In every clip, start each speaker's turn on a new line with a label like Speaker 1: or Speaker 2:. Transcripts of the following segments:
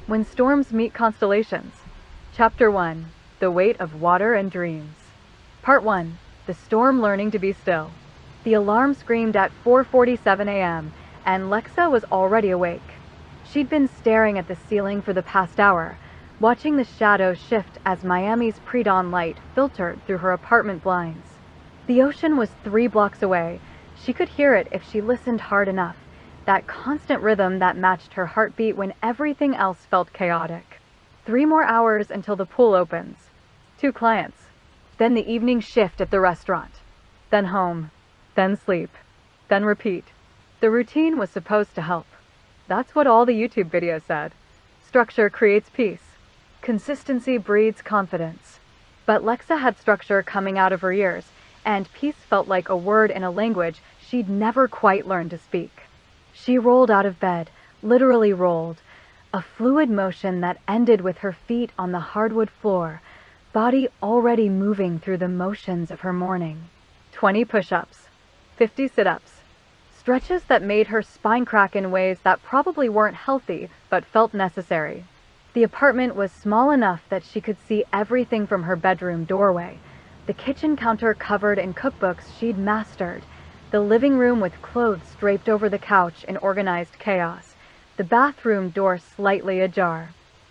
Speaker 1: When Storms Meet Constellations. Chapter 1. The Weight of Water and Dreams. Part 1. The Storm Learning to Be Still. The alarm screamed at 4:47 a.m., and Lexa was already awake. She'd been staring at the ceiling for the past hour, watching the shadows shift as Miami's pre-dawn light filtered through her apartment blinds. The ocean was 3 blocks away. She could hear it if she listened hard enough. That constant rhythm that matched her heartbeat when everything else felt chaotic. 3 more hours until the pool opens. 2 clients. Then the evening shift at the restaurant. Then home. Then sleep. Then repeat. The routine was supposed to help. That's what all the YouTube videos said. Structure creates peace. Consistency breeds confidence. But Lexa had structure coming out of her ears, and peace felt like a word in a language she'd never quite learned to speak. She rolled out of bed, literally rolled, a fluid motion that ended with her feet on the hardwood floor, body already moving through the motions of her morning. 20 push-ups, 50 sit-ups, stretches that made her spine crack in ways that probably weren't healthy but felt necessary. The apartment was small enough that she could see everything from her bedroom doorway, the kitchen counter covered in cookbooks she'd mastered, the living room with clothes draped over the couch in organized chaos, the bathroom door slightly ajar.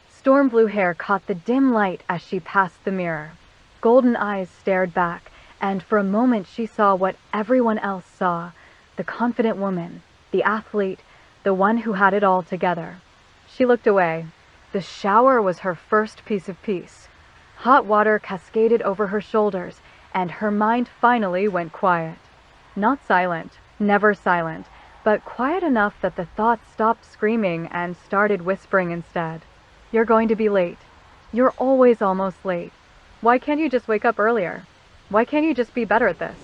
Speaker 1: Storm blue hair caught the dim light as she passed the mirror. Golden eyes stared back, and for a moment she saw what everyone else saw, the confident woman, the athlete, the one who had it all together. She looked away. The shower was her first piece of peace. Hot water cascaded over her shoulders, and her mind finally went quiet. Not silent, never silent, but quiet enough that the thoughts stopped screaming and started whispering instead. You're going to be late. You're always almost late. Why can't you just wake up earlier? Why can't you just be better at this?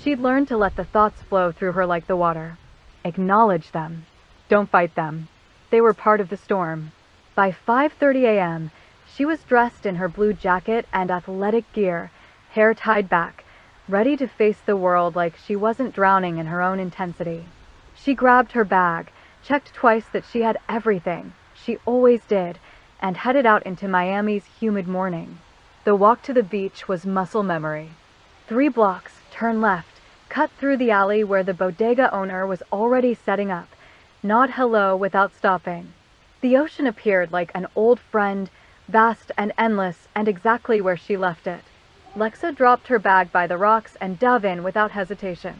Speaker 1: She'd learned to let the thoughts flow through her like the water. Acknowledge them. Don't fight them. They were part of the storm. By 5:30 a.m., she was dressed in her blue jacket and athletic gear, hair tied back, ready to face the world like she wasn't drowning in her own intensity. She grabbed her bag, checked twice that she had everything, she always did, and headed out into Miami's humid morning. The walk to the beach was muscle memory. 3 blocks, turn left, cut through the alley where the bodega owner was already setting up, nod hello without stopping. The ocean appeared like an old friend, vast and endless, and exactly where she left it. Lexa dropped her bag by the rocks and dove in without hesitation.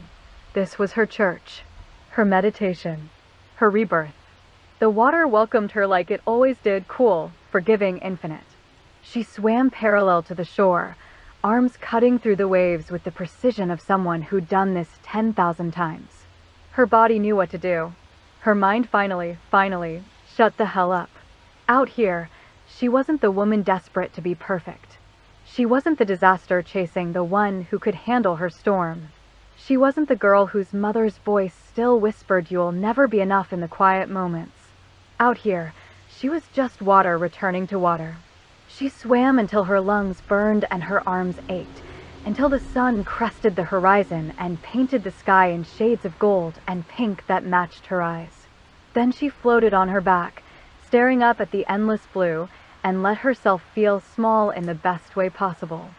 Speaker 1: This was her church, her meditation, her rebirth. The water welcomed her like it always did, cool, forgiving, infinite. She swam parallel to the shore, arms cutting through the waves with the precision of someone who'd done this 10,000 times. Her body knew what to do. Her mind finally, shut the hell up. Out here, she wasn't the woman desperate to be perfect. She wasn't the disaster chasing the one who could handle her storm. She wasn't the girl whose mother's voice still whispered you'll never be enough in the quiet moments. Out here, she was just water returning to water. She swam until her lungs burned and her arms ached, until the sun crested the horizon and painted the sky in shades of gold and pink that matched her eyes. Then she floated on her back, staring up at the endless blue, and let herself feel small in the best way possible.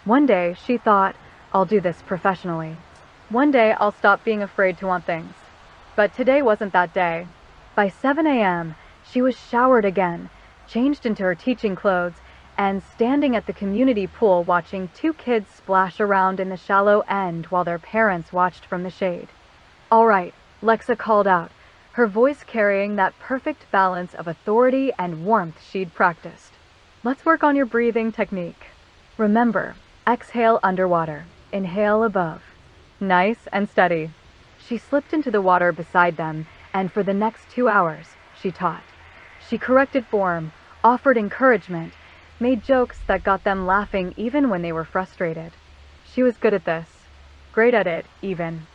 Speaker 1: One day, she thought, I'll do this professionally. One day, I'll stop being afraid to want things. But today wasn't that day. By 7 a.m., she was showered again, changed into her teaching clothes, and standing at the community pool watching 2 kids splash around in the shallow end while their parents watched from the shade. All right, Lexa called out, her voice carrying that perfect balance of authority and warmth she'd practiced. Let's work on your breathing technique. Remember, exhale underwater, inhale above. Nice and steady. She slipped into the water beside them, and for the next 2 hours, she taught. She corrected form, offered encouragement, made jokes that got them laughing even when they were frustrated. She was good at this. Great at it, even.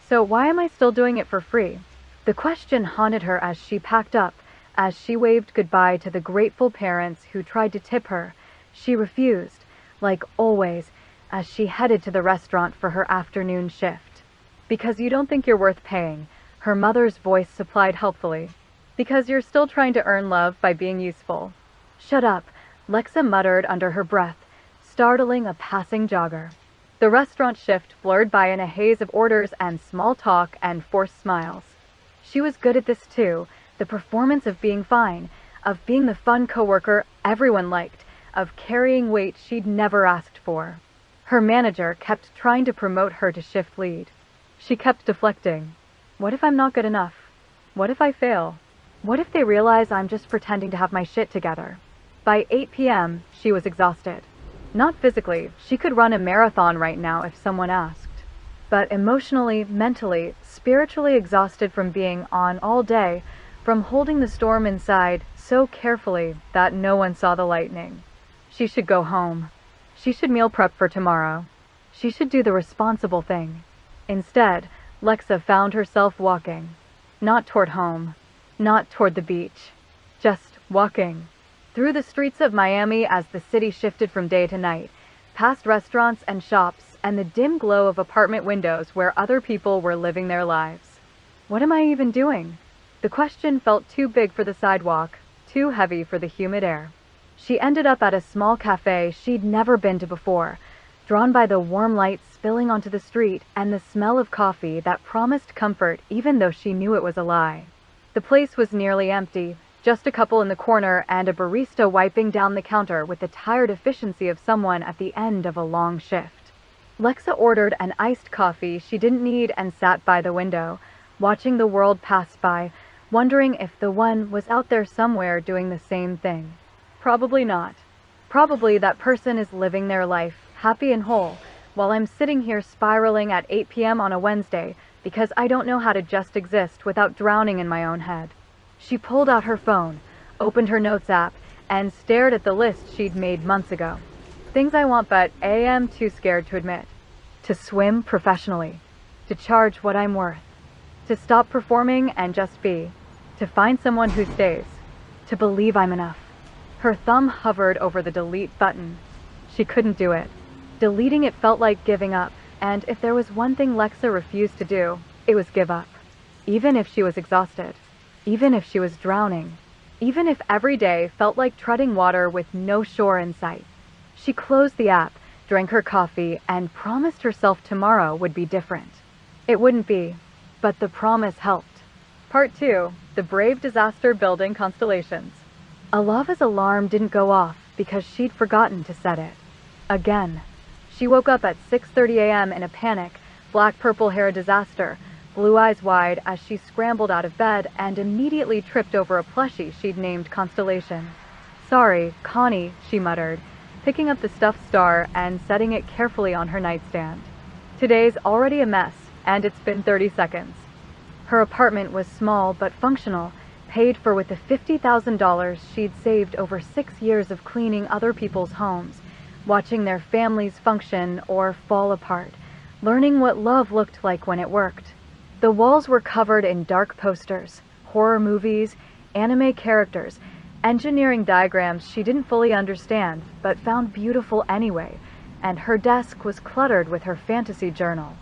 Speaker 1: So why am I still doing it for free? The question haunted her as she packed up, as she waved goodbye to the grateful parents who tried to tip her. She refused, like always, as she headed to the restaurant for her afternoon shift. Because you don't think you're worth paying, her mother's voice supplied helpfully. Because you're still trying to earn love by being useful. Shut up, Lexa muttered under her breath, startling a passing jogger. The restaurant shift blurred by in a haze of orders and small talk and forced smiles. She was good at this too, the performance of being fine, of being the fun coworker everyone liked, of carrying weight she'd never asked for. Her manager kept trying to promote her to shift lead. She kept deflecting. What if I'm not good enough? What if I fail? What if they realize I'm just pretending to have my shit together? By 8 p.m., she was exhausted. Not physically, she could run a marathon right now if someone asked. But emotionally, mentally, spiritually exhausted from being on all day, from holding the storm inside so carefully that no one saw the lightning. She should go home. She should meal prep for tomorrow. She should do the responsible thing. Instead, Lexa found herself walking. Not toward home. Not toward the beach. Just walking. Through the streets of Miami as the city shifted from day to night, past restaurants and shops and the dim glow of apartment windows where other people were living their lives. What am I even doing? The question felt too big for the sidewalk, too heavy for the humid air. She ended up at a small cafe she'd never been to before, drawn by the warm light spilling onto the street and the smell of coffee that promised comfort even though she knew it was a lie. The place was nearly empty, just a couple in the corner and a barista wiping down the counter with the tired efficiency of someone at the end of a long shift. Lexa ordered an iced coffee she didn't need and sat by the window, watching the world pass by, wondering if the one was out there somewhere doing the same thing. Probably not. Probably that person is living their life, happy and whole, while I'm sitting here spiraling at 8 p.m. on a Wednesday because I don't know how to just exist without drowning in my own head. She pulled out her phone, opened her notes app, and stared at the list she'd made months ago. Things I want but am too scared to admit. To swim professionally. To charge what I'm worth. To stop performing and just be. To find someone who stays. To believe I'm enough. Her thumb hovered over the delete button. She couldn't do it. Deleting it felt like giving up, and if there was one thing Lexa refused to do, it was give up. Even if she was exhausted. Even if she was drowning. Even if every day felt like treading water with no shore in sight. She closed the app, drank her coffee, and promised herself tomorrow would be different. It wouldn't be, but the promise helped. Part 2. The Brave Disaster Building Constellations. Alava's alarm didn't go off because she'd forgotten to set it. Again. She woke up at 6:30 a.m. in a panic, black-purple hair disaster, blue eyes wide as she scrambled out of bed and immediately tripped over a plushie she'd named Constellation. Sorry, Connie, she muttered, picking up the stuffed star and setting it carefully on her nightstand. Today's already a mess, and it's been 30 seconds. Her apartment was small but functional, paid for with the $50,000 she'd saved over 6 years of cleaning other people's homes, watching their families function or fall apart, learning what love looked like when it worked. The walls were covered in dark posters, horror movies, anime characters, engineering diagrams she didn't fully understand but found beautiful anyway, and her desk was cluttered with her fantasy journal.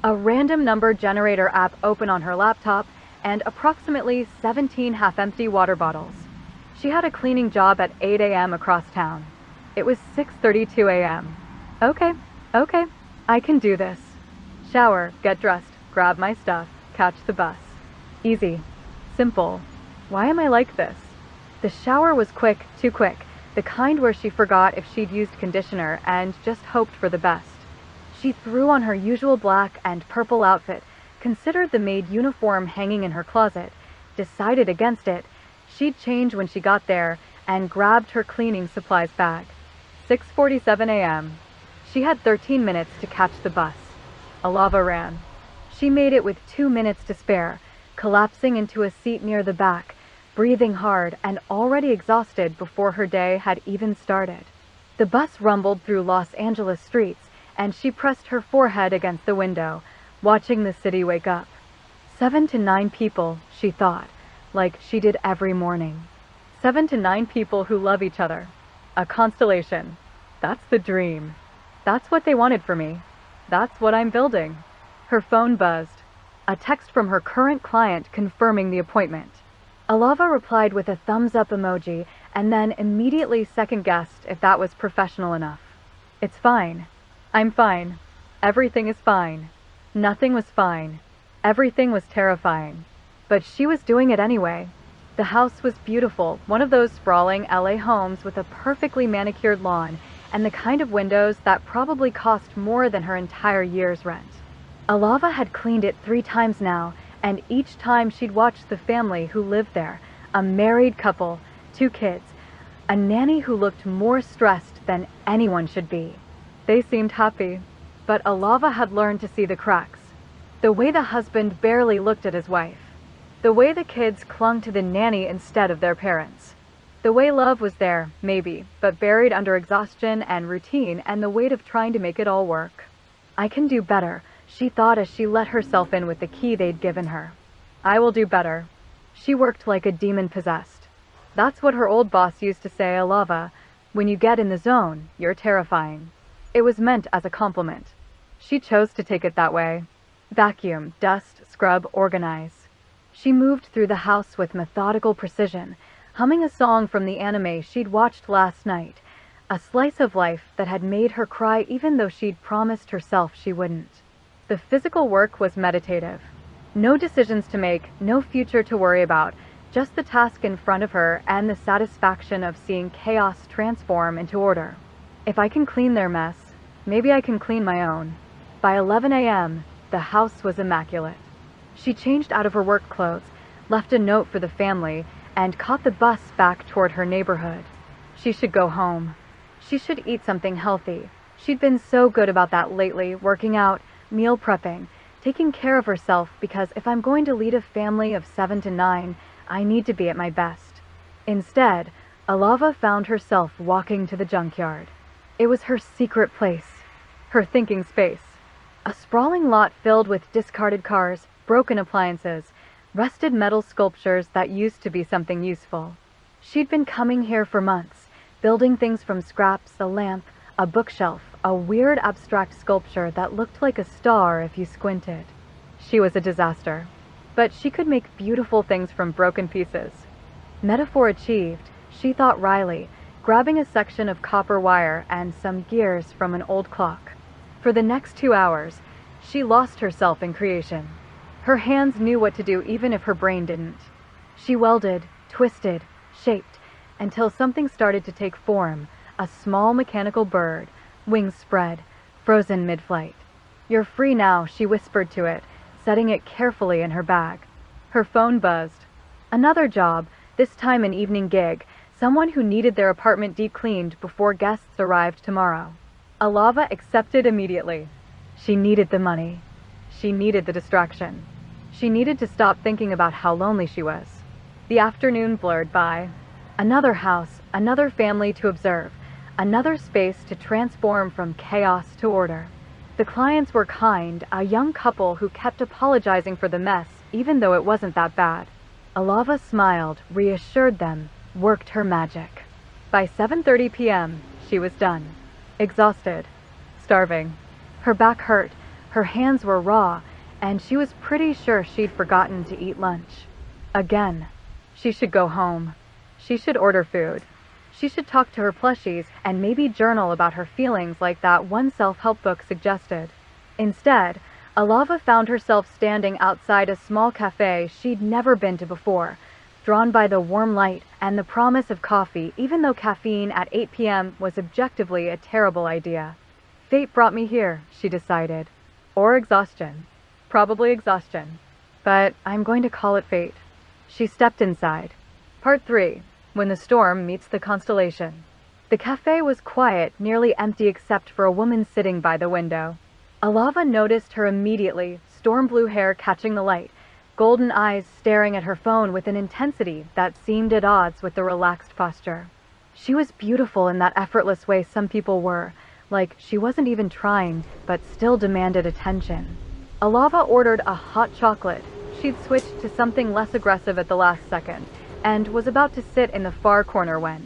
Speaker 1: A random number generator app open on her laptop, and approximately 17 half-empty water bottles. She had a cleaning job at 8 a.m. across town. It was 6:32 a.m. Okay, I can do this. Shower, get dressed, grab my stuff, catch the bus. Easy. Simple. Why am I like this? The shower was quick, too quick, the kind where she forgot if she'd used conditioner and just hoped for the best. She threw on her usual black and purple outfit, considered the maid uniform hanging in her closet, decided against it. She'd change when she got there, and grabbed her cleaning supplies bag. 6:47 a.m. She had 13 minutes to catch the bus. Alava ran. She made it with 2 minutes to spare, collapsing into a seat near the back, breathing hard and already exhausted before her day had even started. The bus rumbled through Los Angeles streets, and she pressed her forehead against the window, watching the city wake up. 7 to 9 people, she thought, like she did every morning. 7 to 9 people who love each other. A constellation. That's the dream. That's what they wanted for me. That's what I'm building. Her phone buzzed. A text from her current client confirming the appointment. Alava replied with a thumbs up emoji and then immediately second-guessed if that was professional enough. It's fine. I'm fine. Everything is fine. Nothing was fine. Everything was terrifying. But she was doing it anyway. The house was beautiful, one of those sprawling LA homes with a perfectly manicured lawn and the kind of windows that probably cost more than her entire year's rent. Alava had cleaned it 3 times now, and each time she'd watched the family who lived there, a married couple, 2 kids, a nanny who looked more stressed than anyone should be. They seemed happy, but Alava had learned to see the cracks. The way the husband barely looked at his wife. The way the kids clung to the nanny instead of their parents. The way love was there, maybe, but buried under exhaustion and routine and the weight of trying to make it all work. I can do better, she thought as she let herself in with the key they'd given her. I will do better. She worked like a demon possessed. That's what her old boss used to say, Alava. When you get in the zone, you're terrifying. It was meant as a compliment. She chose to take it that way. Vacuum, dust, scrub, organize. She moved through the house with methodical precision, humming a song from the anime she'd watched last night, a slice of life that had made her cry even though she'd promised herself she wouldn't. The physical work was meditative. No decisions to make, no future to worry about, just the task in front of her and the satisfaction of seeing chaos transform into order. If I can clean their mess, maybe I can clean my own. By 11 a.m., the house was immaculate. She changed out of her work clothes, left a note for the family, and caught the bus back toward her neighborhood. She should go home. She should eat something healthy. She'd been so good about that lately, working out, meal prepping, taking care of herself, because if I'm going to lead a family of 7 to 9, I need to be at my best. Instead, Alava found herself walking to the junkyard. It was her secret place, her thinking space. A sprawling lot filled with discarded cars, broken appliances, rusted metal sculptures that used to be something useful. She'd been coming here for months, building things from scraps, a lamp, a bookshelf, a weird abstract sculpture that looked like a star if you squinted. She was a disaster, but she could make beautiful things from broken pieces. Metaphor achieved, she thought wryly, grabbing a section of copper wire and some gears from an old clock. For the next 2 hours, she lost herself in creation. Her hands knew what to do even if her brain didn't. She welded, twisted, shaped, until something started to take form, a small mechanical bird, wings spread, frozen mid-flight. "You're free now," she whispered to it, setting it carefully in her bag. Her phone buzzed. Another job, this time an evening gig, someone who needed their apartment deep cleaned before guests arrived tomorrow. Alava accepted immediately. She needed the money. She needed the distraction. She needed to stop thinking about how lonely she was. The afternoon blurred by. Another house, another family to observe, another space to transform from chaos to order. The clients were kind, a young couple who kept apologizing for the mess, even though it wasn't that bad. Alava smiled, reassured them, worked her magic. By 7:30 p.m., she was done. Exhausted. Starving. Her back hurt, her hands were raw, and she was pretty sure she'd forgotten to eat lunch. Again. She should go home. She should order food. She should talk to her plushies and maybe journal about her feelings like that one self-help book suggested. Instead, Alava found herself standing outside a small cafe she'd never been to before, drawn by the warm light and the promise of coffee, even though caffeine at 8 p.m. was objectively a terrible idea. Fate brought me here, she decided. Or exhaustion. Probably exhaustion. But I'm going to call it fate. She stepped inside. Part 3. When the storm meets the constellation. The cafe was quiet, nearly empty except for a woman sitting by the window. Alava noticed her immediately, storm blue hair catching the light, golden eyes staring at her phone with an intensity that seemed at odds with the relaxed posture. She was beautiful in that effortless way some people were, like she wasn't even trying, but still demanded attention. Alava ordered a hot chocolate. She'd switched to something less aggressive at the last second, and was about to sit in the far corner when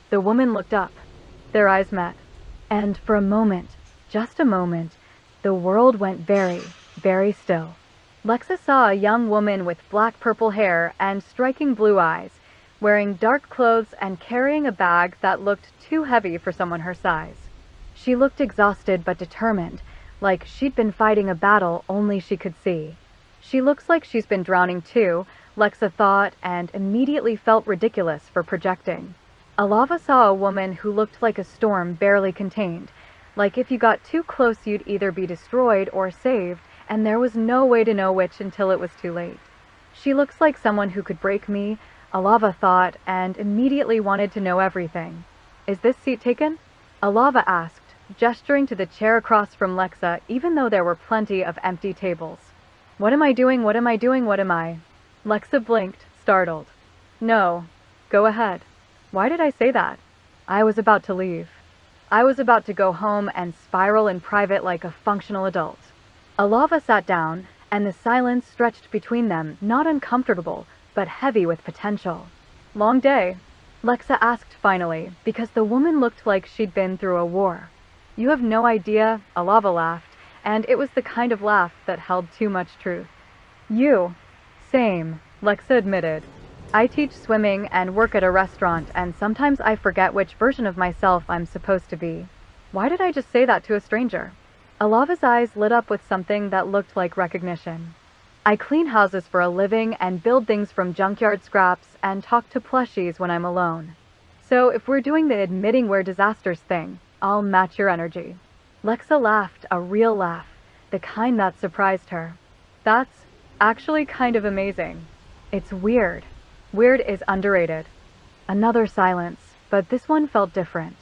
Speaker 1: the woman looked up. Their eyes met, and for a moment, just a moment, the world went very, very still. Lexa saw a young woman with black-purple hair and striking blue eyes, wearing dark clothes and carrying a bag that looked too heavy for someone her size. She looked exhausted but determined, like she'd been fighting a battle only she could see. She looks like she's been drowning too, Lexa thought, and immediately felt ridiculous for projecting. Alava saw a woman who looked like a storm barely contained, like if you got too close you'd either be destroyed or saved, and there was no way to know which until it was too late. She looks like someone who could break me, Alava thought, and immediately wanted to know everything. Is this seat taken? Alava asked, gesturing to the chair across from Lexa even though there were plenty of empty tables. What am I doing? What am I doing? What am I? Lexa blinked, startled. No. Go ahead. Why did I say that? I was about to leave. I was about to go home and spiral in private like a functional adult. Alava sat down, and the silence stretched between them, not uncomfortable, but heavy with potential. Long day? Lexa asked finally, because the woman looked like she'd been through a war. You have no idea, Alava laughed, and it was the kind of laugh that held too much truth. You. Same, Lexa admitted. I teach swimming and work at a restaurant, and sometimes I forget which version of myself I'm supposed to be. Why did I just say that to a stranger? Alava's eyes lit up with something that looked like recognition. I clean houses for a living and build things from junkyard scraps and talk to plushies when I'm alone. So if we're doing the admitting we're disasters thing, I'll match your energy. Lexa laughed, a real laugh, the kind that surprised her. That's actually kind of amazing. It's weird. Weird is underrated. Another silence, but this one felt different.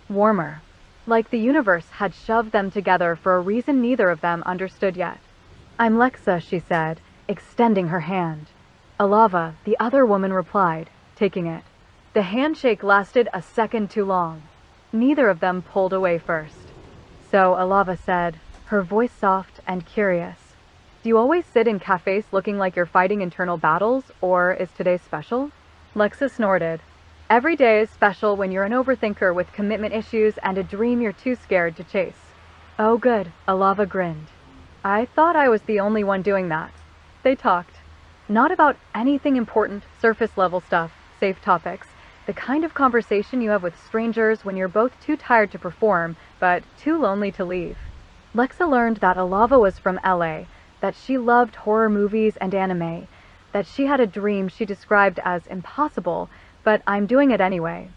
Speaker 1: Warmer. Like the universe had shoved them together for a reason neither of them understood yet. I'm Lexa, she said, extending her hand. Alava, the other woman replied, taking it. The handshake lasted a second too long. Neither of them pulled away first. So Alava said, her voice soft and curious. Do you always sit in cafes looking like you're fighting internal battles, or is today special? Lexa snorted. Every day is special when you're an overthinker with commitment issues and a dream you're too scared to chase. Oh good, Alava grinned. I thought I was the only one doing that. They talked. Not about anything important, surface-level stuff, safe topics, the kind of conversation you have with strangers when you're both too tired to perform, but too lonely to leave. Lexa learned that Alava was from LA, that she loved horror movies and anime, that she had a dream she described as impossible, but I'm doing it anyway.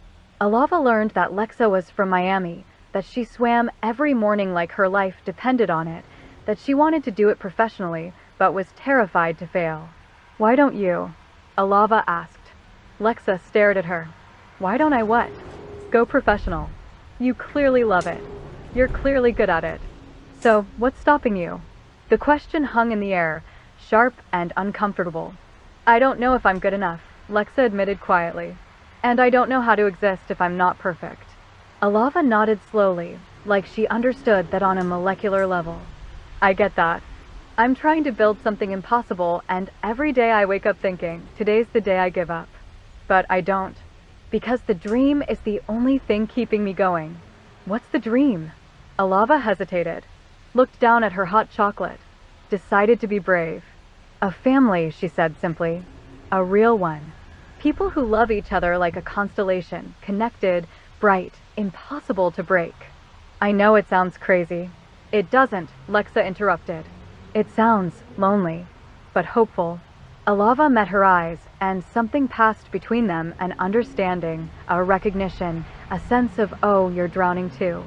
Speaker 1: Alava learned that Lexa was from Miami, that she swam every morning like her life depended on it, that she wanted to do it professionally, but was terrified to fail. Why don't you? Alava asked. Lexa stared at her. Why don't I what? Go professional. You clearly love it. You're clearly good at it. So, what's stopping you? The question hung in the air, sharp and uncomfortable. I don't know if I'm good enough, Lexa admitted quietly. And I don't know how to exist if I'm not perfect. Alava nodded slowly, like she understood that on a molecular level. I get that. I'm trying to build something impossible, and every day I wake up thinking, today's the day I give up. But I don't. Because the dream is the only thing keeping me going. What's the dream? Alava hesitated, looked down at her hot chocolate, decided to be brave. A family, she said simply. A real one. People who love each other like a constellation, connected, bright, impossible to break. I know it sounds crazy. It doesn't, Lexa interrupted. It sounds lonely, but hopeful. Alava met her eyes, and something passed between them, an understanding, a recognition, a sense of, oh, you're drowning too.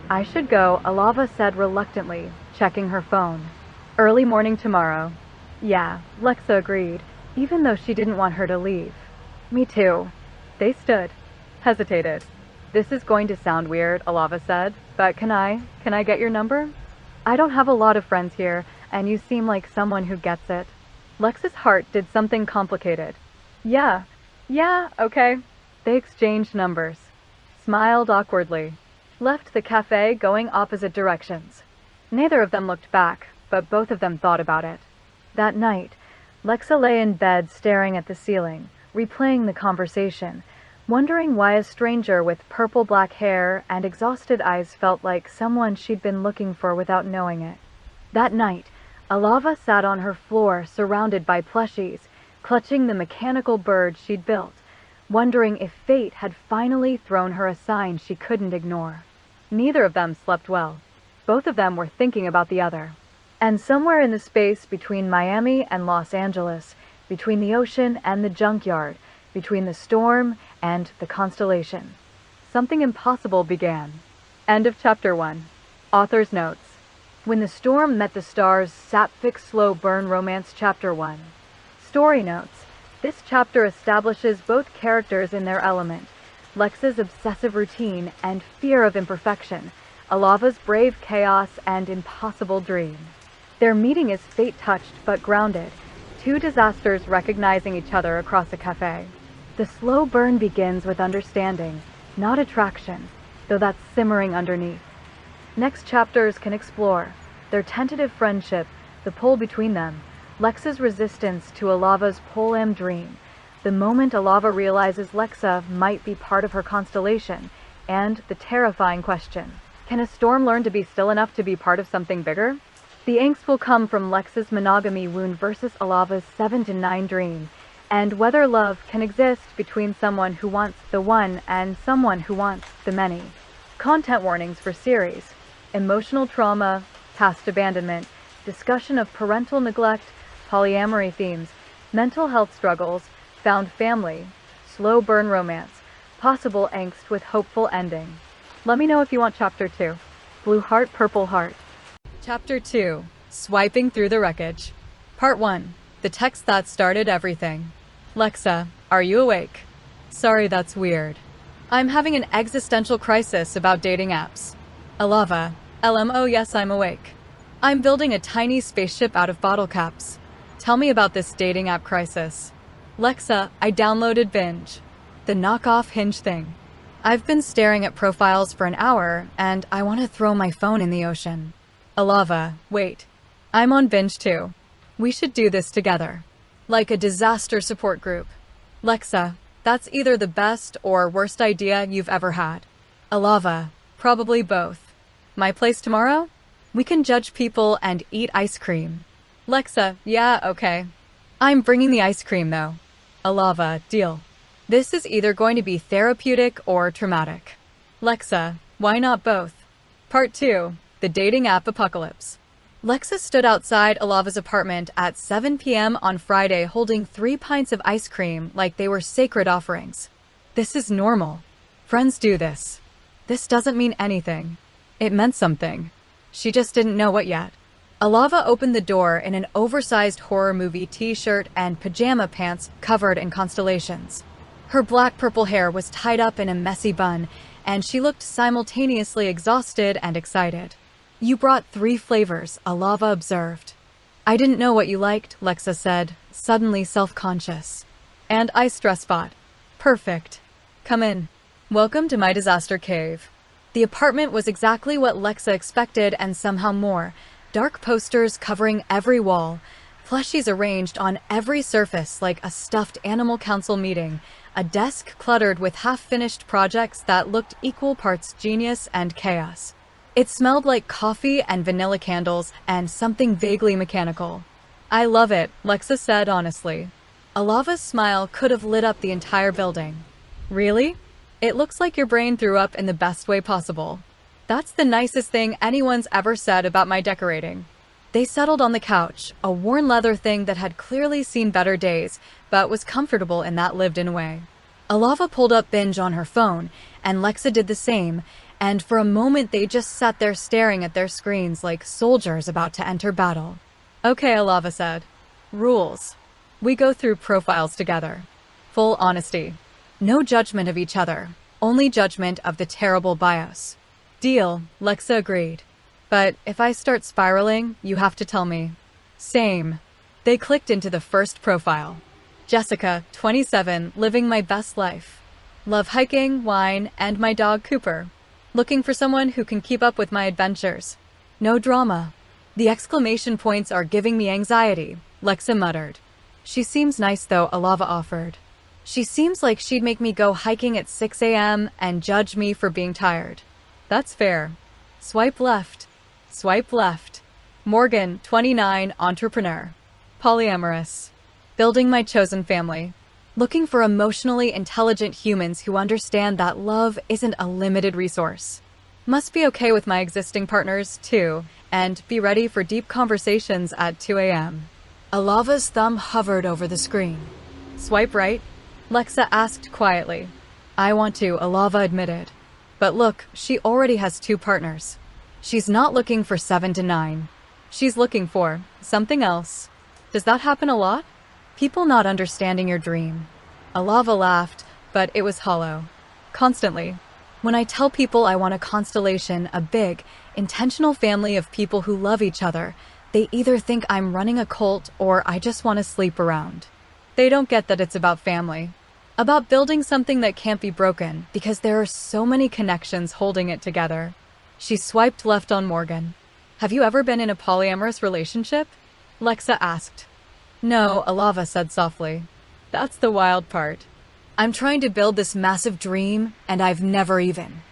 Speaker 1: I should go, Alava said reluctantly, checking her phone. Early morning tomorrow. Yeah, Lexa agreed, even though she didn't want her to leave. Me too. They stood, hesitated. This is going to sound weird, Alava said, but can I get your number? I don't have a lot of friends here, and you seem like someone who gets it. Lexa's heart did something complicated. Yeah, okay. They exchanged numbers, smiled awkwardly, left the cafe going opposite directions. Neither of them looked back, but both of them thought about it. That night, Lexa lay in bed staring at the ceiling, replaying the conversation, wondering why a stranger with purple-black hair and exhausted eyes felt like someone she'd been looking for without knowing it. That night, Alava sat on her floor, surrounded by plushies, clutching the mechanical bird she'd built, wondering if fate had finally thrown her a sign she couldn't ignore. Neither of them slept well. Both of them were thinking about the other. And somewhere in the space between Miami and Los Angeles, between the ocean and the junkyard, between the storm and the constellation, something impossible began. End of chapter 1. Author's notes. When the Storm Met the Stars, Sapphic Slow Burn Romance Chapter 1. Story notes. This chapter establishes both characters in their element, Lexa's obsessive routine and fear of imperfection, Alava's brave chaos and impossible dream. Their meeting is fate-touched but grounded, two disasters recognizing each other across a cafe. The slow burn begins with understanding, not attraction, though that's simmering underneath. Next chapters can explore their tentative friendship, the pull between them, Lexa's resistance to Alava's polam dream, the moment Alava realizes Lexa might be part of her constellation, and the terrifying question, can a storm learn to be still enough to be part of something bigger? The angst will come from Lexa's monogamy wound versus Alava's 7 to 9 dream, and whether love can exist between someone who wants the one and someone who wants the many. Content warnings for series: emotional trauma, past abandonment, discussion of parental neglect, polyamory themes, mental health struggles, found family, slow burn romance, possible angst with hopeful ending. Let me know if you want Chapter 2. Blue Heart, Purple Heart. Chapter 2. Swiping Through the Wreckage. Part 1. The text that started everything. Lexa, are you awake? Sorry, that's weird. I'm having an existential crisis about dating apps. Alava, LMO, yes, I'm awake. I'm building a tiny spaceship out of bottle caps. Tell me about this dating app crisis. Lexa, I downloaded Binge, the knockoff Hinge thing. I've been staring at profiles for an hour, and I want to throw my phone in the ocean. Alava, wait. I'm on Binge too. We should do this together. Like a disaster support group. Lexa, that's either the best or worst idea you've ever had. Alava, probably both. My place tomorrow? We can judge people and eat ice cream. Lexa, yeah, okay. I'm bringing the ice cream though. Alava, deal. This is either going to be therapeutic or traumatic. Lexa, why not both? Part 2. The Dating App Apocalypse. Lexa stood outside Alava's apartment at 7 p.m. on Friday holding 3 pints of ice cream like they were sacred offerings. This is normal. Friends do this. This doesn't mean anything. It meant something. She just didn't know what yet. Alava opened the door in an oversized horror movie t-shirt and pajama pants covered in constellations. Her black-purple hair was tied up in a messy bun, and she looked simultaneously exhausted and excited. You brought 3 flavors, Alava observed. I didn't know what you liked, Lexa said, suddenly self-conscious. And I stress bot. Perfect. Come in. Welcome to my disaster cave. The apartment was exactly what Lexa expected and somehow more. Dark posters covering every wall, plushies arranged on every surface like a stuffed animal council meeting, a desk cluttered with half-finished projects that looked equal parts genius and chaos. It smelled like coffee and vanilla candles and something vaguely mechanical. I love it, Lexa said honestly. Alava's smile could have lit up the entire building. Really? It looks like your brain threw up in the best way possible. That's the nicest thing anyone's ever said about my decorating. They settled on the couch, a worn leather thing that had clearly seen better days, but was comfortable in that lived-in way. Alava pulled up Binge on her phone, and Lexa did the same, and for a moment they just sat there staring at their screens like soldiers about to enter battle. Okay, Alava said. Rules. We go through profiles together. Full honesty. No judgment of each other, only judgment of the terrible bios. Deal, Lexa agreed. But if I start spiraling, you have to tell me. Same. They clicked into the first profile. Jessica, 27, living my best life. Love hiking, wine, and my dog Cooper. Looking for someone who can keep up with my adventures. No drama. The exclamation points are giving me anxiety, Lexa muttered. She seems nice though, Alava offered. She seems like she'd make me go hiking at 6 a.m. and judge me for being tired. That's fair. Swipe left. Swipe left. Morgan, 29, entrepreneur. Polyamorous. Building my chosen family. Looking for emotionally intelligent humans who understand that love isn't a limited resource. Must be okay with my existing partners, too, and be ready for deep conversations at 2 a.m. Alava's thumb hovered over the screen. Swipe right? Lexa asked quietly. I want to, Alava admitted. But look, she already has 2 partners. She's not looking for 7 to 9. She's looking for something else. Does that happen a lot? People not understanding your dream. Alava laughed, but it was hollow. Constantly. When I tell people I want a constellation, a big, intentional family of people who love each other, they either think I'm running a cult or I just want to sleep around. They don't get that it's about family. About building something that can't be broken because there are so many connections holding it together. She swiped left on Morgan. Have you ever been in a polyamorous relationship? Lexa asked. No, Alava said softly. That's the wild part. I'm trying to build this massive dream, and I've never even.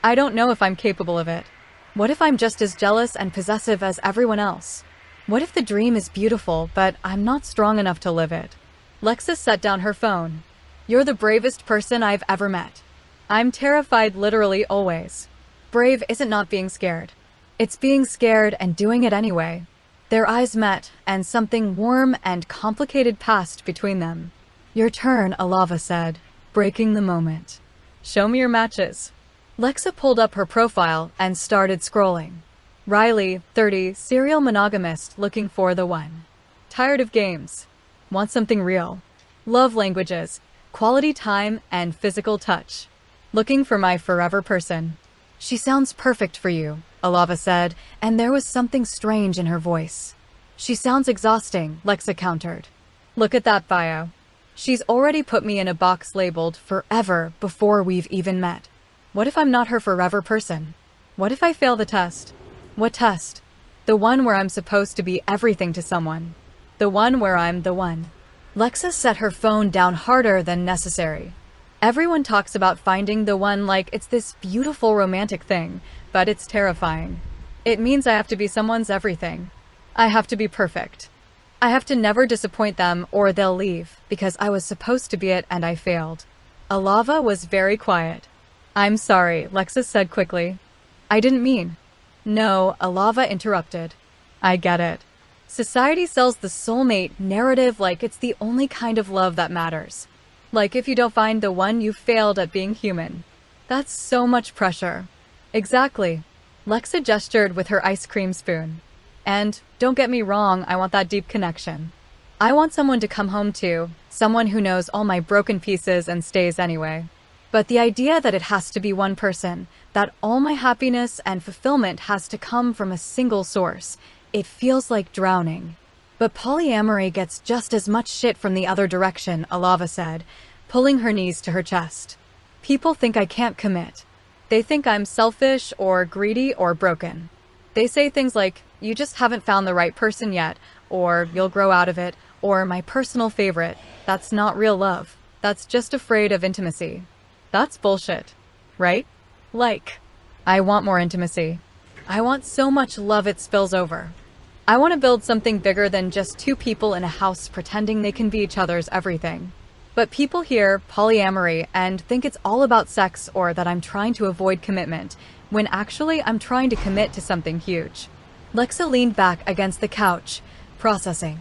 Speaker 1: I don't know if I'm capable of it. What if I'm just as jealous and possessive as everyone else? What if the dream is beautiful, but I'm not strong enough to live it? Lexa set down her phone. You're the bravest person I've ever met. I'm terrified literally always. Brave isn't not being scared. It's being scared and doing it anyway. Their eyes met, and something warm and complicated passed between them. Your turn, Alava said, breaking the moment. Show me your matches. Lexa pulled up her profile and started scrolling. Riley, 30, serial monogamist looking for the one. Tired of games. Want something real. Love languages, quality time, and physical touch. Looking for my forever person. She sounds perfect for you, Alava said, and there was something strange in her voice. She sounds exhausting, Lexa countered. Look at that bio. She's already put me in a box labeled forever before we've even met. What if I'm not her forever person? What if I fail the test? What test? The one where I'm supposed to be everything to someone. The one where I'm the one. Lexa set her phone down harder than necessary. Everyone talks about finding the one like it's this beautiful romantic thing, but it's terrifying. It means I have to be someone's everything. I have to be perfect. I have to never disappoint them or they'll leave because I was supposed to be it and I failed. Alava was very quiet. I'm sorry, Lexa said quickly. I didn't mean. No, Alava interrupted. I get it. Society sells the soulmate narrative like it's the only kind of love that matters. Like if you don't find the one, you failed at being human. That's so much pressure. Exactly. Lexa gestured with her ice cream spoon. And, don't get me wrong, I want that deep connection. I want someone to come home to, someone who knows all my broken pieces and stays anyway. But the idea that it has to be one person, that all my happiness and fulfillment has to come from a single source, it feels like drowning. But polyamory gets just as much shit from the other direction, Alava said, pulling her knees to her chest. People think I can't commit. They think I'm selfish or greedy or broken. They say things like, you just haven't found the right person yet, or you'll grow out of it, or my personal favorite, that's not real love. That's just afraid of intimacy. That's bullshit, right? Like, I want more intimacy. I want so much love it spills over. I want to build something bigger than just 2 people in a house pretending they can be each other's everything. But people hear polyamory and think it's all about sex or that I'm trying to avoid commitment, when actually I'm trying to commit to something huge. Lexa leaned back against the couch, processing.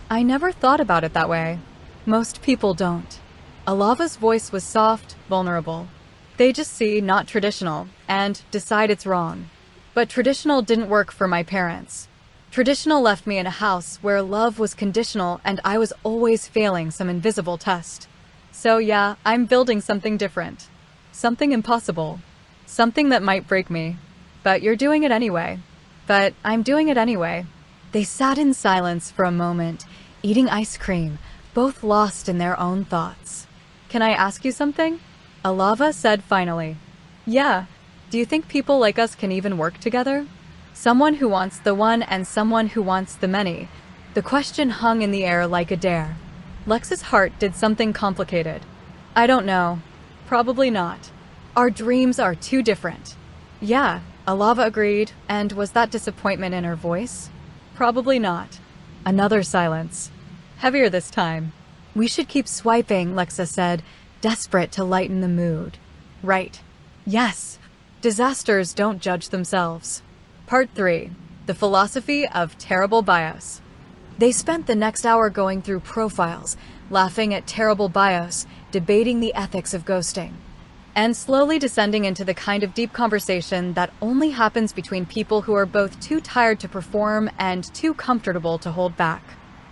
Speaker 1: I never thought about it that way. Most people don't. Alava's voice was soft, vulnerable. They just see not traditional and decide it's wrong. But traditional didn't work for my parents. Traditional left me in a house where love was conditional and I was always failing some invisible test. So yeah, I'm building something different. Something impossible. Something that might break me. But you're doing it anyway. But I'm doing it anyway. They sat in silence for a moment, eating ice cream, both lost in their own thoughts. Can I ask you something? Alava said finally. Yeah. Do you think people like us can even work together? Someone who wants the one and someone who wants the many. The question hung in the air like a dare. Lex's heart did something complicated. I don't know. Probably not. Our dreams are too different. Yeah, Alava agreed, and was that disappointment in her voice? Probably not. Another silence. Heavier this time. We should keep swiping, Lexa said, desperate to lighten the mood. Right. Yes. Disasters don't judge themselves. Part 3. The Philosophy of Terrible Bios. They spent the next hour going through profiles, laughing at terrible bios, debating the ethics of ghosting, and slowly descending into the kind of deep conversation that only happens between people who are both too tired to perform and too comfortable to hold back.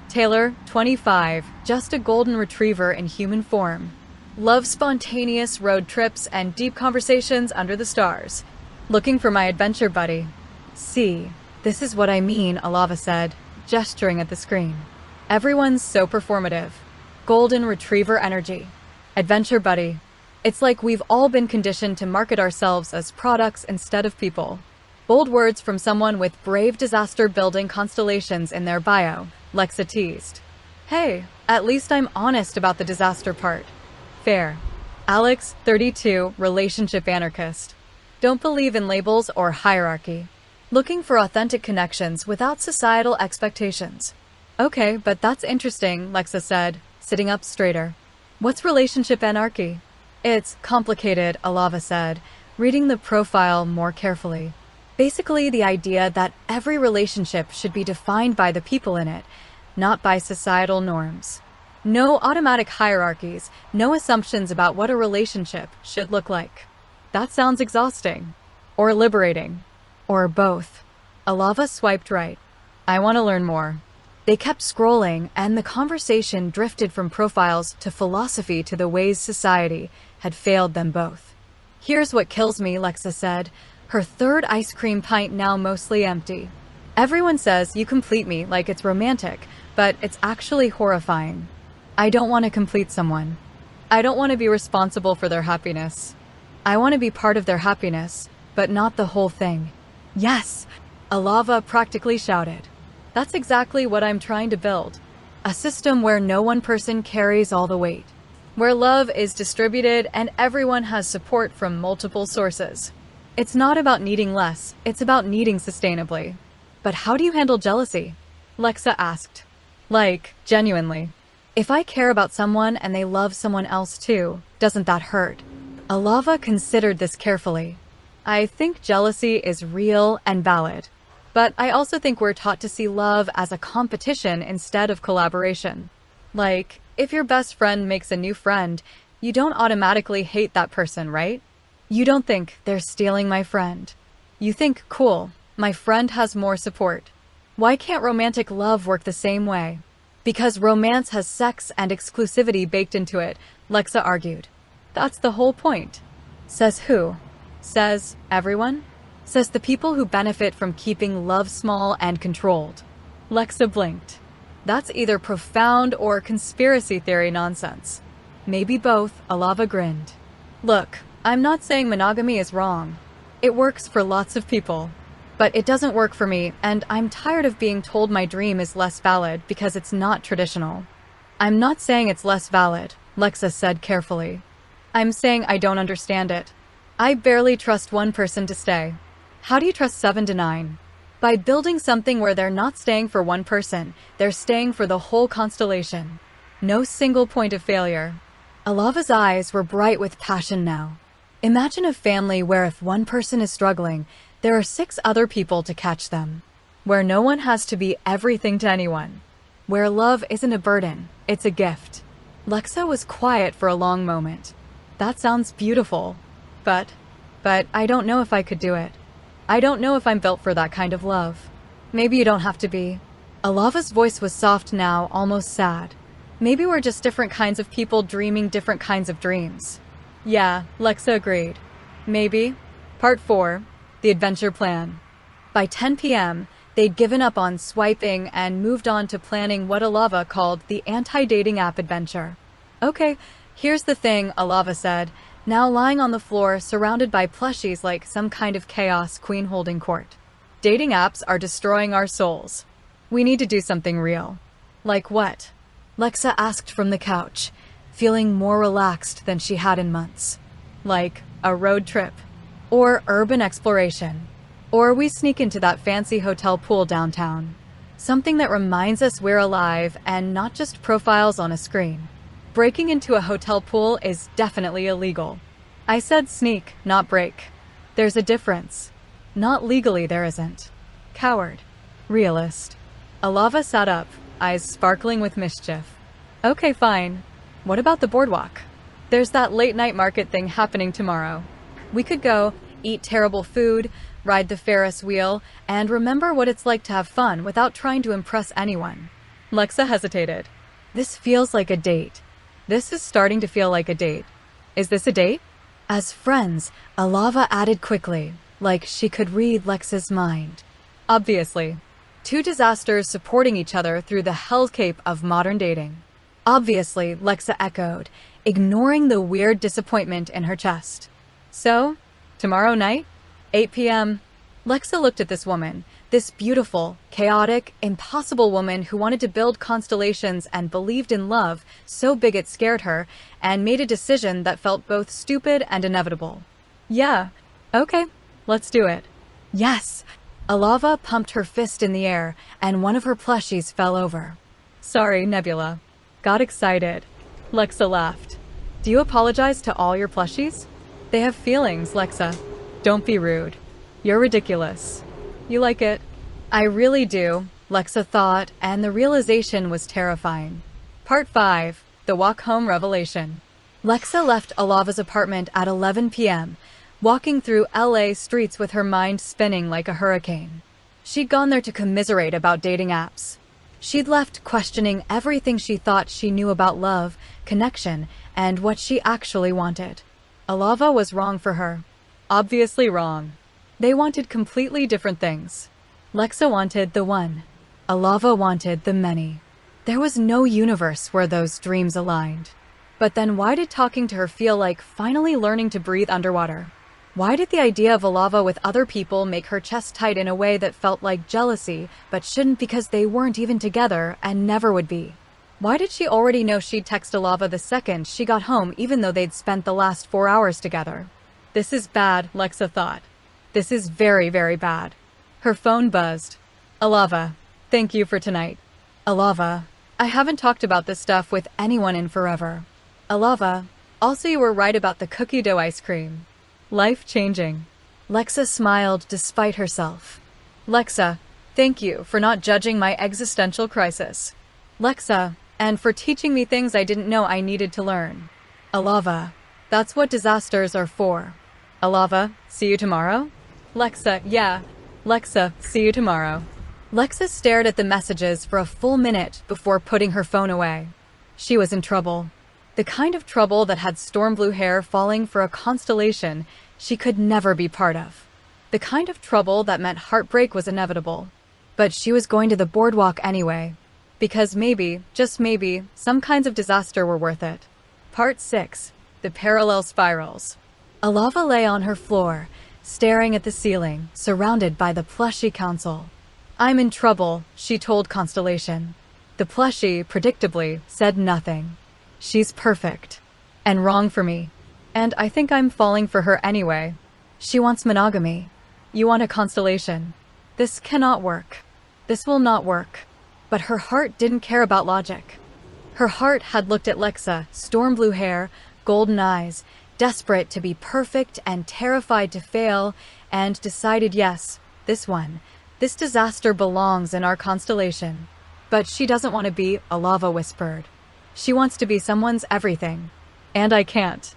Speaker 1: Taylor, 25, just a golden retriever in human form. Loves spontaneous road trips and deep conversations under the stars. Looking for my adventure buddy. See, this is what I mean, Alava said, gesturing at the screen. Everyone's so performative. Golden retriever energy. Adventure buddy. It's like we've all been conditioned to market ourselves as products instead of people. Bold words from someone with brave disaster building constellations in their bio, Lexa teased. Hey, at least I'm honest about the disaster part. Fair. Alex, 32, relationship anarchist. Don't believe in labels or hierarchy. Looking for authentic connections without societal expectations. Okay, but that's interesting, Lexa said, sitting up straighter. What's relationship anarchy? It's complicated, Alava said, reading the profile more carefully. Basically the idea that every relationship should be defined by the people in it, not by societal norms. No automatic hierarchies, no assumptions about what a relationship should look like. That sounds exhausting. Or liberating. Or both. Alava swiped right. I want to learn more. They kept scrolling, and the conversation drifted from profiles to philosophy to the ways society had failed them both. Here's what kills me, Lexa said, her third ice cream pint now mostly empty. Everyone says you complete me like it's romantic, but it's actually horrifying. I don't want to complete someone. I don't want to be responsible for their happiness. I want to be part of their happiness, but not the whole thing. Yes, Alava practically shouted. That's exactly what I'm trying to build. A system where no one person carries all the weight. Where love is distributed and everyone has support from multiple sources. It's not about needing less, it's about needing sustainably. But how do you handle jealousy? Lexa asked. Like, genuinely. If I care about someone and they love someone else too, doesn't that hurt? Alava considered this carefully. I think jealousy is real and valid. But I also think we're taught to see love as a competition instead of collaboration. Like, if your best friend makes a new friend, you don't automatically hate that person, right? You don't think they're stealing my friend. You think, cool, my friend has more support. Why can't romantic love work the same way? Because romance has sex and exclusivity baked into it, Lexa argued. That's the whole point. Says who? Says everyone? Says the people who benefit from keeping love small and controlled. Lexa blinked. That's either profound or conspiracy theory nonsense. Maybe both, Alava grinned. Look, I'm not saying monogamy is wrong. It works for lots of people. But it doesn't work for me, and I'm tired of being told my dream is less valid because it's not traditional. I'm not saying it's less valid, Lexa said carefully. I'm saying I don't understand it. I barely trust one person to stay. How do you trust 7 to 9? By building something where they're not staying for one person, they're staying for the whole constellation. No single point of failure. Alava's eyes were bright with passion now. Imagine a family where if one person is struggling, there are 6 other people to catch them. Where no one has to be everything to anyone. Where love isn't a burden, it's a gift. Lexa was quiet for a long moment. That sounds beautiful. But I don't know if I could do it. I don't know if I'm built for that kind of love. Maybe you don't have to be. Alava's voice was soft now, almost sad. Maybe we're just different kinds of people dreaming different kinds of dreams. Yeah, Lexa agreed. Maybe. Part 4. The Adventure Plan. By 10 p.m., they'd given up on swiping and moved on to planning what Alava called the anti-dating app adventure. Okay, here's the thing, Alava said, now lying on the floor surrounded by plushies like some kind of chaos queen holding court. Dating apps are destroying our souls. We need to do something real. Like what? Lexa asked from the couch, feeling more relaxed than she had in months. Like a road trip. Or urban exploration. Or we sneak into that fancy hotel pool downtown. Something that reminds us we're alive and not just profiles on a screen. Breaking into a hotel pool is definitely illegal. I said sneak, not break. There's a difference. Not legally, there isn't. Coward. Realist. Alava sat up, eyes sparkling with mischief. Okay, fine. What about the boardwalk? There's that late night market thing happening tomorrow. We could go, eat terrible food, ride the Ferris wheel, and remember what it's like to have fun without trying to impress anyone. Lexa hesitated. This feels like a date. This is starting to feel like a date. Is this a date? As friends, Alava added quickly, like she could read Lexa's mind. Obviously. Two disasters supporting each other through the hellscape of modern dating. Obviously, Lexa echoed, ignoring the weird disappointment in her chest. So, tomorrow night? 8 p.m. Lexa looked at this woman, this beautiful, chaotic, impossible woman who wanted to build constellations and believed in love so big it scared her, and made a decision that felt both stupid and inevitable. Yeah, okay, let's do it. Yes! Alava pumped her fist in the air, and one of her plushies fell over. Sorry, Nebula. Got excited. Lexa laughed. Do you apologize to all your plushies? They have feelings, Lexa. Don't be rude. You're ridiculous. You like it? I really do, Lexa thought, and the realization was terrifying. Part 5. The Walk Home Revelation. Lexa left Alava's apartment at 11 p.m., walking through LA streets with her mind spinning like a hurricane. She'd gone there to commiserate about dating apps. She'd left questioning everything she thought she knew about love, connection, and what she actually wanted. Alava was wrong for her. Obviously wrong. They wanted completely different things. Lexa wanted the one. Alava wanted the many. There was no universe where those dreams aligned. But then why did talking to her feel like finally learning to breathe underwater? Why did the idea of Alava with other people make her chest tight in a way that felt like jealousy, but shouldn't because they weren't even together and never would be? Why did she already know she'd text Alava the second she got home even though they'd spent the last 4 hours together? This is bad, Lexa thought. This is very, very bad. Her phone buzzed. Alava, thank you for tonight. Alava, I haven't talked about this stuff with anyone in forever. Alava, also you were right about the cookie dough ice cream. Life-changing. Lexa smiled despite herself. Lexa, thank you for not judging my existential crisis. Lexa, and for teaching me things I didn't know I needed to learn. Alava, that's what disasters are for. Alava, see you tomorrow? Lexa, yeah. Lexa, see you tomorrow. Lexa stared at the messages for a full minute before putting her phone away. She was in trouble. The kind of trouble that had storm blue hair falling for a constellation she could never be part of. The kind of trouble that meant heartbreak was inevitable. But she was going to the boardwalk anyway. Because maybe, just maybe, some kinds of disaster were worth it. Part 6. The Parallel Spirals. Alava lay on her floor, staring at the ceiling, surrounded by the plushie council. I'm in trouble, she told Constellation. The plushie, predictably, said nothing. She's perfect. And wrong for me. And I think I'm falling for her anyway. She wants monogamy. You want a constellation. This cannot work. This will not work. But her heart didn't care about logic. Her heart had looked at Lexa, storm blue hair, golden eyes, desperate to be perfect and terrified to fail, and decided yes, this one, this disaster belongs in our constellation. But she doesn't want to be, Alava whispered. She wants to be someone's everything. And I can't.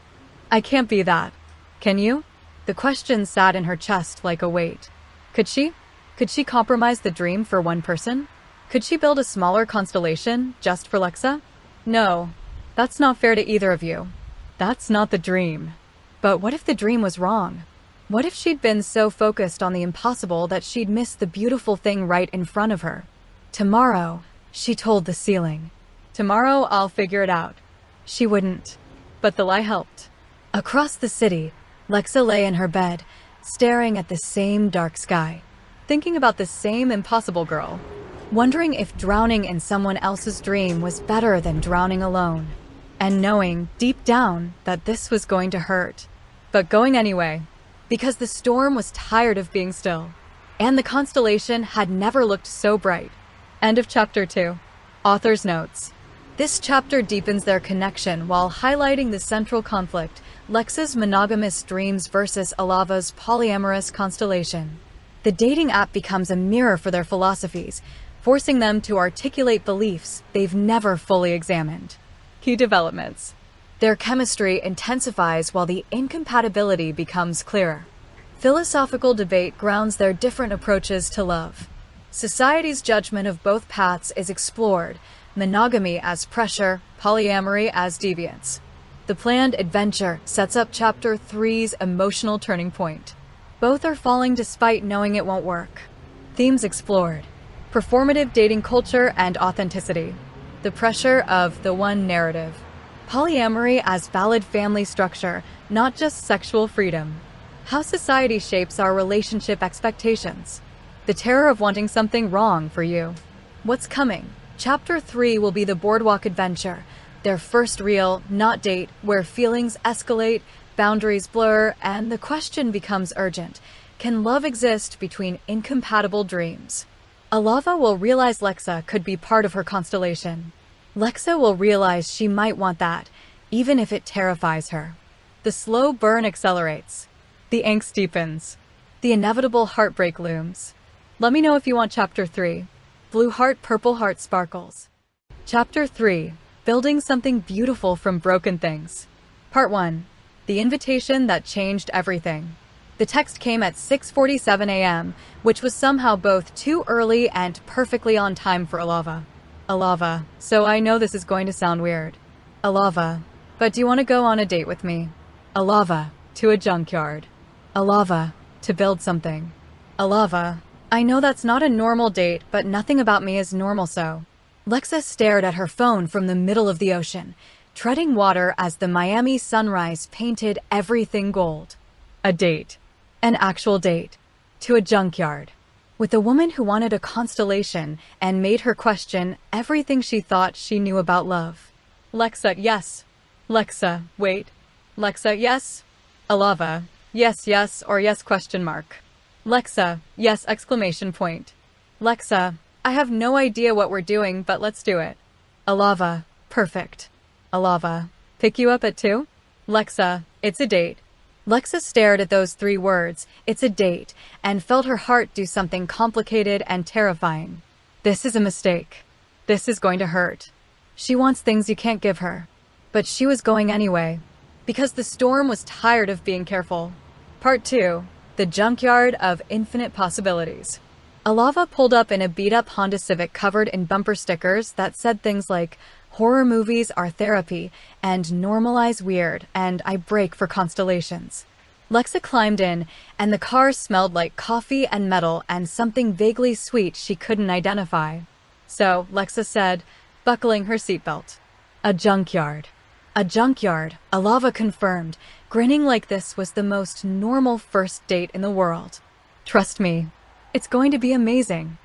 Speaker 1: I can't be that. Can you? The question sat in her chest like a weight. Could she? Could she compromise the dream for one person? Could she build a smaller constellation just for Lexa? No, that's not fair to either of you. That's not the dream. But what if the dream was wrong? What if she'd been so focused on the impossible that she'd missed the beautiful thing right in front of her? Tomorrow, she told the ceiling. Tomorrow I'll figure it out. She wouldn't. But the lie helped. Across the city, Lexa lay in her bed, staring at the same dark sky, thinking about the same impossible girl, wondering if drowning in someone else's dream was better than drowning alone, and knowing, deep down, that this was going to hurt. But going anyway, because the storm was tired of being still, and the constellation had never looked so bright. End of chapter 2. Author's notes. This chapter deepens their connection while highlighting the central conflict, Lexa's monogamous dreams versus Alava's polyamorous constellation. The dating app becomes a mirror for their philosophies, forcing them to articulate beliefs they've never fully examined. Key developments. Their chemistry intensifies while the incompatibility becomes clearer. Philosophical debate grounds their different approaches to love. Society's judgment of both paths is explored, monogamy as pressure, polyamory as deviance. The planned adventure sets up Chapter 3's emotional turning point. Both are falling despite knowing it won't work. Themes explored. Performative dating culture and authenticity. The pressure of the one narrative. Polyamory as valid family structure, not just sexual freedom. How society shapes our relationship expectations. The terror of wanting something wrong for you. What's coming? Chapter 3 will be the boardwalk adventure, their first real, not date, where feelings escalate, boundaries blur, and the question becomes urgent. Can love exist between incompatible dreams? Alava will realize Lexa could be part of her constellation. Lexa will realize she might want that, even if it terrifies her. The slow burn accelerates. The angst deepens. The inevitable heartbreak looms. Let me know if you want Chapter 3. Blue heart, purple heart sparkles. Chapter 3. Building something beautiful from broken things. Part 1. The invitation that changed everything. The text came at 6:47 a.m., which was somehow both too early and perfectly on time for Alava. Alava, so I know this is going to sound weird. Alava, but do you want to go on a date with me? Alava, to a junkyard. Alava, to build something. Alava, I know that's not a normal date, but nothing about me is normal so. Lexa stared at her phone from the middle of the ocean, treading water as the Miami sunrise painted everything gold. A date. An actual date. To a junkyard. With a woman who wanted a constellation and made her question everything she thought she knew about love. Lexa, yes. Lexa, wait. Lexa, yes. Alava, yes, yes, or yes question mark. Lexa, yes exclamation point. Lexa, I have no idea what we're doing, but let's do it. Alava, perfect. Alava, pick you up at 2? Lexa, it's a date. Lexa stared at those 3 words, it's a date, and felt her heart do something complicated and terrifying. This is a mistake. This is going to hurt. She wants things you can't give her. But she was going anyway, because the storm was tired of being careful. Part 2. The junkyard of infinite possibilities. Alava pulled up in a beat-up Honda Civic covered in bumper stickers that said things like, horror movies are therapy, and normalize weird, and I break for constellations. Lexa climbed in, and the car smelled like coffee and metal and something vaguely sweet she couldn't identify. So, Lexa said, buckling her seatbelt. A junkyard. A junkyard, Alava confirmed, grinning like this was the most normal first date in the world. Trust me, it's going to be amazing.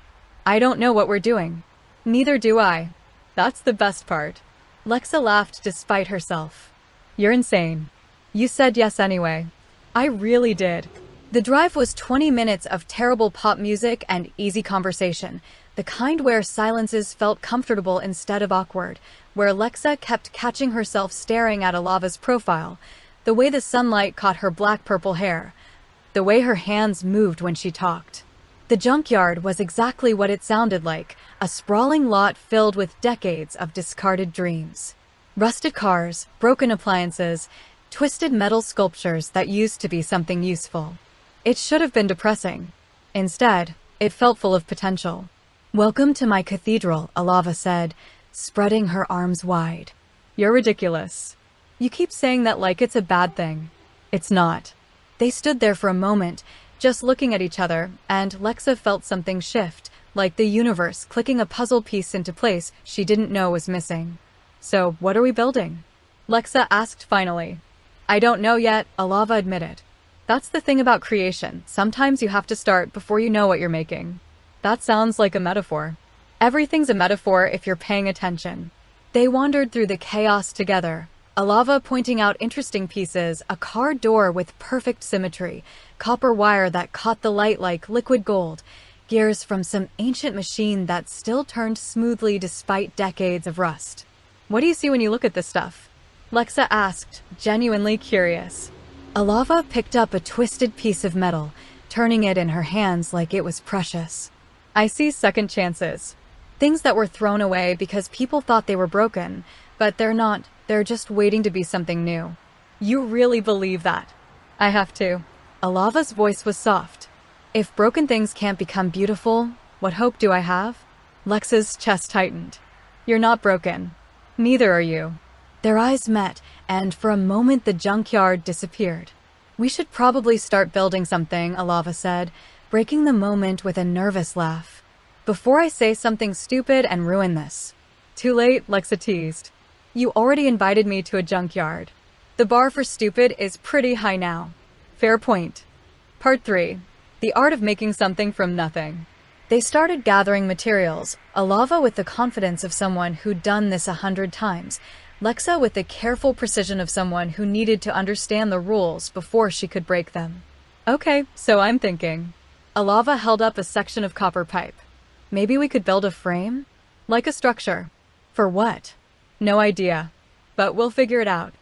Speaker 1: I don't know what we're doing. Neither do I. That's the best part. Lexa laughed despite herself. You're insane. You said yes anyway. I really did. The drive was 20 minutes of terrible pop music and easy conversation, the kind where silences felt comfortable instead of awkward, where Lexa kept catching herself staring at Alava's profile, the way the sunlight caught her black-purple hair, the way her hands moved when she talked. The junkyard was exactly what it sounded like, a sprawling lot filled with decades of discarded dreams. Rusted cars, broken appliances, twisted metal sculptures that used to be something useful. It should have been depressing. Instead, it felt full of potential. Welcome to my cathedral, Alava said, spreading her arms wide. You're ridiculous. You keep saying that like it's a bad thing. It's not. They stood there for a moment, just looking at each other, and Lexa felt something shift, like the universe clicking a puzzle piece into place she didn't know was missing. So, what are we building? Lexa asked finally. I don't know yet, Alava admitted. That's the thing about creation. Sometimes you have to start before you know what you're making. That sounds like a metaphor. Everything's a metaphor if you're paying attention. They wandered through the chaos together, Alava pointing out interesting pieces, a car door with perfect symmetry, copper wire that caught the light like liquid gold, gears from some ancient machine that still turned smoothly despite decades of rust. What do you see when you look at this stuff? Lexa asked, genuinely curious. Alava picked up a twisted piece of metal, turning it in her hands like it was precious. I see second chances. Things that were thrown away because people thought they were broken, but they're not. They're just waiting to be something new. You really believe that? I have to. Alava's voice was soft. If broken things can't become beautiful, what hope do I have? Lexa's chest tightened. You're not broken. Neither are you. Their eyes met, and for a moment the junkyard disappeared. We should probably start building something, Alava said, breaking the moment with a nervous laugh. Before I say something stupid and ruin this. Too late, Lexa teased. You already invited me to a junkyard. The bar for stupid is pretty high now. Fair point. Part 3. The art of making something from nothing. They started gathering materials, Alava with the confidence of someone who'd done this 100 times, Lexa with the careful precision of someone who needed to understand the rules before she could break them. Okay, so I'm thinking. Alava held up a section of copper pipe. Maybe we could build a frame? Like a structure. For what? No idea. But we'll figure it out.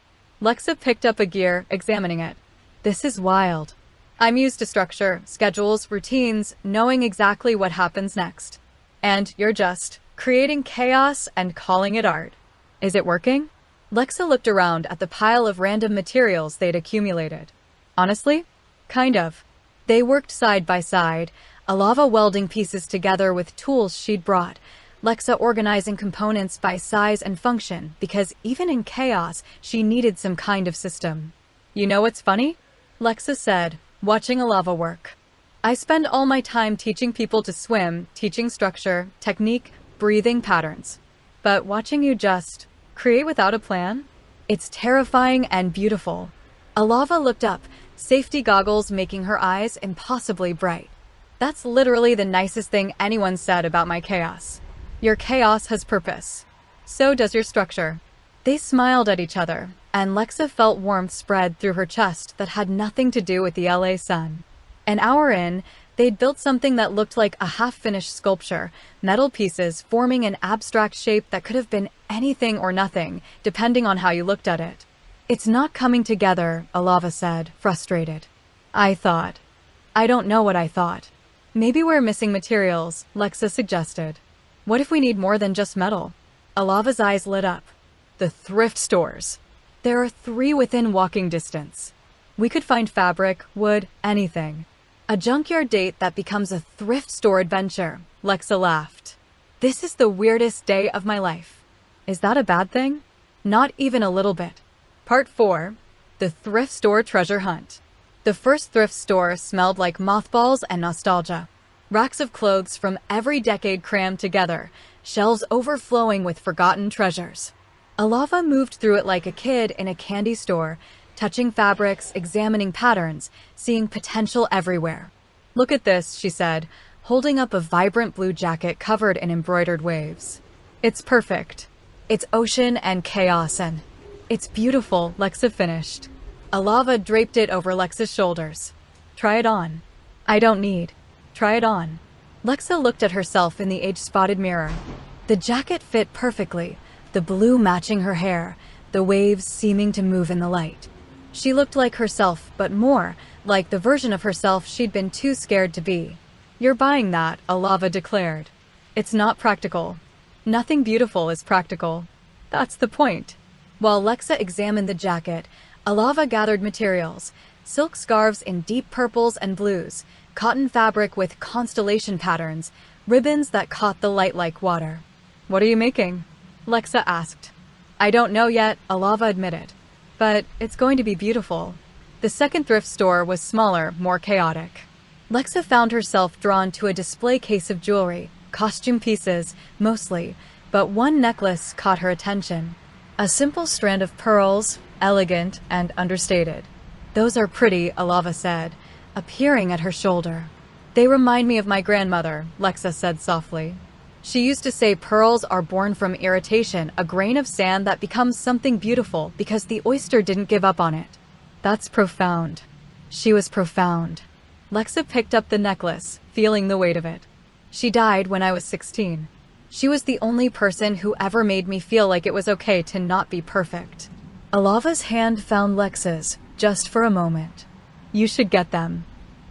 Speaker 1: Lexa picked up a gear, examining it. This is wild. I'm used to structure, schedules, routines, knowing exactly what happens next. And you're just creating chaos and calling it art. Is it working? Lexa looked around at the pile of random materials they'd accumulated. Honestly, kind of. They worked side by side, Alava welding pieces together with tools she'd brought, Lexa organizing components by size and function because even in chaos, she needed some kind of system. You know what's funny? Lexa said, watching Alava work. I spend all my time teaching people to swim, teaching structure, technique, breathing patterns. But watching you just create without a plan? It's terrifying and beautiful. Alava looked up, safety goggles making her eyes impossibly bright. That's literally the nicest thing anyone said about my chaos. Your chaos has purpose. So does your structure. They smiled at each other, and Lexa felt warmth spread through her chest that had nothing to do with the LA sun. An hour in, they'd built something that looked like a half-finished sculpture, metal pieces forming an abstract shape that could have been anything or nothing, depending on how you looked at it. It's not coming together, Alava said, frustrated. I don't know what I thought. Maybe we're missing materials, Lexa suggested. What if we need more than just metal? Alava's eyes lit up. The thrift stores. There are 3 within walking distance. We could find fabric, wood, anything. A junkyard date that becomes a thrift store adventure, Lexa laughed. This is the weirdest day of my life. Is that a bad thing? Not even a little bit. Part 4. The thrift store treasure hunt. The first thrift store smelled like mothballs and nostalgia. Racks of clothes from every decade crammed together, shelves overflowing with forgotten treasures. Alava moved through it like a kid in a candy store, touching fabrics, examining patterns, seeing potential everywhere. Look at this, she said, holding up a vibrant blue jacket covered in embroidered waves. It's perfect. It's ocean and chaos and it's beautiful, Lexa finished. Alava draped it over Lexa's shoulders. Try it on. I don't need. Try it on. Lexa looked at herself in the age-spotted mirror. The jacket fit perfectly, the blue matching her hair, the waves seeming to move in the light. She looked like herself, but more, like the version of herself she'd been too scared to be. You're buying that, Alava declared. It's not practical. Nothing beautiful is practical. That's the point. While Lexa examined the jacket, Alava gathered materials, silk scarves in deep purples and blues, cotton fabric with constellation patterns, ribbons that caught the light like water. What are you making? Lexa asked. I don't know yet, Alava admitted. But it's going to be beautiful. The second thrift store was smaller, more chaotic. Lexa found herself drawn to a display case of jewelry, costume pieces, mostly, but one necklace caught her attention. A simple strand of pearls, elegant and understated. Those are pretty, Alava said, appearing at her shoulder. They remind me of my grandmother, Lexa said softly. She used to say pearls are born from irritation, a grain of sand that becomes something beautiful because the oyster didn't give up on it. That's profound. She was profound. Lexa picked up the necklace, feeling the weight of it. She died when I was 16. She was the only person who ever made me feel like it was okay to not be perfect. Alava's hand found Lex's, just for a moment. You should get them.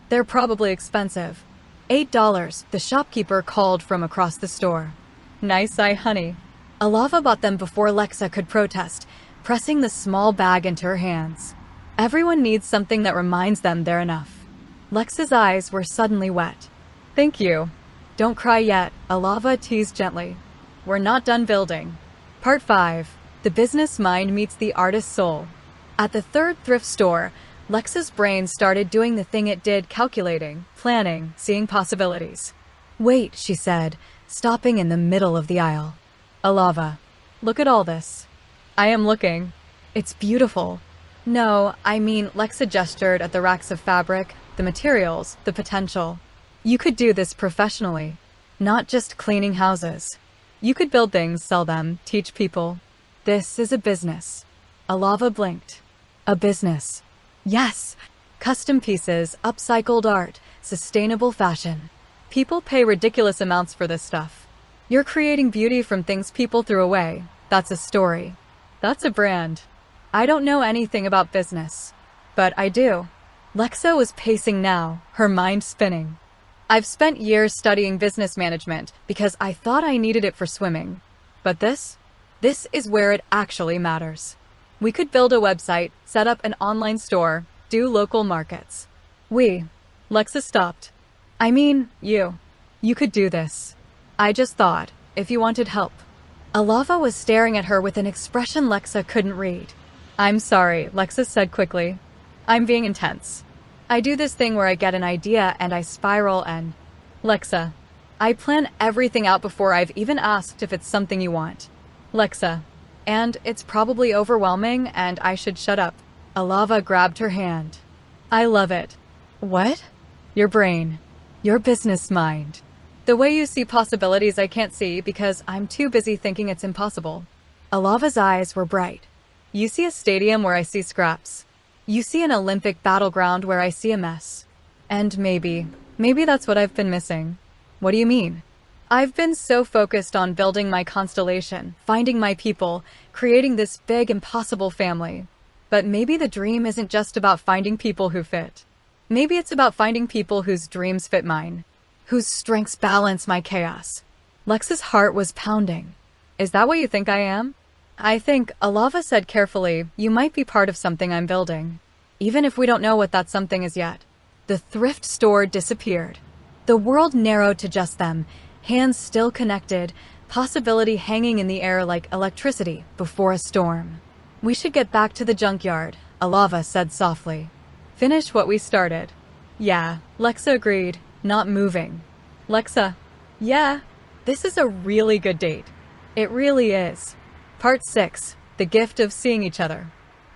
Speaker 1: They're probably expensive. $8, the shopkeeper called from across the store. Nice eye, honey. Alava bought them before Lexa could protest, pressing the small bag into her hands. Everyone needs something that reminds them they're enough. Lexa's eyes were suddenly wet. Thank you. Don't cry yet, Alava teased gently. We're not done building. Part 5. The business mind meets the artist's soul. At the third thrift store, Lexa's brain started doing the thing it did, calculating, planning, seeing possibilities. Wait, she said, stopping in the middle of the aisle. Alava, look at all this. I am looking. It's beautiful. No, I mean, Lexa gestured at the racks of fabric, the materials, the potential. You could do this professionally, not just cleaning houses. You could build things, sell them, teach people. This is a business. Alava blinked. A business. Yes. Custom pieces, upcycled art, sustainable fashion. People pay ridiculous amounts for this stuff. You're creating beauty from things people threw away. That's a story. That's a brand. I don't know anything about business, but I do. Lexa was pacing now, her mind spinning. I've spent years studying business management because I thought I needed it for swimming. But this is where it actually matters. We could build a website, set up an online store, do local markets. Lexa stopped. I mean, you could do this. I just thought, if you wanted help. Alava was staring at her with an expression Lexa couldn't read. I'm sorry, Lexa said quickly. I'm being intense. I do this thing where I get an idea and I spiral and... Lexa, I plan everything out before I've even asked if it's something you want. Lexa, and it's probably overwhelming and I should shut up. Alava grabbed her hand. I love it. What? Your brain. Your business mind. The way you see possibilities I can't see because I'm too busy thinking it's impossible. Alava's eyes were bright. You see a stadium where I see scraps. You see an Olympic battleground where I see a mess. And maybe that's what I've been missing. What do you mean? I've been so focused on building my constellation, finding my people, creating this big, impossible family. But maybe the dream isn't just about finding people who fit. Maybe it's about finding people whose dreams fit mine, whose strengths balance my chaos. Lex's heart was pounding. Is that what you think I am? I think, Alava said carefully, you might be part of something I'm building. Even if we don't know what that something is yet. The thrift store disappeared. The world narrowed to just them, hands still connected, possibility hanging in the air like electricity before a storm. We should get back to the junkyard, Alava said softly. Finish what we started. Yeah, Lexa agreed, not moving. Lexa, yeah, this is a really good date. It really is. Part 6. The gift of seeing each other.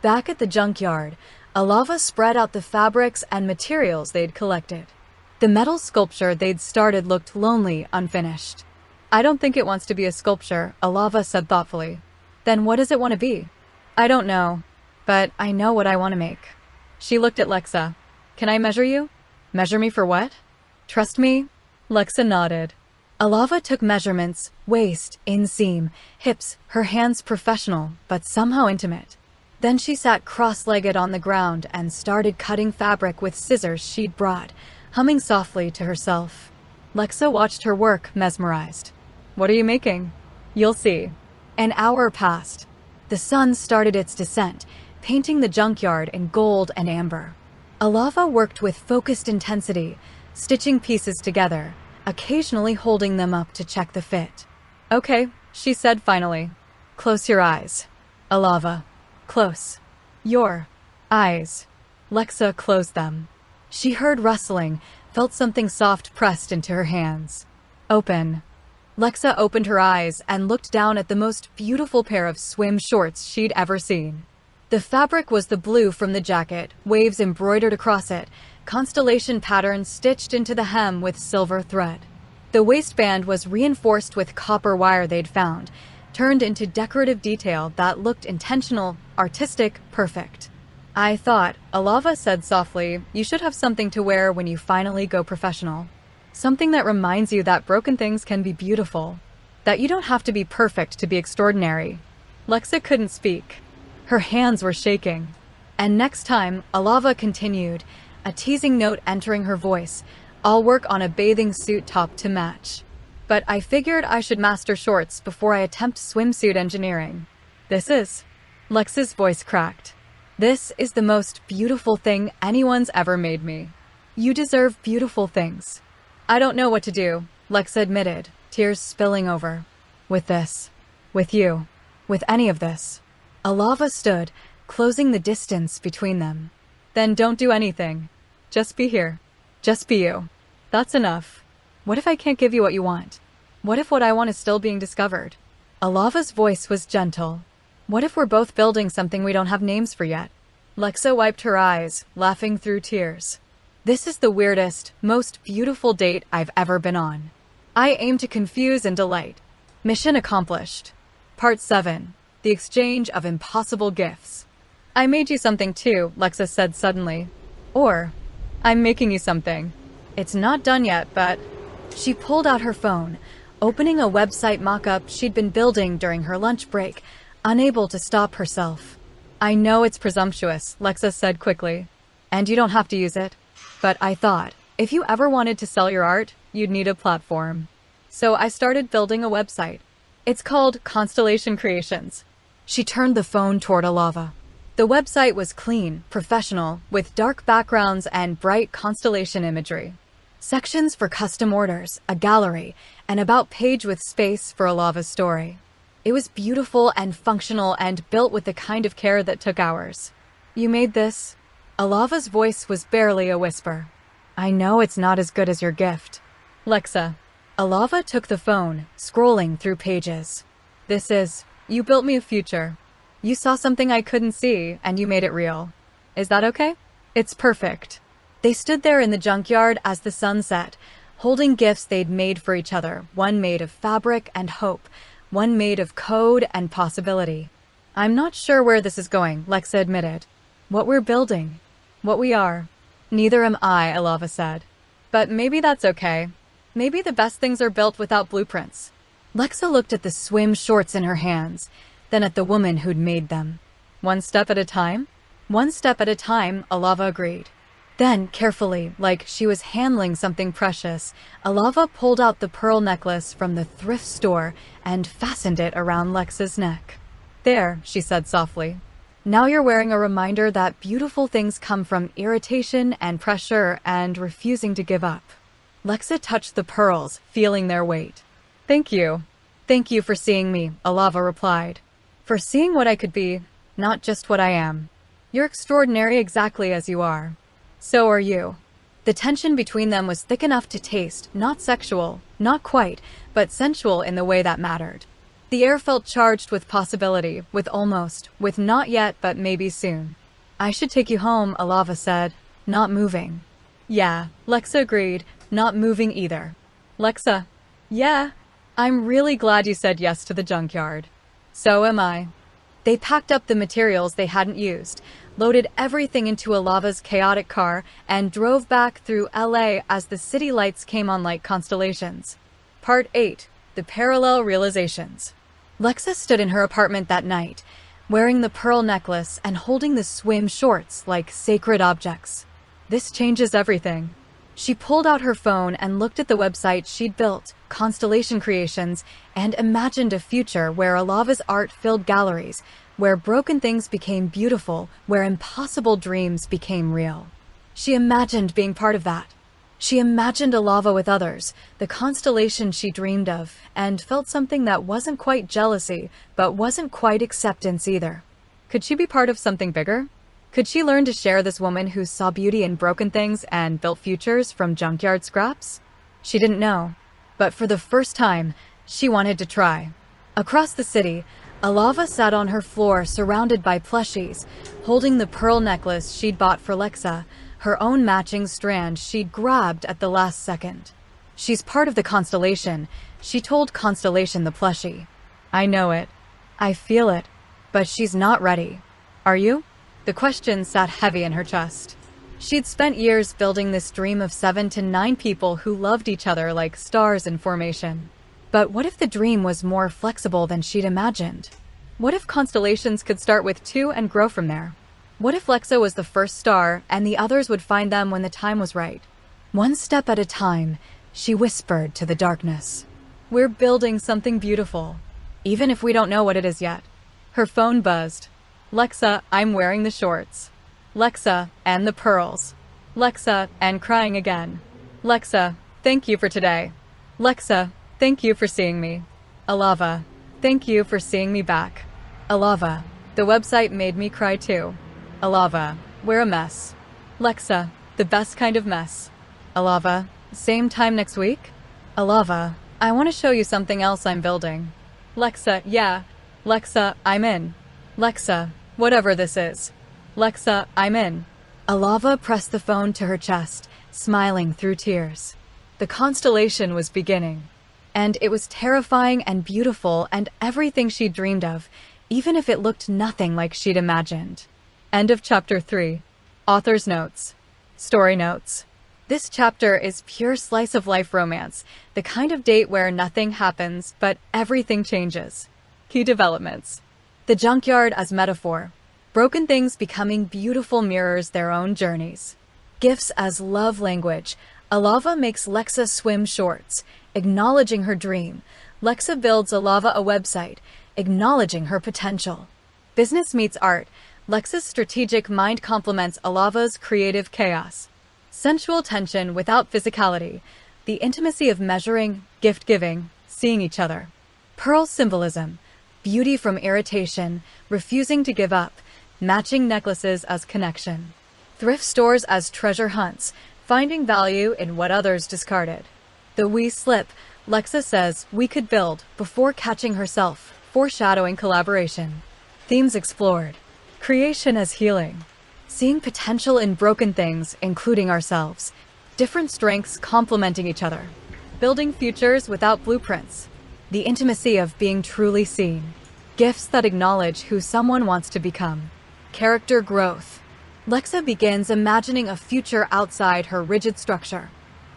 Speaker 1: Back at the junkyard, Alava spread out the fabrics and materials they'd collected. The metal sculpture they'd started looked lonely, unfinished. I don't think it wants to be a sculpture, Alava said thoughtfully. Then what does it want to be? I don't know, but I know what I want to make. She looked at Lexa. Can I measure you? Measure me for what? Trust me? Lexa nodded. Alava took measurements, waist, inseam, hips, her hands professional, but somehow intimate. Then she sat cross-legged on the ground and started cutting fabric with scissors she'd brought, humming softly to herself. Lexa watched her work, mesmerized. What are you making? You'll see. An hour passed. The sun started its descent, painting the junkyard in gold and amber. Alava worked with focused intensity, stitching pieces together, occasionally holding them up to check the fit. Okay, she said finally. Close your eyes. Alava. Close. Your eyes. Lexa closed them. She heard rustling, felt something soft pressed into her hands. Open. Lexa opened her eyes and looked down at the most beautiful pair of swim shorts she'd ever seen. The fabric was the blue from the jacket, waves embroidered across it, constellation patterns stitched into the hem with silver thread. The waistband was reinforced with copper wire they'd found, turned into decorative detail that looked intentional, artistic, perfect. I thought, Alava said softly, you should have something to wear when you finally go professional. Something that reminds you that broken things can be beautiful, that you don't have to be perfect to be extraordinary. Lexa couldn't speak. Her hands were shaking. And next time, Alava continued, a teasing note entering her voice. I'll work on a bathing suit top to match. But I figured I should master shorts before I attempt swimsuit engineering. Lexa's voice cracked. This is the most beautiful thing anyone's ever made me. You deserve beautiful things. I don't know what to do, Lexa admitted, tears spilling over. With this. With you. With any of this. Alava stood, closing the distance between them. Then don't do anything. Just be here. Just be you. That's enough. What if I can't give you what you want? What if what I want is still being discovered? Alava's voice was gentle. What if we're both building something we don't have names for yet? Lexa wiped her eyes, laughing through tears. This is the weirdest, most beautiful date I've ever been on. I aim to confuse and delight. Mission accomplished. Part 7. The exchange of impossible gifts. I made you something too, Lexa said suddenly. Or, I'm making you something. It's not done yet, but... She pulled out her phone, opening a website mock-up she'd been building during her lunch break, unable to stop herself. I know it's presumptuous, Lexa said quickly, and you don't have to use it. But I thought, if you ever wanted to sell your art, you'd need a platform. So I started building a website. It's called Constellations. She turned the phone toward Alava. The website was clean, professional, with dark backgrounds and bright constellation imagery. Sections for custom orders, a gallery, an about page with space for Alava's story. It was beautiful and functional and built with the kind of care that took hours. You made this? Alava's voice was barely a whisper. I know it's not as good as your gift. Lexa. Alava took the phone, scrolling through pages. You built me a future. You saw something I couldn't see, and you made it real. Is that okay? It's perfect. They stood there in the junkyard as the sun set, holding gifts they'd made for each other, one made of fabric and hope, one made of code and possibility. I'm not sure where this is going, Lexa admitted. What we're building. What we are. Neither am I, Alava said. But maybe that's okay. Maybe the best things are built without blueprints. Lexa looked at the swim shorts in her hands, then at the woman who'd made them. One step at a time? One step at a time, Alava agreed. Then, carefully, like she was handling something precious, Alava pulled out the pearl necklace from the thrift store and fastened it around Lexa's neck. There, she said softly. Now you're wearing a reminder that beautiful things come from irritation and pressure and refusing to give up. Lexa touched the pearls, feeling their weight. Thank you. Thank you for seeing me, Alava replied. For seeing what I could be, not just what I am. You're extraordinary exactly as you are. So are you. The tension between them was thick enough to taste, not sexual, not quite, but sensual in the way that mattered. The air felt charged with possibility, with almost, with not yet but maybe soon. I should take you home, Alava said, not moving. Yeah, Lexa agreed, not moving either. Lexa. Yeah. I'm really glad you said yes to the junkyard. So am I. They packed up the materials they hadn't used, loaded everything into Alava's chaotic car, and drove back through LA as the city lights came on like constellations. Part 8. The Parallel Realizations. Lexa stood in her apartment that night, wearing the pearl necklace and holding the swim shorts like sacred objects. This changes everything. She pulled out her phone and looked at the website she'd built, Constellation Creations, and imagined a future where Alava's art filled galleries, where broken things became beautiful, where impossible dreams became real. She imagined being part of that. She imagined Alava with others, the constellation she dreamed of, and felt something that wasn't quite jealousy, but wasn't quite acceptance either. Could she be part of something bigger? Could she learn to share this woman who saw beauty in broken things and built futures from junkyard scraps? She didn't know. But for the first time, she wanted to try. Across the city, Alava sat on her floor surrounded by plushies, holding the pearl necklace she'd bought for Lexa, her own matching strand she'd grabbed at the last second. She's part of the constellation, she told Constellation the plushie. I know it. I feel it. But she's not ready. Are you? The question sat heavy in her chest. She'd spent years building this dream of 7 to 9 people who loved each other like stars in formation. But what if the dream was more flexible than she'd imagined? What if Constellations could start with 2 and grow from there? What if Lexa was the first star and the others would find them when the time was right? One step at a time, she whispered to the darkness. We're building something beautiful, even if we don't know what it is yet. Her phone buzzed. Lexa, I'm wearing the shorts. Lexa, and the pearls. Lexa, and crying again. Lexa, thank you for today. Lexa, thank you for seeing me. Alava, thank you for seeing me back. Alava, the website made me cry too. Alava, we're a mess. Lexa, the best kind of mess. Alava, same time next week? Alava, I want to show you something else I'm building. Lexa, yeah. Lexa, I'm in. Lexa, whatever this is. Lexa, I'm in. Alava pressed the phone to her chest, smiling through tears. The constellation was beginning. And it was terrifying and beautiful and everything she'd dreamed of, even if it looked nothing like she'd imagined. End of Chapter 3. Author's Notes. Story Notes. This chapter is pure slice-of-life romance, the kind of date where nothing happens, but everything changes. Key developments. The junkyard as metaphor. Broken things becoming beautiful mirrors their own journeys. Gifts as love language. Alava makes Lexa swim shorts, acknowledging her dream. Lexa builds Alava a website, acknowledging her potential. Business meets art. Lexa's strategic mind complements Alava's creative chaos. Sensual tension without physicality. The intimacy of measuring, gift-giving, seeing each other. Pearl symbolism. Beauty from irritation, refusing to give up. Matching necklaces as connection. Thrift stores as treasure hunts, finding value in what others discarded. The we slip. Lexa says we could build before catching herself, foreshadowing collaboration. Themes explored. Creation as healing. Seeing potential in broken things, including ourselves. Different strengths complementing each other. Building futures without blueprints. The intimacy of being truly seen. Gifts that acknowledge who someone wants to become. Character growth. Lexa begins imagining a future outside her rigid structure.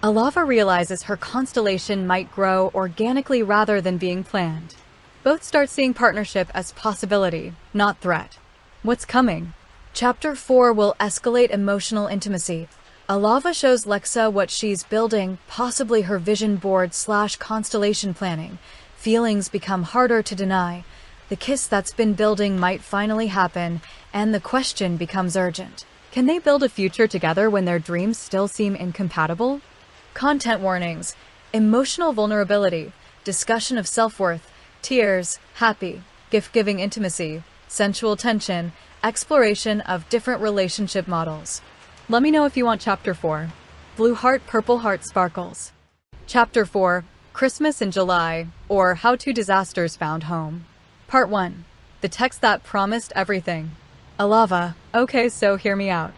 Speaker 1: Alava realizes her constellation might grow organically rather than being planned. Both start seeing partnership as possibility, not threat. What's coming? Chapter 4 will escalate emotional intimacy. Alava shows Lexa what she's building, possibly her vision board / constellation planning. Feelings become harder to deny. The kiss that's been building might finally happen, and the question becomes urgent. Can they build a future together when their dreams still seem incompatible? Content warnings. Emotional vulnerability. Discussion of self-worth. Tears. Happy. Gift-giving intimacy. Sensual tension. Exploration of different relationship models. Let me know if you want Chapter 4. Blue Heart, Purple Heart Sparkles. Chapter 4. Christmas in July, or How Two Disasters Found Home. Part 1. The text that promised everything. Alava, okay, so hear me out.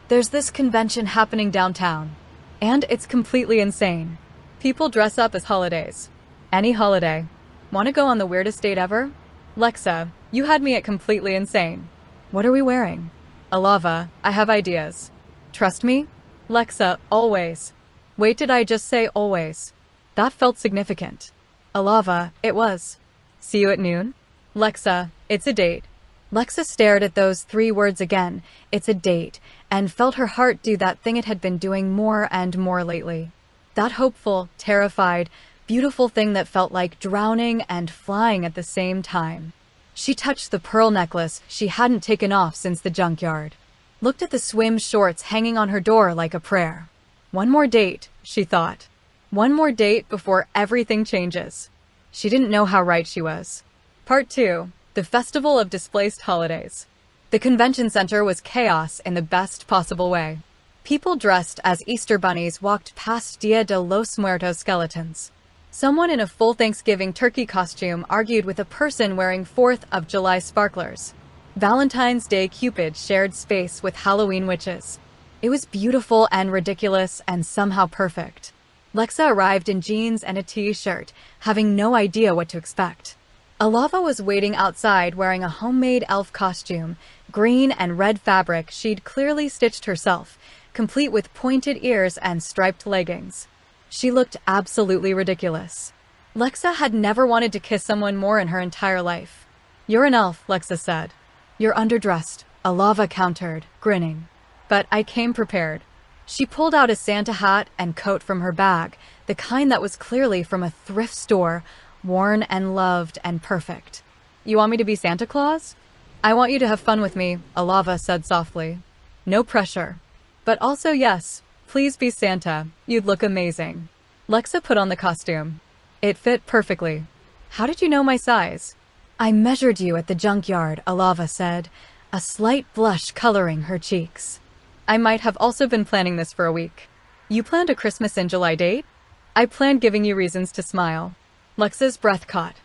Speaker 1: There's this convention happening downtown, and it's completely insane. People dress up as holidays. Any holiday. Want to go on the weirdest date ever? Lexa, you had me at completely insane. What are we wearing? Alava, I have ideas. Trust me? Lexa, always. Wait, did I just say always? That felt significant. Alava, it was. See you at noon? Lexa, it's a date. Lexa stared at those 3 words again, it's a date, and felt her heart do that thing it had been doing more and more lately. That hopeful, terrified, beautiful thing that felt like drowning and flying at the same time. She touched the pearl necklace she hadn't taken off since the junkyard. Looked at the swim shorts hanging on her door like a prayer. One more date, she thought. One more date before everything changes. She didn't know how right she was. Part 2. The Festival of Displaced Holidays. The convention center was chaos in the best possible way. People dressed as Easter bunnies walked past Dia de los Muertos skeletons. Someone in a full Thanksgiving turkey costume argued with a person wearing 4th of July sparklers. Valentine's Day Cupids shared space with Halloween witches. It was beautiful and ridiculous and somehow perfect. Lexa arrived in jeans and a t-shirt, having no idea what to expect. Alava was waiting outside wearing a homemade elf costume, green and red fabric she'd clearly stitched herself, complete with pointed ears and striped leggings. She looked absolutely ridiculous. Lexa had never wanted to kiss someone more in her entire life. "You're an elf," Lexa said. "You're underdressed," Alava countered, grinning. "But I came prepared." She pulled out a Santa hat and coat from her bag, the kind that was clearly from a thrift store, worn and loved and perfect. "You want me to be Santa Claus?" "I want you to have fun with me," Alava said softly. "No pressure. But also yes, please be Santa. You'd look amazing." Lexa put on the costume. It fit perfectly. "How did you know my size?" "I measured you at the junkyard," Alava said, a slight blush coloring her cheeks. "I might have also been planning this for a week." "You planned a Christmas in July date?" "I planned giving you reasons to smile." Lexa's breath caught.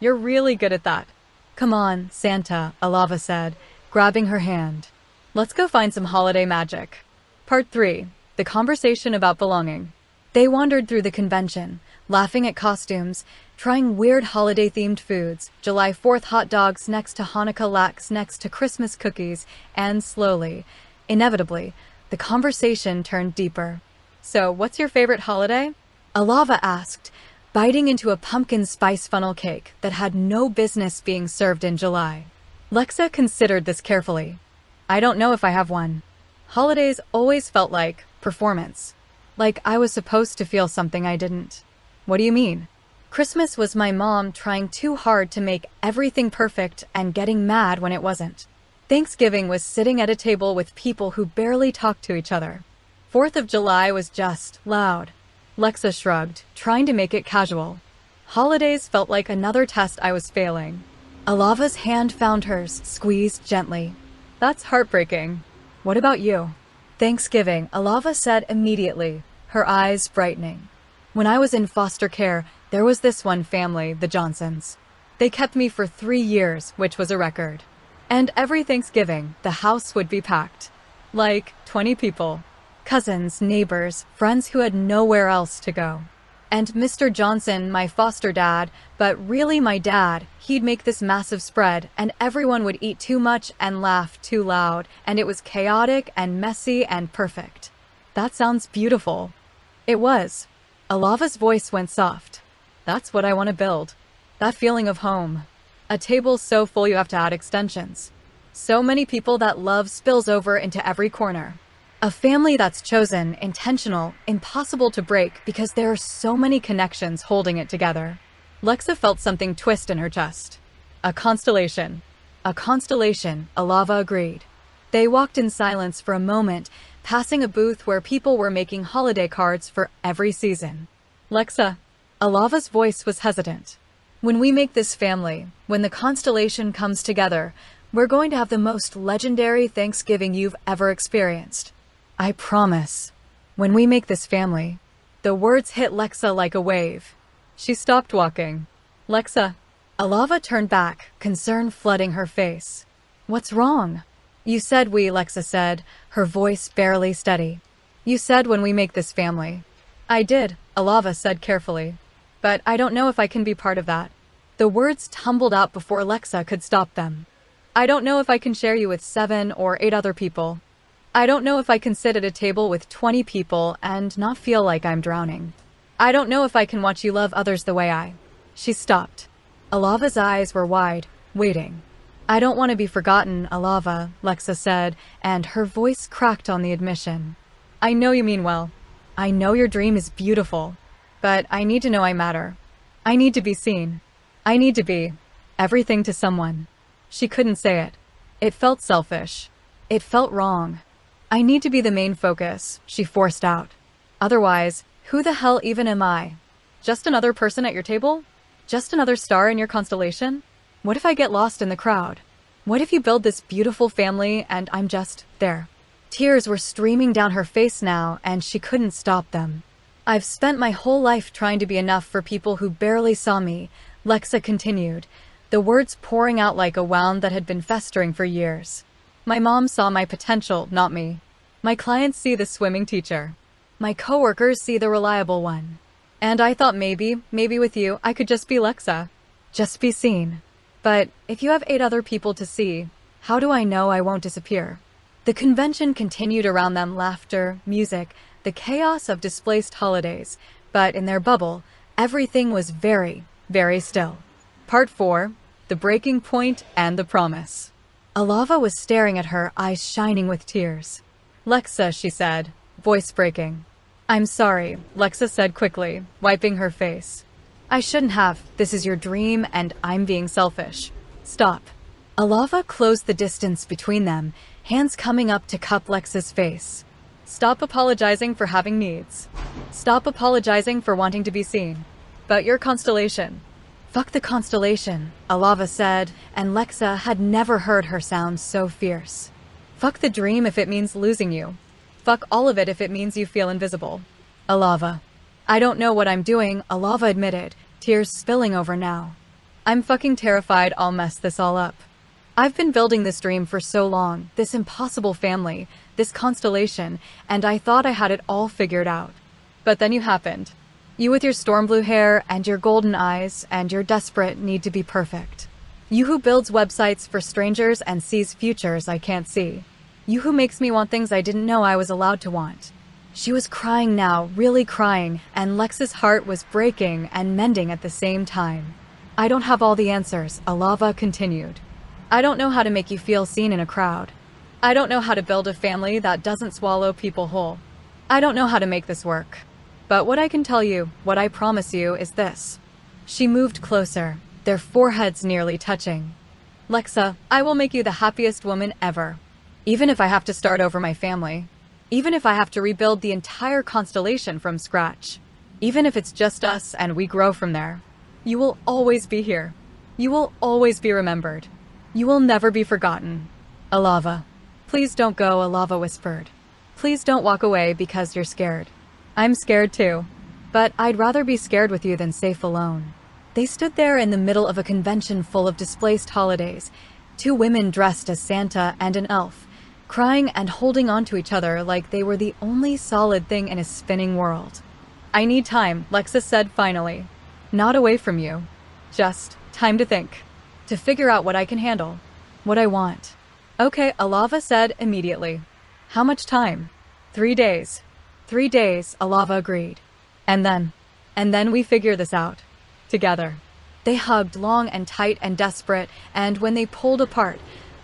Speaker 1: "You're really good at that." "Come on, Santa," Alava said, grabbing her hand. "Let's go find some holiday magic." Part 3. The conversation about belonging. They wandered through the convention, laughing at costumes, trying weird holiday-themed foods, July 4th hot dogs next to Hanukkah latkes next to Christmas cookies, and slowly, inevitably, the conversation turned deeper. "So, what's your favorite holiday?" Alava asked, biting into a pumpkin spice funnel cake that had no business being served in July. Lexa considered this carefully. "I don't know if I have one. Holidays always felt like performance. Like I was supposed to feel something I didn't." "What do you mean?" "Christmas was my mom trying too hard to make everything perfect and getting mad when it wasn't. Thanksgiving was sitting at a table with people who barely talked to each other. 4th of July was just loud." Lexa shrugged, trying to make it casual. "Holidays felt like another test I was failing." Alava's hand found hers, squeezed gently. "That's heartbreaking. What about you?" "Thanksgiving," Alava said immediately, her eyes brightening. "When I was in foster care, there was this one family, the Johnsons. They kept me for 3 years, which was a record. And every Thanksgiving, the house would be packed. Like 20 people. Cousins, neighbors, friends who had nowhere else to go. And Mr. Johnson, my foster dad, but really my dad, he'd make this massive spread, and everyone would eat too much and laugh too loud, and it was chaotic and messy and perfect." "That sounds beautiful." It was. Alava's voice went soft. "That's what I want to build. That feeling of home. A table so full you have to add extensions. So many people that love spills over into every corner. A family that's chosen, intentional, impossible to break because there are so many connections holding it together." Lexa felt something twist in her chest. "A constellation." "A constellation," Alava agreed. They walked in silence for a moment, passing a booth where people were making holiday cards for every season. "Lexa," Alava's voice was hesitant. "When we make this family, when the constellation comes together, we're going to have the most legendary Thanksgiving you've ever experienced. I promise. When we make this family." The words hit Lexa like a wave. She stopped walking. "Lexa." Alava turned back, concern flooding her face. "What's wrong?" "You said we," Lexa said, her voice barely steady. "You said when we make this family." "I did," Alava said carefully. "But I don't know if I can be part of that." The words tumbled out before Lexa could stop them. "I don't know if I can share you with 7 or 8 other people. I don't know if I can sit at a table with 20 people and not feel like I'm drowning. I don't know if I can watch you love others the way I—" She stopped. Alava's eyes were wide, waiting. "I don't want to be forgotten, Alava," Lexa said, and her voice cracked on the admission. "I know you mean well. I know your dream is beautiful. But I need to know I matter. I need to be seen. I need to be everything to someone." She couldn't say it. It felt selfish. It felt wrong. "I need to be the main focus," she forced out. "Otherwise, who the hell even am I? Just another person at your table? Just another star in your constellation? What if I get lost in the crowd? What if you build this beautiful family and I'm just there?" Tears were streaming down her face now, and she couldn't stop them. "I've spent my whole life trying to be enough for people who barely saw me," Lexa continued, the words pouring out like a wound that had been festering for years. "My mom saw my potential, not me. My clients see the swimming teacher. My coworkers see the reliable one. And I thought maybe with you, I could just be Lexa. Just be seen. But if you have 8 other people to see, how do I know I won't disappear? The convention continued around them, laughter, music, the chaos of displaced holidays, but in their bubble, everything was very, very still. Part 4, The Breaking Point and the Promise. Alava was staring at her, eyes shining with tears. "Lexa," she said, voice breaking. "I'm sorry," Lexa said quickly, wiping her face. "I shouldn't have. This is your dream, and I'm being selfish. Stop." Alava closed the distance between them, hands coming up to cup Lexa's face. "Stop apologizing for having needs. Stop apologizing for wanting to be seen. But your constellation." "Fuck the constellation," Alava said, and Lexa had never heard her sound so fierce. "Fuck the dream if it means losing you. Fuck all of it if it means you feel invisible." Alava. "I don't know what I'm doing," Alava admitted, tears spilling over now. "I'm fucking terrified I'll mess this all up. I've been building this dream for so long, this impossible family, this constellation, and I thought I had it all figured out. But then you happened. You with your storm blue hair and your golden eyes and your desperate need to be perfect. You who builds websites for strangers and sees futures I can't see. You who makes me want things I didn't know I was allowed to want." She was crying now, really crying, and Lex's heart was breaking and mending at the same time. "I don't have all the answers," Alava continued. "I don't know how to make you feel seen in a crowd. I don't know how to build a family that doesn't swallow people whole. I don't know how to make this work. But what I can tell you, what I promise you, is this." She moved closer, their foreheads nearly touching. "Lexa, I will make you the happiest woman ever. Even if I have to start over my family. Even if I have to rebuild the entire constellation from scratch. Even if it's just us and we grow from there. You will always be here. You will always be remembered. You will never be forgotten." "Alava." "Please don't go," Alava whispered. "Please don't walk away because you're scared. I'm scared too. But I'd rather be scared with you than safe alone." They stood there in the middle of a convention full of displaced holidays, two women dressed as Santa and an elf, crying and holding on to each other like they were the only solid thing in a spinning world. "I need time," Lexa said finally. "Not away from you. Just time to think. To figure out what I can handle. What I want." "Okay," Alava said immediately. "How much time?" 3 days. 3 days, Alava agreed. And then we figure this out. Together." They hugged long and tight and desperate, and when they pulled apart,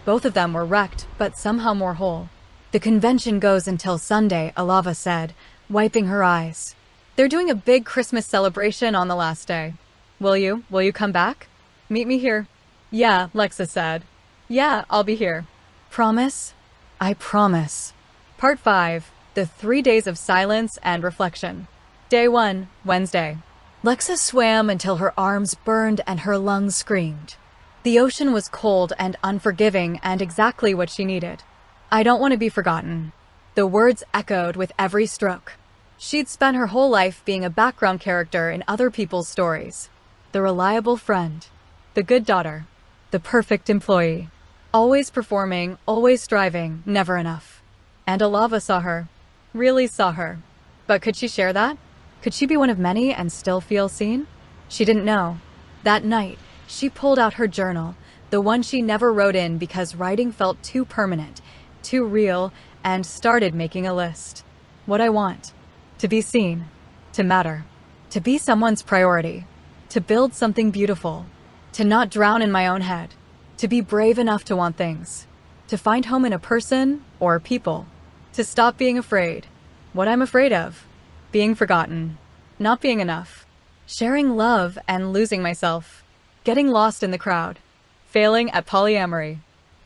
Speaker 1: both of them were wrecked, but somehow more whole. "The convention goes until Sunday," Alava said, wiping her eyes. "They're doing a big Christmas celebration on the last day. Will you come back? Meet me here." "Yeah," Lexa said. "Yeah, I'll be here." "Promise?" "I promise." Part 5, The 3 Days of Silence and Reflection. Day 1, Wednesday. Lexa swam until her arms burned and her lungs screamed. The ocean was cold and unforgiving and exactly what she needed. "I don't want to be forgotten." The words echoed with every stroke. She'd spent her whole life being a background character in other people's stories. The reliable friend. The good daughter. The perfect employee. Always performing, always striving, never enough. And Alava saw her. Really saw her. But could she share that? Could she be one of many and still feel seen? She didn't know. That night, she pulled out her journal, the one she never wrote in because writing felt too permanent, too real, and started making a list. What I want. To be seen. To matter. To be someone's priority. To build something beautiful. To not drown in my own head. To be brave enough to want things. To find home in a person or people. To stop being afraid. What I'm afraid of. Being forgotten. Not being enough. Sharing love and losing myself. Getting lost in the crowd. Failing at polyamory.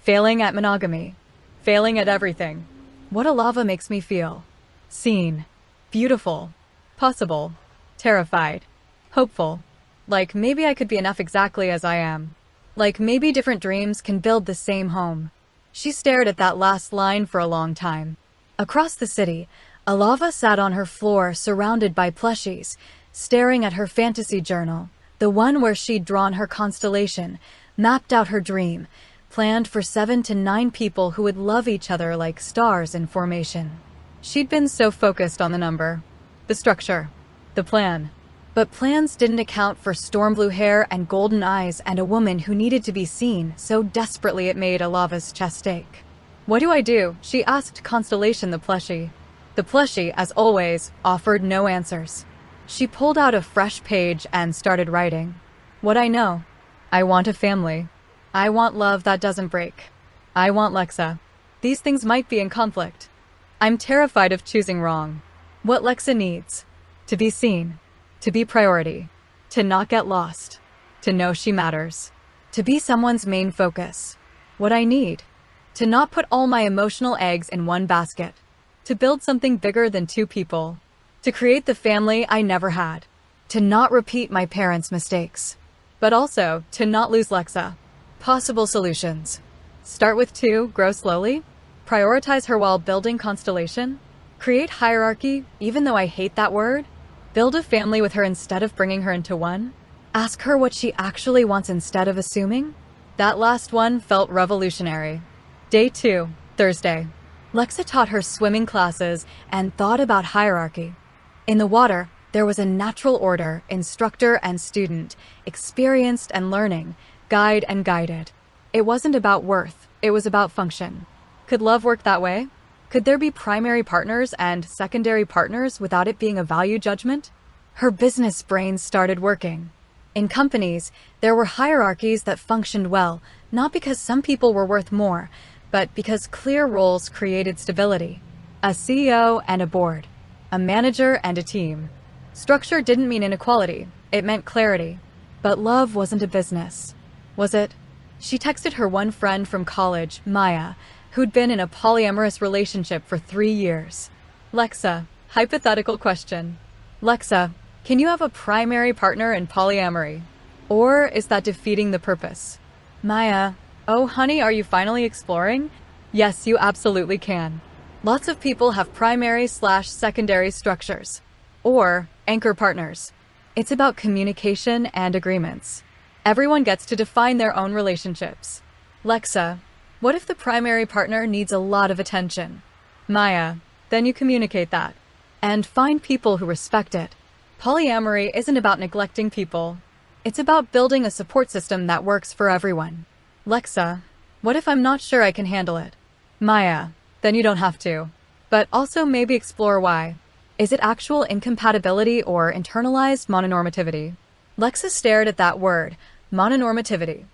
Speaker 1: Failing at monogamy. Failing at everything. What Alava makes me feel. Seen. Beautiful. Possible. Terrified. Hopeful. Like maybe I could be enough exactly as I am. Like maybe different dreams can build the same home. She stared at that last line for a long time. Across the city, Alava sat on her floor surrounded by plushies, staring at her fantasy journal, the one where she'd drawn her constellation, mapped out her dream, planned for 7 to 9 people who would love each other like stars in formation. She'd been so focused on the number, the structure, the plan. But plans didn't account for storm blue hair and golden eyes and a woman who needed to be seen so desperately it made Alava's chest ache. What do I do? She asked Constellation the plushie. The plushie, as always, offered no answers. She pulled out a fresh page and started writing. What I know. I want a family. I want love that doesn't break. I want Lexa. These things might be in conflict. I'm terrified of choosing wrong. What Lexa needs. To be seen. To be priority. To not get lost. To know she matters. To be someone's main focus. What I need. To not put all my emotional eggs in one basket. To build something bigger than two people. To create the family I never had. To not repeat my parents' mistakes. But also, to not lose Lexa. Possible solutions. Start with 2, grow slowly. Prioritize her while building Constellation. Create hierarchy, even though I hate that word. Build a family with her instead of bringing her into one. Ask her what she actually wants instead of assuming. That last one felt revolutionary. Day 2, Thursday. Lexa taught her swimming classes and thought about hierarchy. In the water, there was a natural order, instructor and student, experienced and learning, guide and guided. It wasn't about worth, it was about function. Could love work that way? Could there be primary partners and secondary partners without it being a value judgment? Her business brain started working. In companies, there were hierarchies that functioned well, not because some people were worth more, but because clear roles created stability. A CEO and a board. A manager and a team. Structure didn't mean inequality, it meant clarity. But love wasn't a business. Was it? She texted her one friend from college, Maya, who'd been in a polyamorous relationship for 3 years. Lexa, hypothetical question. Lexa, can you have a primary partner in polyamory? Or is that defeating the purpose? Maya, oh honey, are you finally exploring? Yes, you absolutely can. Lots of people have primary/secondary structures. Or anchor partners. It's about communication and agreements. Everyone gets to define their own relationships. Lexa, what if the primary partner needs a lot of attention? Maya, then you communicate that. And find people who respect it. Polyamory isn't about neglecting people. It's about building a support system that works for everyone. Lexa, what if I'm not sure I can handle it? Maya, then you don't have to. But also maybe explore why. Is it actual incompatibility or internalized mononormativity? Lexa stared at that word, mononormativity.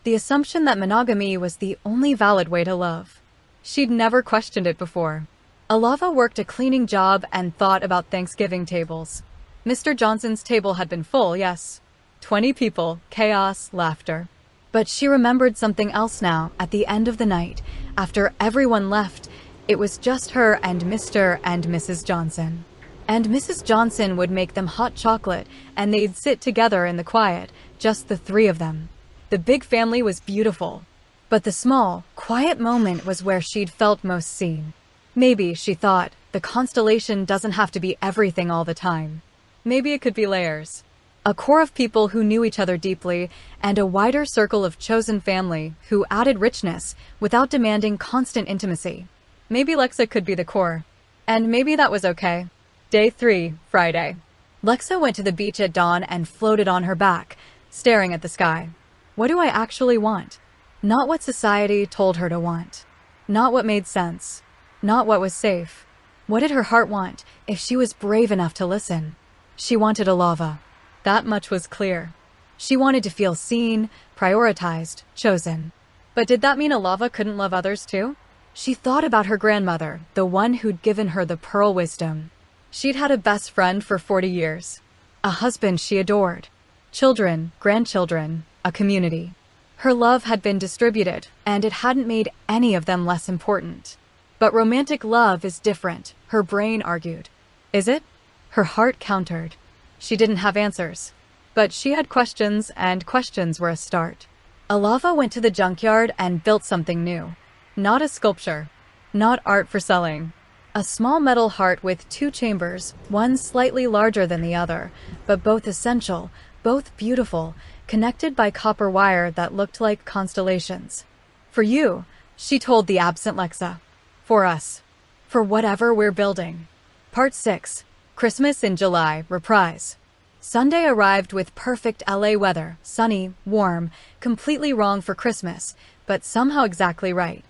Speaker 1: The assumption that monogamy was the only valid way to love. She'd never questioned it before. Alava worked a cleaning job and thought about Thanksgiving tables. Mr. Johnson's table had been full, yes. 20 people, chaos, laughter. But she remembered something else now, at the end of the night. After everyone left, it was just her and Mr. and Mrs. Johnson. And Mrs. Johnson would make them hot chocolate, and they'd sit together in the quiet, just the 3 of them. The big family was beautiful. But the small, quiet moment was where she'd felt most seen. Maybe, she thought, the constellation doesn't have to be everything all the time. Maybe it could be layers. A core of people who knew each other deeply, and a wider circle of chosen family who added richness without demanding constant intimacy. Maybe Lexa could be the core. And maybe that was okay. Day 3, Friday. Lexa went to the beach at dawn and floated on her back, staring at the sky. What do I actually want? Not what society told her to want. Not what made sense. Not what was safe. What did her heart want if she was brave enough to listen? She wanted Alava. That much was clear. She wanted to feel seen, prioritized, chosen. But did that mean Alava couldn't love others too? She thought about her grandmother, the one who'd given her the pearl wisdom. She'd had a best friend for 40 years. A husband she adored. Children, grandchildren, a community. Her love had been distributed, and it hadn't made any of them less important. But romantic love is different, her brain argued. Is it? Her heart countered. She didn't have answers. But she had questions, and questions were a start. Alava went to the junkyard and built something new. Not a sculpture. Not art for selling. A small metal heart with 2 chambers, one slightly larger than the other, but both essential, both beautiful, connected by copper wire that looked like constellations. For you, she told the absent Lexa. For us. For whatever we're building. Part 6. Christmas in July, reprise. Sunday arrived with perfect LA weather, sunny, warm, completely wrong for Christmas, but somehow exactly right.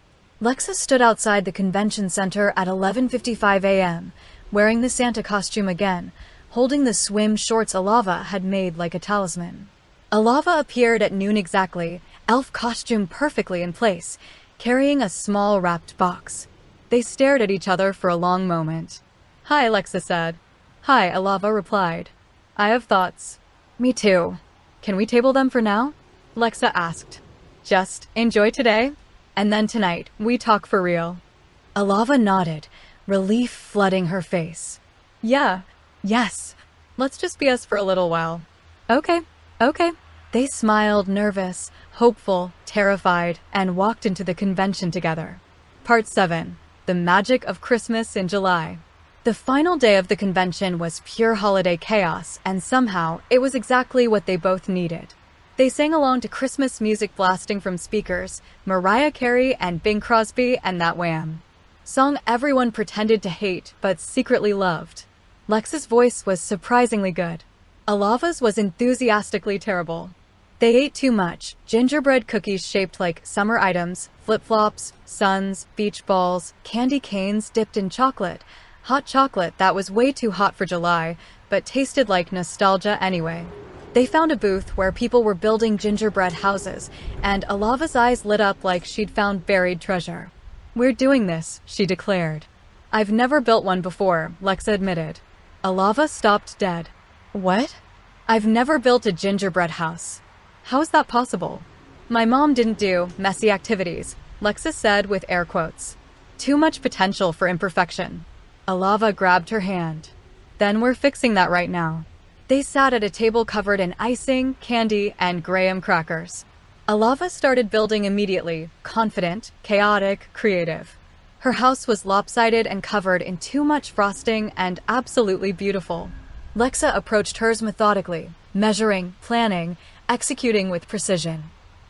Speaker 1: Lexa stood outside the convention center at 11:55 a.m., wearing the Santa costume again, holding the swim shorts Alava had made like a talisman. Alava appeared at noon exactly, elf costume perfectly in place, carrying a small wrapped box. They stared at each other for a long moment. "Hi," Lexa said. "Hi," Alava replied. "I have thoughts." "Me too." "Can we table them for now?" Lexa asked. "Just enjoy today, and then tonight we talk for real." Alava nodded, relief flooding her face. "Yeah, yes, let's just be us for a little while." Okay. They smiled, nervous, hopeful, terrified, and walked into the convention together. Part 7. The Magic of Christmas in July. The final day of the convention was pure holiday chaos, and somehow it was exactly what they both needed. They sang along to Christmas music blasting from speakers, Mariah Carey and Bing Crosby and That Wham! Song everyone pretended to hate but secretly loved. Lex's voice was surprisingly good. Alava's was enthusiastically terrible. They ate too much, gingerbread cookies shaped like summer items, flip-flops, suns, beach balls, candy canes dipped in chocolate, hot chocolate that was way too hot for July, but tasted like nostalgia anyway. They found a booth where people were building gingerbread houses, and Alava's eyes lit up like she'd found buried treasure. "We're doing this," she declared. "I've never built one before," Lexa admitted. Alava stopped dead. "What?" "I've never built a gingerbread house." "How is that possible?" "My mom didn't do messy activities," Lexa said with air quotes. "Too much potential for imperfection." Alava grabbed her hand. "Then we're fixing that right now." They sat at a table covered in icing, candy, and graham crackers. Alava started building immediately, confident, chaotic, creative. Her house was lopsided and covered in too much frosting and absolutely beautiful. Lexa approached hers methodically, measuring, planning, executing with precision.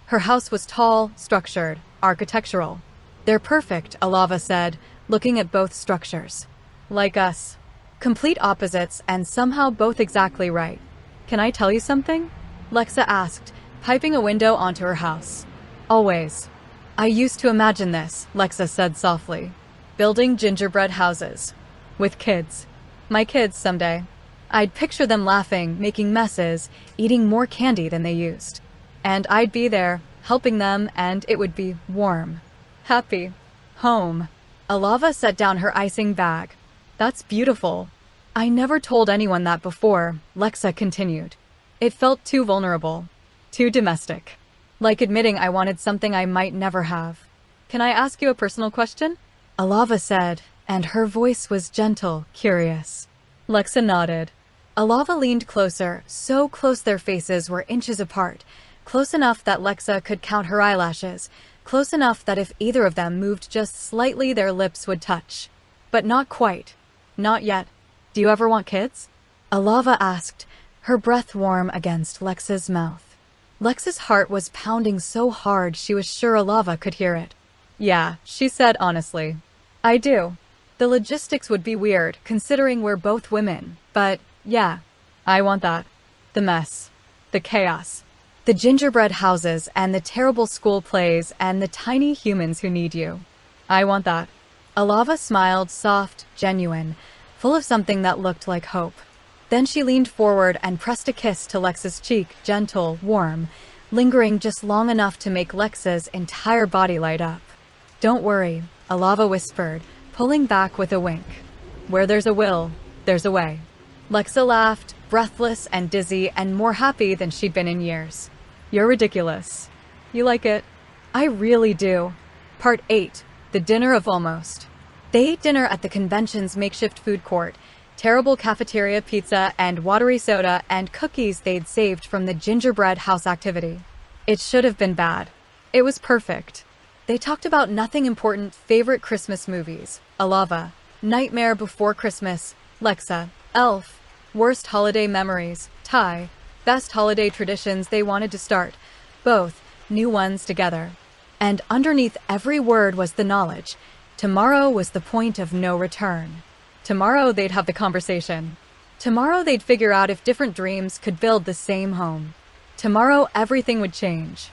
Speaker 1: Her house was tall, structured, architectural. "They're perfect," Alava said, looking at both structures. "Like us. Complete opposites and somehow both exactly right. Can I tell you something?" Lexa asked, piping a window onto her house. "Always. I used to imagine this," Lexa said softly. "Building gingerbread houses. With kids. My kids someday. I'd picture them laughing, making messes, eating more candy than they used. And I'd be there, helping them, and it would be warm. Happy. Home." Alava set down her icing bag. "That's beautiful. I never told anyone that before," Lexa continued. "It felt too vulnerable. Too domestic. Like admitting I wanted something I might never have. Can I ask you a personal question?" Alava said, and her voice was gentle, curious. Lexa nodded. Alava leaned closer, so close their faces were inches apart, close enough that Lexa could count her eyelashes, close enough that if either of them moved just slightly their lips would touch. But not quite. Not yet. "Do you ever want kids?" Alava asked, her breath warm against Lexa's mouth. Lexa's heart was pounding so hard she was sure Alava could hear it. "Yeah," she said honestly. "I do. The logistics would be weird, considering we're both women, but yeah, I want that. The mess. The chaos. The gingerbread houses and the terrible school plays and the tiny humans who need you. I want that." Alava smiled, soft, genuine, full of something that looked like hope. Then she leaned forward and pressed a kiss to Lexa's cheek, gentle, warm, lingering just long enough to make Lexa's entire body light up. "Don't worry," Alava whispered, pulling back with a wink. "Where there's a will, there's a way." Lexa laughed, breathless and dizzy and more happy than she'd been in years. "You're ridiculous." "You like it?" "I really do." Part 8. The Dinner of Almost. They ate dinner at the convention's makeshift food court, terrible cafeteria pizza and watery soda and cookies they'd saved from the gingerbread house activity. It should have been bad. It was perfect. They talked about nothing important, favorite Christmas movies, Alava, Nightmare Before Christmas, Lexa, Elf, worst holiday memories, Ty, best holiday traditions they wanted to start, both, new ones together. And underneath every word was the knowledge. Tomorrow was the point of no return. Tomorrow they'd have the conversation. Tomorrow they'd figure out if different dreams could build the same home. Tomorrow everything would change.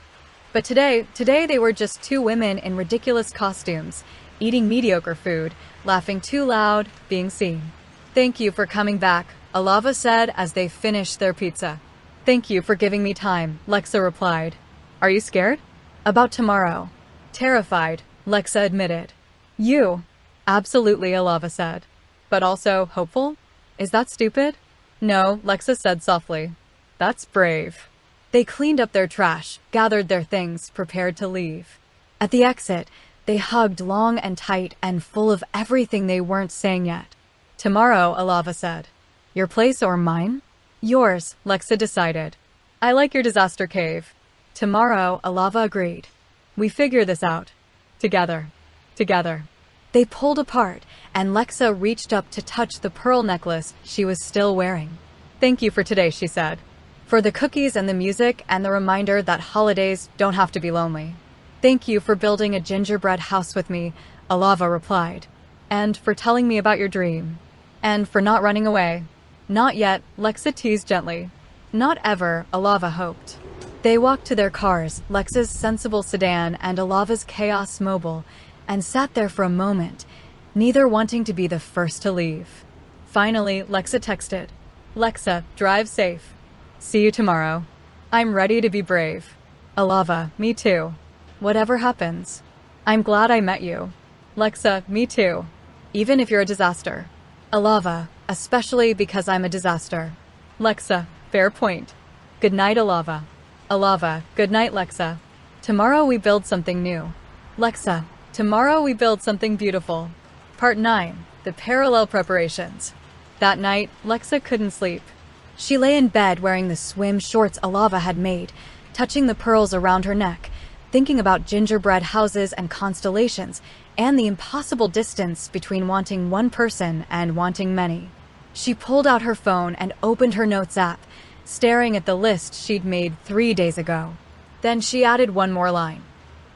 Speaker 1: But today they were just two women in ridiculous costumes, eating mediocre food, laughing too loud, being seen. Thank you for coming back, Alava said as they finished their pizza. Thank you for giving me time, Lexa replied. Are you scared? About tomorrow. Terrified, Lexa admitted. You? Absolutely, Alava said. But also hopeful? Is that stupid? No, Lexa said softly. That's brave. They cleaned up their trash, gathered their things, prepared to leave. At the exit, they hugged long and tight and full of everything they weren't saying yet. Tomorrow, Alava said. Your place or mine? Yours, Lexa decided. I like your disaster cave. Tomorrow, Alava agreed. We figure this out. Together. Together. They pulled apart, and Lexa reached up to touch the pearl necklace she was still wearing. Thank you for today, she said. For the cookies and the music and the reminder that holidays don't have to be lonely. Thank you for building a gingerbread house with me, Alava replied. And for telling me about your dream. And for not running away. Not yet, Lexa teased gently. Not ever, Alava hoped. They walked to their cars, Lexa's sensible sedan and Alava's Chaos Mobile, and sat there for a moment, neither wanting to be the first to leave. Finally, Lexa texted. Lexa, drive safe. See you tomorrow. I'm ready to be brave. Alava, me too. Whatever happens. I'm glad I met you. Lexa, me too. Even if you're a disaster. Alava, especially because I'm a disaster. Lexa, fair point. Good night, Alava. Alava, good night, Lexa. Tomorrow we build something new. Lexa, tomorrow we build something beautiful. Part 9, the parallel preparations. That night, Lexa couldn't sleep. She lay in bed wearing the swim shorts Alava had made, touching the pearls around her neck, thinking about gingerbread houses and constellations, and the impossible distance between wanting one person and wanting many. She pulled out her phone and opened her notes app, staring at the list she'd made 3 days ago. Then she added one more line.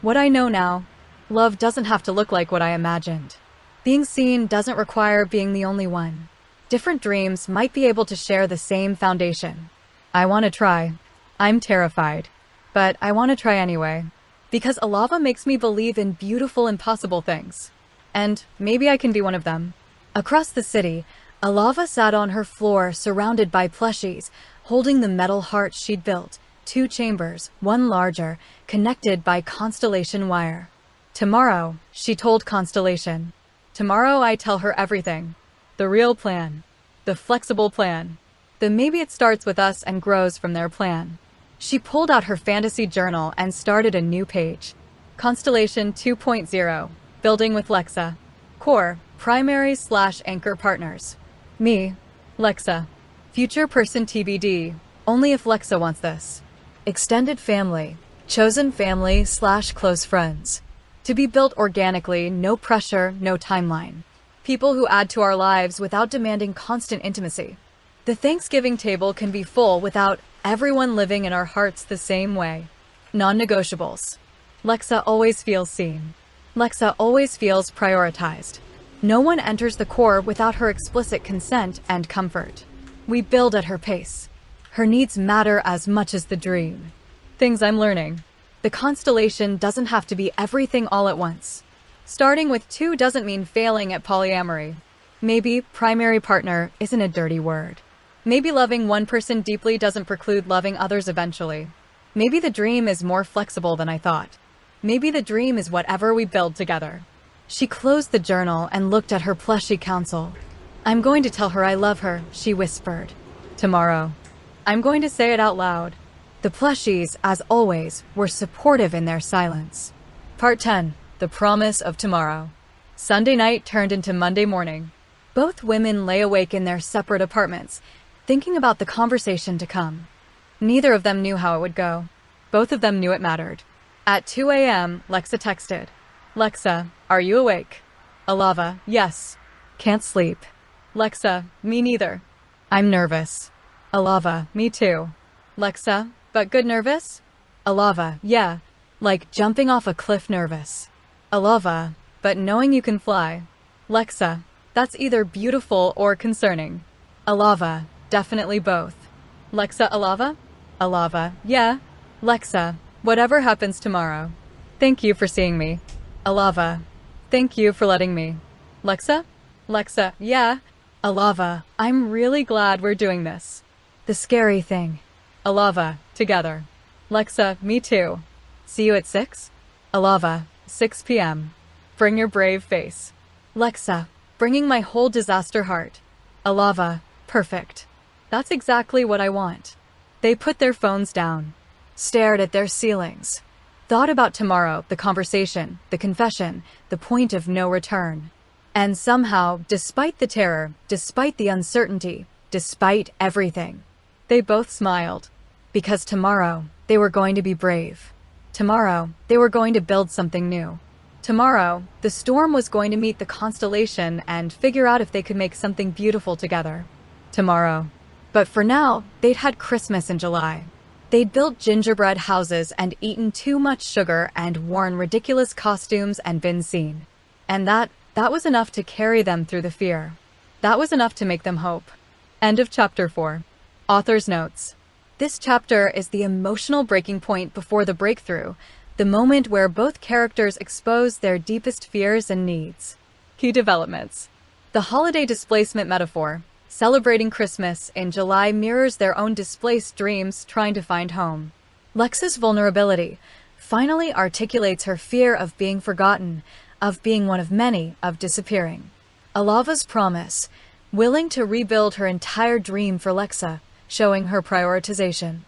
Speaker 1: What I know now, love doesn't have to look like what I imagined. Being seen doesn't require being the only one. Different dreams might be able to share the same foundation. I want to try. I'm terrified. But I want to try anyway. Because Alava makes me believe in beautiful, impossible things. And maybe I can be one of them. Across the city, Alava sat on her floor surrounded by plushies, holding the metal heart she'd built, 2 chambers, one larger, connected by constellation wire. Tomorrow, she told Constellation. Tomorrow I tell her everything. The real plan. The flexible plan. The maybe it starts with us and grows from their plan. She pulled out her fantasy journal and started a new page. Constellation 2.0. Building with Lexa. Core, primary/anchor partners. Me, Lexa. Future person TBD, only if Lexa wants this. Extended family, chosen family/close friends. To be built organically, no pressure, no timeline. People who add to our lives without demanding constant intimacy. The Thanksgiving table can be full without everyone living in our hearts the same way. Non-negotiables. Lexa always feels seen. Lexa always feels prioritized. No one enters the core without her explicit consent and comfort. We build at her pace. Her needs matter as much as the dream. Things I'm learning. The constellation doesn't have to be everything all at once. Starting with 2 doesn't mean failing at polyamory. Maybe primary partner isn't a dirty word. Maybe loving one person deeply doesn't preclude loving others eventually. Maybe the dream is more flexible than I thought. Maybe the dream is whatever we build together. She closed the journal and looked at her plushy counsel. I'm going to tell her I love her, she whispered. Tomorrow. I'm going to say it out loud. The plushies, as always, were supportive in their silence. Part 10. The Promise of Tomorrow. Sunday night turned into Monday morning. Both women lay awake in their separate apartments, thinking about the conversation to come. Neither of them knew how it would go. Both of them knew it mattered. At 2 a.m., Lexa texted. Lexa, are you awake? Alava, yes. Can't sleep. Lexa, me neither. I'm nervous. Alava, me too. Lexa, but good nervous? Alava, yeah. Like jumping off a cliff nervous. Alava, but knowing you can fly. Lexa, that's either beautiful or concerning. Alava, definitely both. Lexa, Alava? Alava, yeah. Lexa, Whatever happens tomorrow. Thank you for seeing me. Alava. Thank you for letting me. Lexa? Lexa, yeah. Alava, I'm really glad we're doing this. The scary thing. Alava, together. Lexa, me too. See you at 6? Alava, 6 p.m. Bring your brave face. Lexa, bringing my whole disaster heart. Alava, perfect. That's exactly what I want. They put their phones down, stared at their ceilings, thought about tomorrow, the conversation, the confession, the point of no return. And somehow, despite the terror, despite the uncertainty, despite everything, they both smiled. Because tomorrow, they were going to be brave. Tomorrow, they were going to build something new. Tomorrow, the storm was going to meet the constellation and figure out if they could make something beautiful together. Tomorrow. But for now, they'd had Christmas in July. They'd built gingerbread houses and eaten too much sugar and worn ridiculous costumes and been seen. And that was enough to carry them through the fear. That was enough to make them hope. End of chapter 4. Author's notes. This chapter is the emotional breaking point before the breakthrough, the moment where both characters expose their deepest fears and needs. Key developments. The holiday displacement metaphor, celebrating Christmas in July, mirrors their own displaced dreams trying to find home. Lexa's vulnerability finally articulates her fear of being forgotten, of being one of many, of disappearing. Alava's promise, willing to rebuild her entire dream for Lexa, showing her prioritization.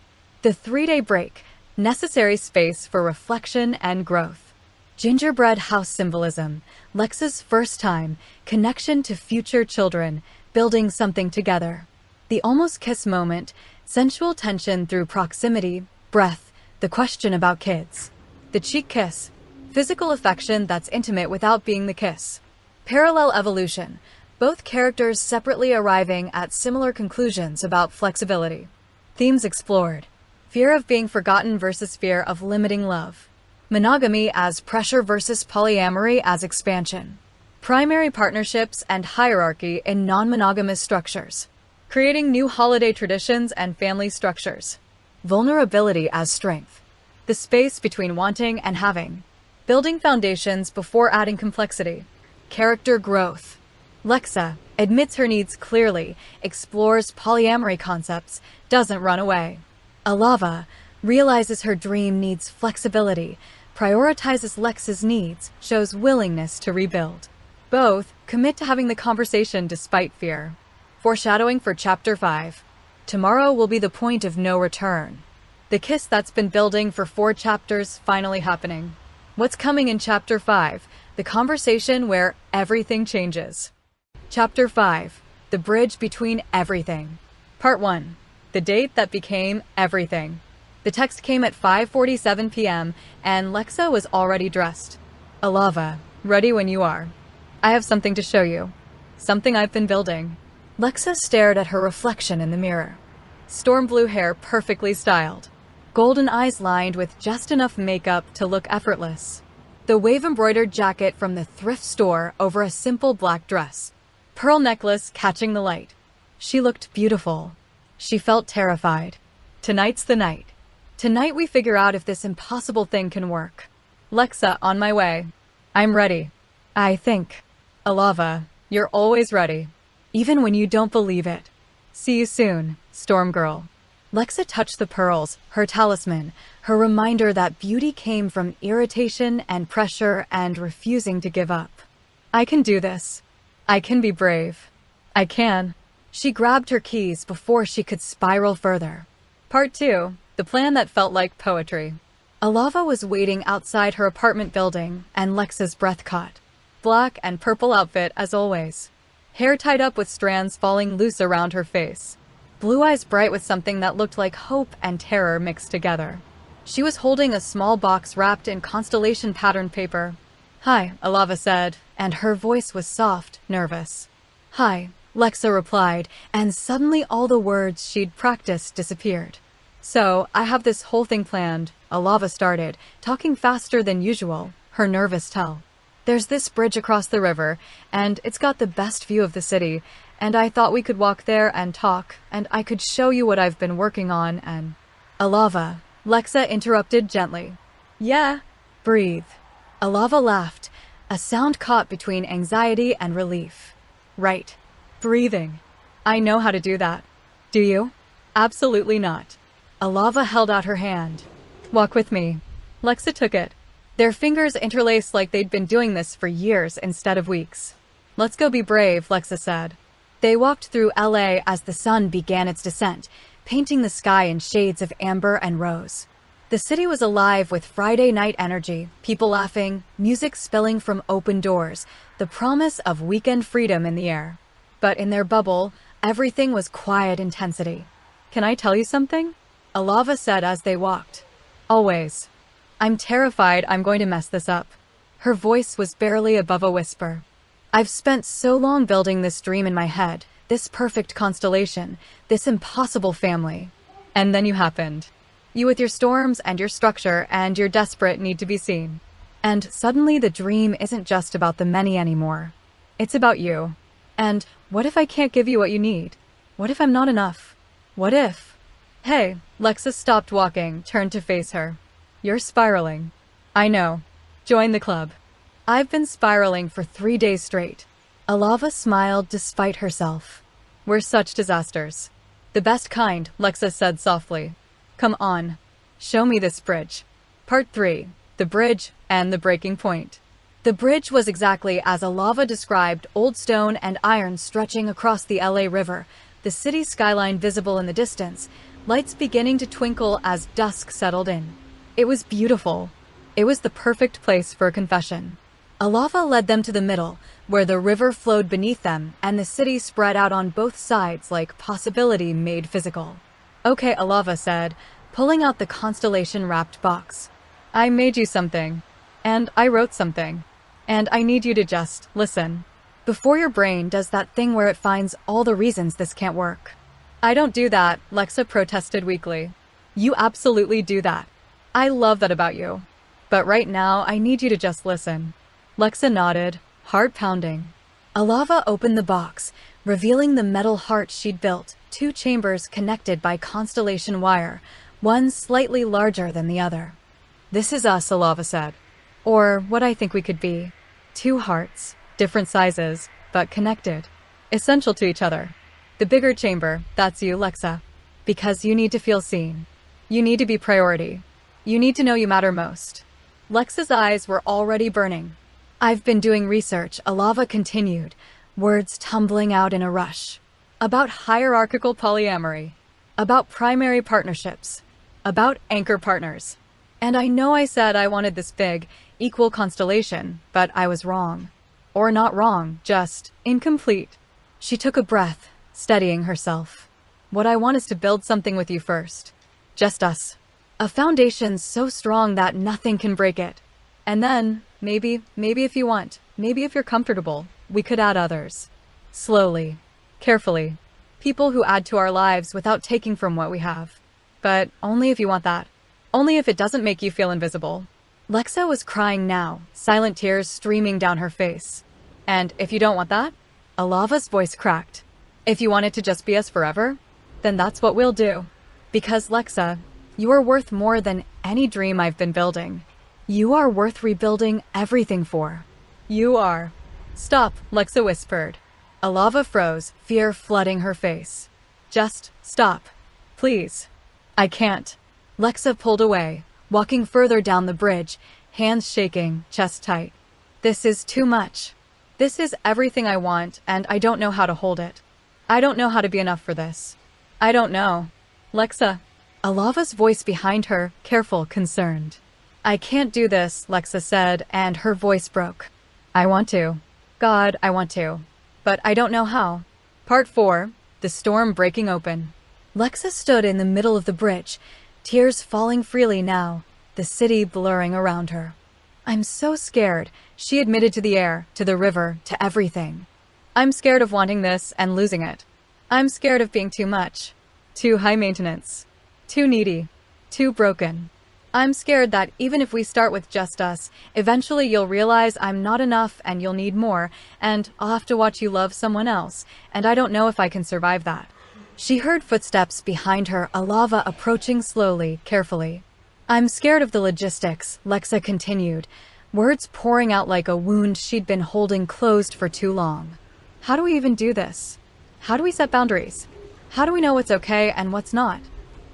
Speaker 1: The 3-day break, necessary space for reflection and growth. Gingerbread house symbolism, Lexa's first time, connection to future children, building something together. The almost kiss moment, sensual tension through proximity, breath, the question about kids. The cheek kiss, physical affection that's intimate without being the kiss. Parallel evolution, both characters separately arriving at similar conclusions about flexibility. Themes explored. Fear of being forgotten versus fear of limiting love. Monogamy as pressure versus polyamory as expansion. Primary partnerships and hierarchy in non-monogamous structures. Creating new holiday traditions and family structures. Vulnerability as strength. The space between wanting and having. Building foundations before adding complexity. Character growth. Lexa admits her needs clearly, explores polyamory concepts, doesn't run away. Alava realizes her dream needs flexibility, prioritizes Lexa's needs, shows willingness to rebuild. Both commit to having the conversation despite fear. Foreshadowing for Chapter 5. Tomorrow will be the point of no return. The kiss that's been building for 4 chapters finally happening. What's coming in Chapter 5? The conversation where everything changes. Chapter 5. The bridge between everything. Part 1. The date that became everything. The text came at 5:47 p.m. and Lexa was already dressed. Alava, ready when you are. I have something to show you. Something I've been building. Lexa stared at her reflection in the mirror. Storm blue hair perfectly styled. Golden eyes lined with just enough makeup to look effortless. The wave-embroidered jacket from the thrift store over a simple black dress. Pearl necklace catching the light. She looked beautiful. She felt terrified. Tonight's the night. Tonight we figure out if this impossible thing can work. Lexa, on my way. I'm ready. I think. Alava, you're always ready. Even when you don't believe it. See you soon, Storm Girl. Lexa touched the pearls, her talisman, her reminder that beauty came from irritation and pressure and refusing to give up. I can do this. I can be brave. I can. She grabbed her keys before she could spiral further. Part 2. The plan that felt like poetry. Alava was waiting outside her apartment building, and Lexa's breath caught. Black and purple outfit as always. Hair tied up with strands falling loose around her face. Blue eyes bright with something that looked like hope and terror mixed together. She was holding a small box wrapped in constellation patterned paper. Hi, Alava said, and her voice was soft, nervous. Hi, Lexa replied, and suddenly all the words she'd practiced disappeared. So, I have this whole thing planned, Alava started, talking faster than usual, her nervous tell. There's this bridge across the river, and it's got the best view of the city, and I thought we could walk there and talk, and I could show you what I've been working on, and... Alava, Lexa interrupted gently. Yeah, breathe. Alava laughed, a sound caught between anxiety and relief. Right. Breathing. I know how to do that. Do you? Absolutely not. Alava held out her hand. Walk with me. Lexa took it. Their fingers interlaced like they'd been doing this for years instead of weeks. Let's go be brave, Lexa said. They walked through LA as the sun began its descent, painting the sky in shades of amber and rose. The city was alive with Friday night energy, people laughing, music spilling from open doors, the promise of weekend freedom in the air. But in their bubble, everything was quiet intensity. Can I tell you something? Alava said as they walked. Always. I'm terrified I'm going to mess this up. Her voice was barely above a whisper. I've spent so long building this dream in my head, this perfect constellation, this impossible family. And then you happened. You with your storms and your structure and your desperate need to be seen. And suddenly the dream isn't just about the many anymore. It's about you. And what if I can't give you what you need? What if I'm not enough? What if? Hey, Lexa stopped walking, turned to face her. You're spiraling. I know. Join the club. I've been spiraling for 3 days straight. Alava smiled despite herself. We're such disasters. The best kind, Lexa said softly. Come on. Show me this bridge. Part 3. The bridge and the breaking point. The bridge was exactly as Alava described, old stone and iron stretching across the LA River, the city skyline visible in the distance, lights beginning to twinkle as dusk settled in. It was beautiful. It was the perfect place for a confession. Alava led them to the middle, where the river flowed beneath them and the city spread out on both sides like possibility made physical. Okay, Alava said, pulling out the constellation-wrapped box. I made you something. And I wrote something. And I need you to just listen. Before your brain does that thing where it finds all the reasons this can't work. I don't do that, Lexa protested weakly. You absolutely do that. I love that about you. But right now, I need you to just listen. Lexa nodded, heart pounding. Alava opened the box, revealing the metal heart she'd built, 2 chambers connected by constellation wire, one slightly larger than the other. This is us, Alava said. Or what I think we could be. 2 hearts, different sizes, but connected. Essential to each other. The bigger chamber, that's you, Lexa. Because you need to feel seen. You need to be priority. You need to know you matter most. Lexa's eyes were already burning. I've been doing research, Alava continued, words tumbling out in a rush. About hierarchical polyamory. About primary partnerships. About anchor partners. And I know I said I wanted this big, equal constellation, but I was wrong. Or not wrong, just incomplete. She took a breath, steadying herself. What I want is to build something with you first. Just us. A foundation so strong that nothing can break it. And then, maybe if you want, maybe if you're comfortable, we could add others. Slowly. Carefully. People who add to our lives without taking from what we have. But only if you want that. Only if it doesn't make you feel invisible. Lexa was crying now, silent tears streaming down her face. And if you don't want that? Alava's voice cracked. If you want it to just be us forever, then that's what we'll do. Because Lexa, you are worth more than any dream I've been building. You are worth rebuilding everything for. You are. Stop, Lexa whispered. Alava froze, fear flooding her face. Just stop. Please. I can't. Lexa pulled away, walking further down the bridge, hands shaking, chest tight. This is too much. This is everything I want, and I don't know how to hold it. I don't know how to be enough for this. I don't know. Lexa. Alava's voice behind her, careful, concerned. I can't do this, Lexa said, and her voice broke. I want to. God, I want to. But I don't know how. Part 4. The storm breaking open. Lexa stood in the middle of the bridge, tears falling freely now, the city blurring around her. I'm so scared, she admitted to the air, to the river, to everything. I'm scared of wanting this and losing it. I'm scared of being too much. Too high maintenance. Too needy. Too broken. I'm scared that even if we start with just us, eventually you'll realize I'm not enough and you'll need more, and I'll have to watch you love someone else, and I don't know if I can survive that. She heard footsteps behind her, Alava approaching slowly, carefully. I'm scared of the logistics, Lexa continued, words pouring out like a wound she'd been holding closed for too long. How do we even do this? How do we set boundaries? How do we know what's okay and what's not?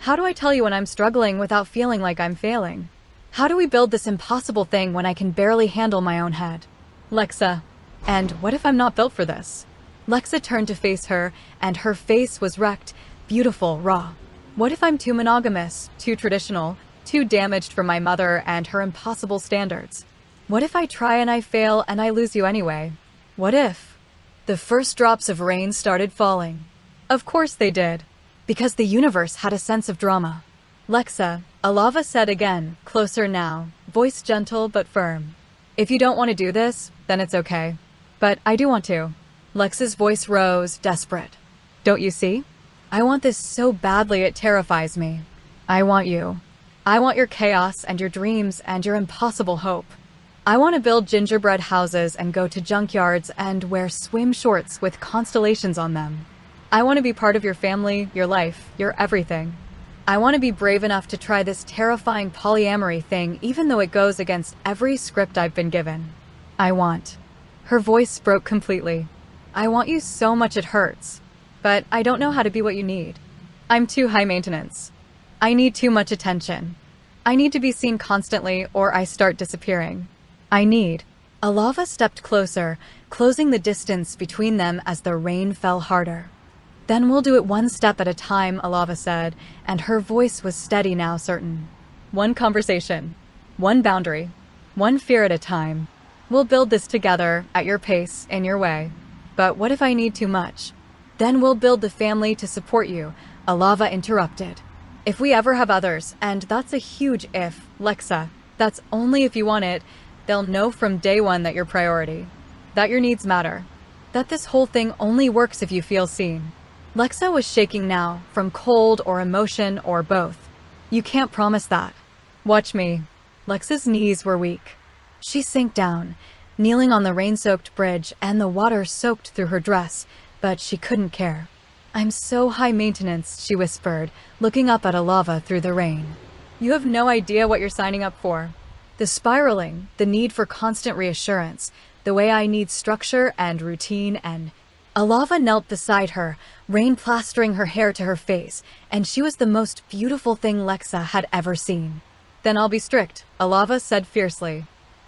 Speaker 1: How do I tell you when I'm struggling without feeling like I'm failing? How do we build this impossible thing when I can barely handle my own head? Lexa, and what if I'm not built for this? Lexa turned to face her, and her face was wrecked, beautiful, raw. What if I'm too monogamous, too traditional, too damaged from my mother and her impossible standards? What if I try and I fail and I lose you anyway? What if? The first drops of rain started falling. Of course they did, because the universe had a sense of drama. Lexa, Alava said again, closer now, voice gentle but firm. If you don't want to do this, then it's okay. But I do want to. Lexa's voice rose, desperate. Don't you see? I want this so badly it terrifies me. I want you. I want your chaos and your dreams and your impossible hope. I want to build gingerbread houses and go to junkyards and wear swim shorts with constellations on them. I want to be part of your family, your life, your everything. I want to be brave enough to try this terrifying polyamory thing even though it goes against every script I've been given. I want. Her voice broke completely. I want you so much it hurts, but I don't know how to be what you need. I'm too high maintenance. I need too much attention. I need to be seen constantly or I start disappearing. I need. Alava stepped closer, closing the distance between them as the rain fell harder. Then we'll do it one step at a time, Alava said, and her voice was steady now, certain. One conversation, one boundary, one fear at a time. We'll build this together, at your pace, in your way. But what if I need too much? Then we'll build the family to support you, Alava interrupted. If we ever have others, and that's a huge if, Lexa, that's only if you want it, they'll know from day one that you're priority, that your needs matter, that this whole thing only works if you feel seen. Lexa was shaking now, from cold or emotion or both. You can't promise that. Watch me. Lexa's knees were weak. She sank down, kneeling on the rain-soaked bridge, and the water soaked through her dress, but she couldn't care. I'm so high maintenance, she whispered, looking up at Alava through the rain. You have no idea what you're signing up for. The spiraling, the need for constant reassurance, the way I need structure and routine and... Alava knelt beside her, rain plastering her hair to her face, and she was the most beautiful thing Lexa had ever seen. Then I'll be strict, Alava said fiercely.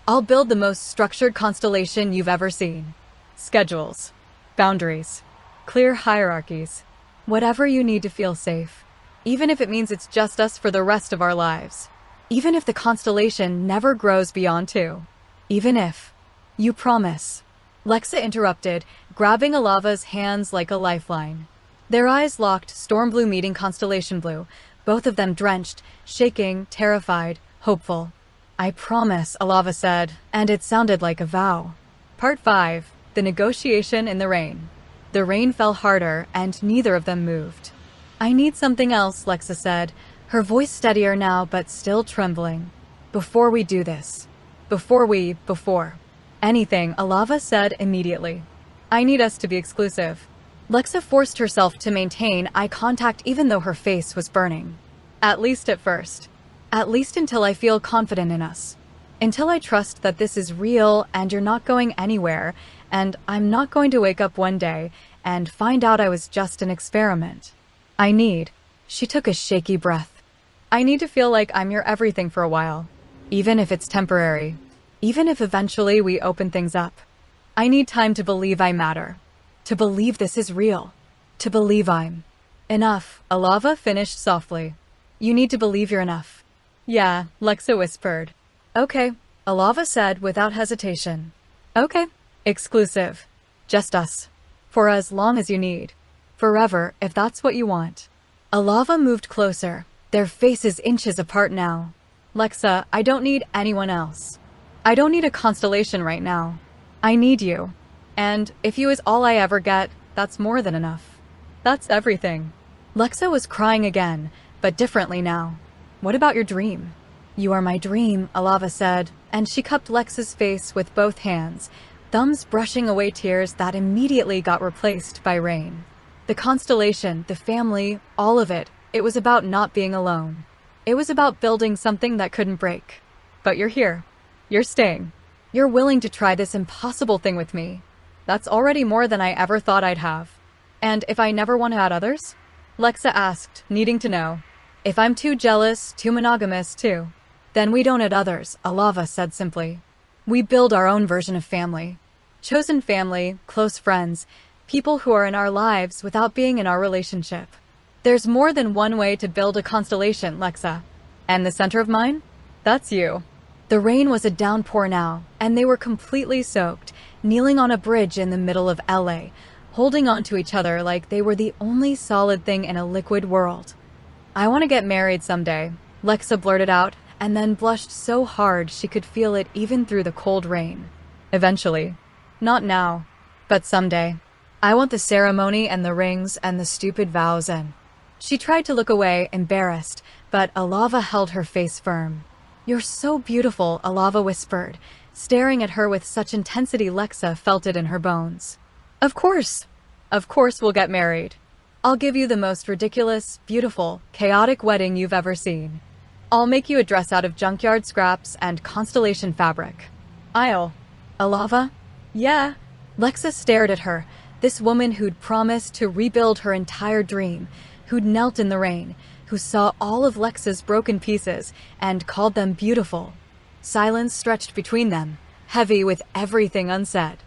Speaker 1: I'll build the most structured constellation you've ever seen. Schedules, boundaries, clear hierarchies, whatever you need to feel safe. Even if it means it's just us for the rest of our lives. Even if the constellation never grows beyond 2. Even if. You promise. Lexa interrupted, grabbing Alava's hands like a lifeline. Their eyes locked, storm blue meeting constellation blue, both of them drenched, shaking, terrified, hopeful. I promise, Alava said, and it sounded like a vow. Part 5. The negotiation in the rain. The rain fell harder, and neither of them moved. I need something else, Lexa said, her voice steadier now but still trembling. Before we do this. Before. Anything, Alava said immediately. I need us to be exclusive. Lexa forced herself to maintain eye contact even though her face was burning. At least at first. At least until I feel confident in us. Until I trust that this is real and you're not going anywhere, and I'm not going to wake up one day and find out I was just an experiment. I need. She took a shaky breath. I need to feel like I'm your everything for a while. Even if it's temporary. Even if eventually we open things up. I need time to believe I matter. To believe this is real. To believe I'm enough, Alava finished softly. You need to believe you're enough. Yeah, Lexa whispered. Okay, Alava said without hesitation. Okay, exclusive. Just us. For as long as you need. Forever, if that's what you want. Alava moved closer, their faces inches apart now. Lexa, I don't need anyone else. I don't need a constellation right now. I need you. And if you is all I ever get, that's more than enough. That's everything. Lexa was crying again, but differently now. What about your dream? You are my dream, Alava said, and she cupped Lexa's face with both hands, thumbs brushing away tears that immediately got replaced by rain. The constellation, the family, all of it, it was about not being alone. It was about building something that couldn't break. But you're here. You're staying. You're willing to try this impossible thing with me. That's already more than I ever thought I'd have. And if I never want to add others? Lexa asked, needing to know. If I'm too jealous, too monogamous, too. Then we don't add others, Alava said simply. We build our own version of family. Chosen family, close friends, people who are in our lives without being in our relationship. There's more than one way to build a constellation, Lexa. And the center of mine? That's you. The rain was a downpour now, and they were completely soaked, kneeling on a bridge in the middle of LA, holding on to each other like they were the only solid thing in a liquid world. I want to get married someday, Lexa blurted out, and then blushed so hard she could feel it even through the cold rain. Eventually. Not now, but someday. I want the ceremony and the rings and the stupid vows and... She tried to look away, embarrassed, but Alava held her face firm. You're so beautiful, Alava whispered, staring at her with such intensity Lexa felt it in her bones. Of course we'll get married. I'll give you the most ridiculous, beautiful, chaotic wedding you've ever seen. I'll make you a dress out of junkyard scraps and constellation fabric. Alava? Yeah. Lexa stared at her, this woman who'd promised to rebuild her entire dream, who'd knelt in the rain, who saw all of Lexa's broken pieces and called them beautiful. Silence stretched between them, heavy with everything unsaid.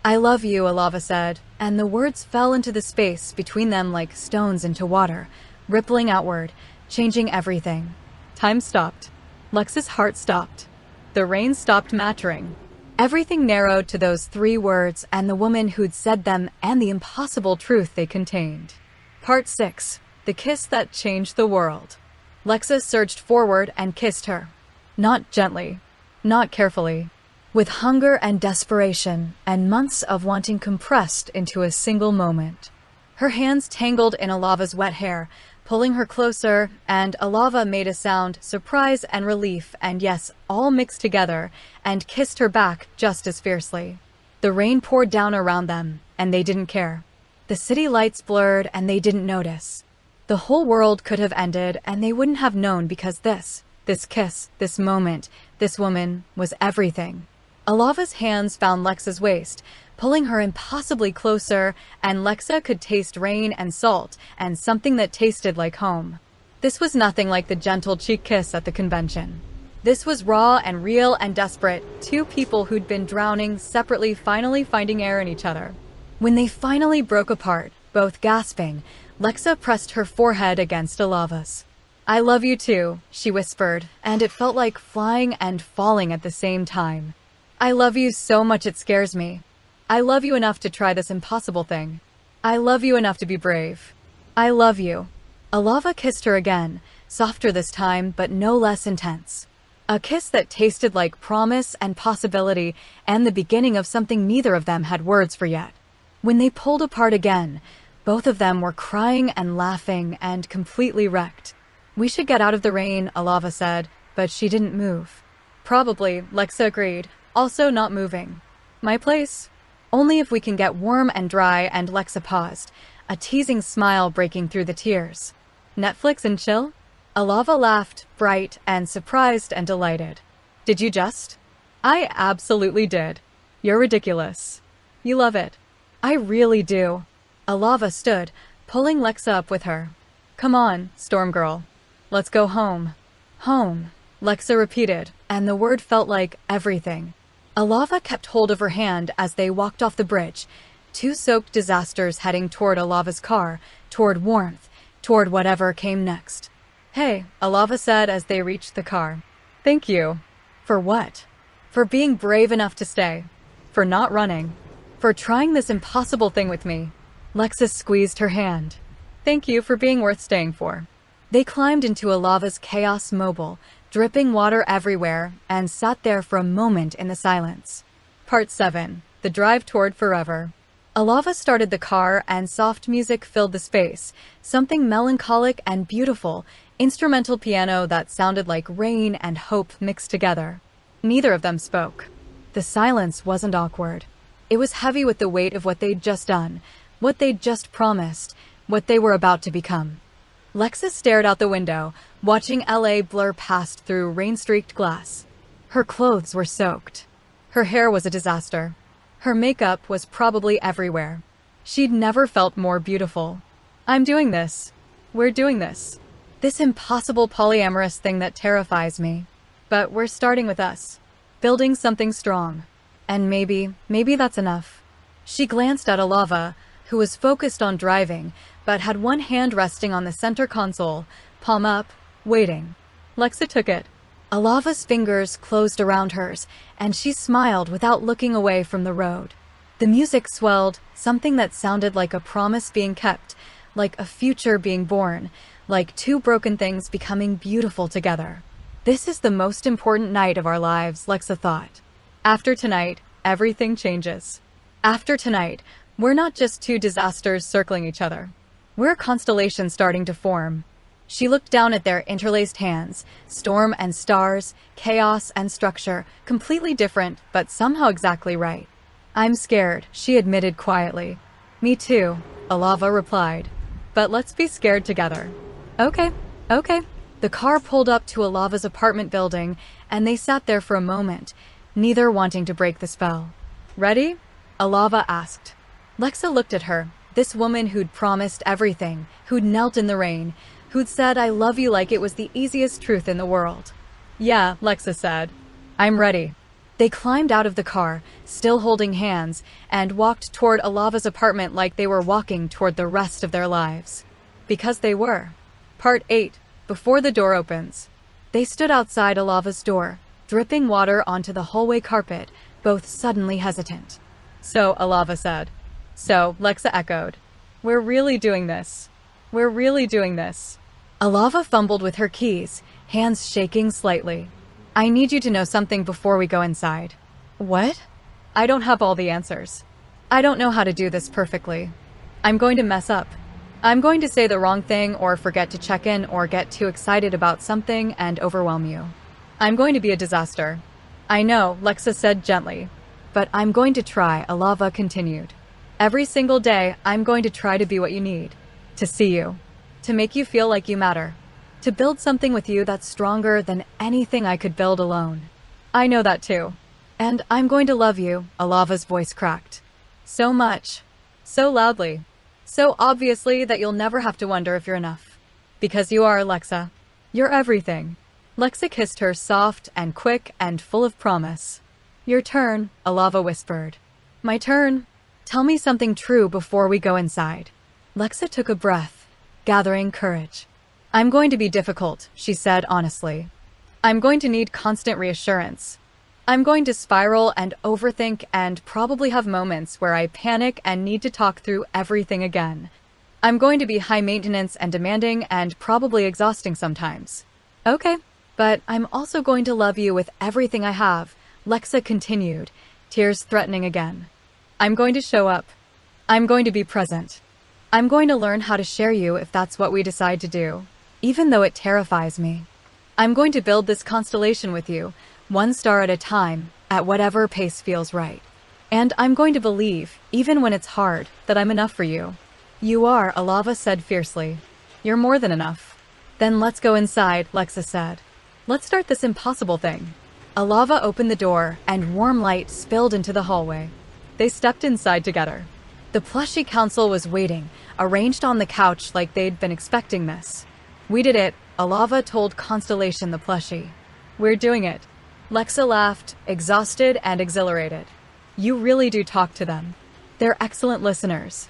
Speaker 1: I love you, Alava said, and the words fell into the space between them like stones into water, rippling outward, changing everything. Time stopped. Lexa's heart stopped. The rain stopped mattering. Everything narrowed to those 3 words and the woman who'd said them and the impossible truth they contained. Part 6. The kiss that changed the world. Lexa surged forward and kissed her. Not gently, not carefully, with hunger and desperation and months of wanting compressed into a single moment. Her hands tangled in Alava's wet hair, pulling her closer, and Alava made a sound, surprise and relief, and yes, all mixed together, and kissed her back just as fiercely. The rain poured down around them, and they didn't care. The city lights blurred, and they didn't notice. The whole world could have ended, and they wouldn't have known because this kiss, this moment, this woman was everything. Alava's hands found Lexa's waist, pulling her impossibly closer, and Lexa could taste rain and salt and something that tasted like home. This was nothing like the gentle cheek kiss at the convention. This was raw and real and desperate, 2 people who'd been drowning separately finally finding air in each other. When they finally broke apart, both gasping, Lexa pressed her forehead against Alava's. I love you too, she whispered, and it felt like flying and falling at the same time. I love you so much it scares me. I love you enough to try this impossible thing. I love you enough to be brave. I love you. Alava kissed her again, softer this time, but no less intense. A kiss that tasted like promise and possibility and the beginning of something neither of them had words for yet. When they pulled apart again, both of them were crying and laughing and completely wrecked. We should get out of the rain, Alava said, but she didn't move. Probably, Lexa agreed, also not moving. My place? Only if we can get warm and dry, and Lexa paused, a teasing smile breaking through the tears. Netflix and chill? Alava laughed, bright and surprised and delighted. Did you just? I absolutely did. You're ridiculous. You love it. I really do. Alava stood, pulling Lexa up with her. Come on, Storm Girl. Let's go home. Home, Lexa repeated, and the word felt like everything. Alava kept hold of her hand as they walked off the bridge, 2 soaked disasters heading toward Alava's car, toward warmth, toward whatever came next. Hey, Alava said as they reached the car. Thank you. For what? For being brave enough to stay. For not running. For trying this impossible thing with me. Lexa squeezed her hand. Thank you for being worth staying for. They climbed into Alava's Chaos Mobile, dripping water everywhere, and sat there for a moment in the silence. Part 7. The Drive Toward Forever. Alava started the car and soft music filled the space, something melancholic and beautiful, instrumental piano that sounded like rain and hope mixed together. Neither of them spoke. The silence wasn't awkward. It was heavy with the weight of what they'd just done, what they'd just promised, what they were about to become. Lexa stared out the window, watching LA blur past through rain-streaked glass. Her clothes were soaked. Her hair was a disaster. Her makeup was probably everywhere. She'd never felt more beautiful. I'm doing this. We're doing this. This impossible polyamorous thing that terrifies me. But we're starting with us. Building something strong. And maybe that's enough. She glanced at Alava, who was focused on driving, but had one hand resting on the center console, palm up, waiting. Lexa took it. Alava's fingers closed around hers, and she smiled without looking away from the road. The music swelled, something that sounded like a promise being kept, like a future being born, like two broken things becoming beautiful together. This is the most important night of our lives, Lexa thought. After tonight, everything changes. After tonight, we're not just two disasters circling each other. We're a constellation starting to form. She looked down at their interlaced hands, storm and stars, chaos and structure, completely different, but somehow exactly right. I'm scared, she admitted quietly. Me too, Alava replied. But let's be scared together. Okay. The car pulled up to Alava's apartment building, and they sat there for a moment, neither wanting to break the spell. Ready? Alava asked. Lexa looked at her, this woman who'd promised everything, who'd knelt in the rain, who'd said I love you like it was the easiest truth in the world. Yeah, Lexa said. I'm ready. They climbed out of the car, still holding hands, and walked toward Alava's apartment like they were walking toward the rest of their lives. Because they were. Part 8. Before the door opens. They stood outside Alava's door, dripping water onto the hallway carpet, both suddenly hesitant. So, Alava said. So, Lexa echoed. We're really doing this. We're really doing this. Alava fumbled with her keys, hands shaking slightly. I need you to know something before we go inside. What? I don't have all the answers. I don't know how to do this perfectly. I'm going to mess up. I'm going to say the wrong thing or forget to check in or get too excited about something and overwhelm you. I'm going to be a disaster. I know, Lexa said gently. But I'm going to try, Alava continued. Every single day, I'm going to try to be what you need. To see you. To make you feel like you matter. To build something with you that's stronger than anything I could build alone. I know that too. And I'm going to love you, Alava's voice cracked. So much. So loudly. So obviously that you'll never have to wonder if you're enough. Because you are, Lexa. You're everything. Lexa kissed her soft and quick and full of promise. Your turn, Alava whispered. My turn. Tell me something true before we go inside. Lexa took a breath, gathering courage. I'm going to be difficult, she said honestly. I'm going to need constant reassurance. I'm going to spiral and overthink and probably have moments where I panic and need to talk through everything again. I'm going to be high maintenance and demanding and probably exhausting sometimes. Okay, but I'm also going to love you with everything I have, Lexa continued, tears threatening again. I'm going to show up. I'm going to be present. I'm going to learn how to share you if that's what we decide to do, even though it terrifies me. I'm going to build this constellation with you, one star at a time, at whatever pace feels right. And I'm going to believe, even when it's hard, that I'm enough for you. You are, Alava said fiercely. You're more than enough. Then let's go inside, Lexa said. Let's start this impossible thing. Alava opened the door, and warm light spilled into the hallway. They stepped inside together. The plushy council was waiting, arranged on the couch like they'd been expecting this. We did it, Alava told Constellation the plushie. We're doing it. Lexa laughed, exhausted and exhilarated. You really do talk to them. They're excellent listeners.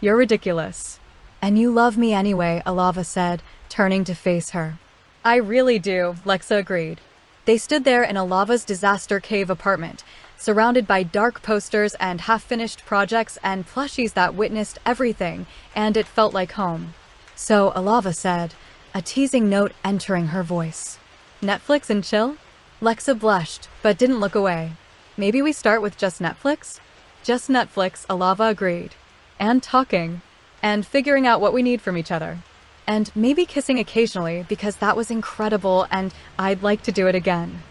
Speaker 1: You're ridiculous. And you love me anyway, Alava said, turning to face her. I really do, Lexa agreed. They stood there in Alava's disaster cave apartment, surrounded by dark posters and half-finished projects and plushies that witnessed everything, and it felt like home. So, Alava said, a teasing note entering her voice. Netflix and chill? Lexa blushed, but didn't look away. Maybe we start with just Netflix? Just Netflix, Alava agreed. And talking. And figuring out what we need from each other. And maybe kissing occasionally, because that was incredible and I'd like to do it again.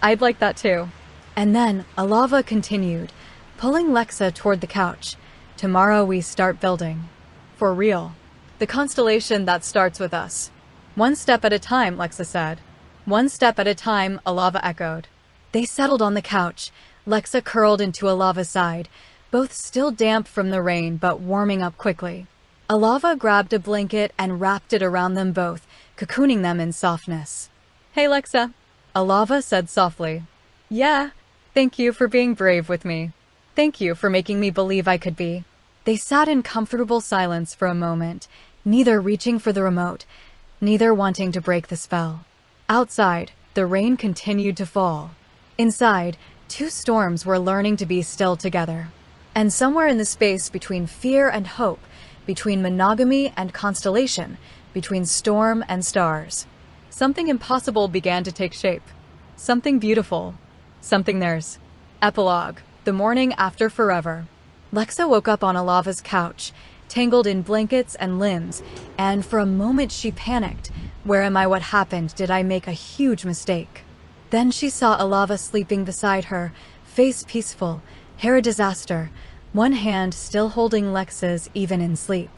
Speaker 1: I'd like that too. And then Alava continued, pulling Lexa toward the couch. Tomorrow we start building. For real. The constellation that starts with us. One step at a time, Lexa said. One step at a time, Alava echoed. They settled on the couch, Lexa curled into Alava's side, both still damp from the rain but warming up quickly. Alava grabbed a blanket and wrapped it around them both, cocooning them in softness. Hey, Lexa, Alava said softly. Yeah, thank you for being brave with me. Thank you for making me believe I could be. They sat in comfortable silence for a moment, neither reaching for the remote, neither wanting to break the spell. Outside, the rain continued to fall. Inside, two storms were learning to be still together. And somewhere in the space between fear and hope, between monogamy and constellation, between storm and stars, something impossible began to take shape. Something beautiful. Something theirs. Epilogue. The morning after forever. Lexa woke up on Alava's couch, tangled in blankets and limbs, and for a moment she panicked. Where am I? What happened? Did I make a huge mistake? Then she saw Alava sleeping beside her, face peaceful, hair a disaster, one hand still holding Lexa's even in sleep.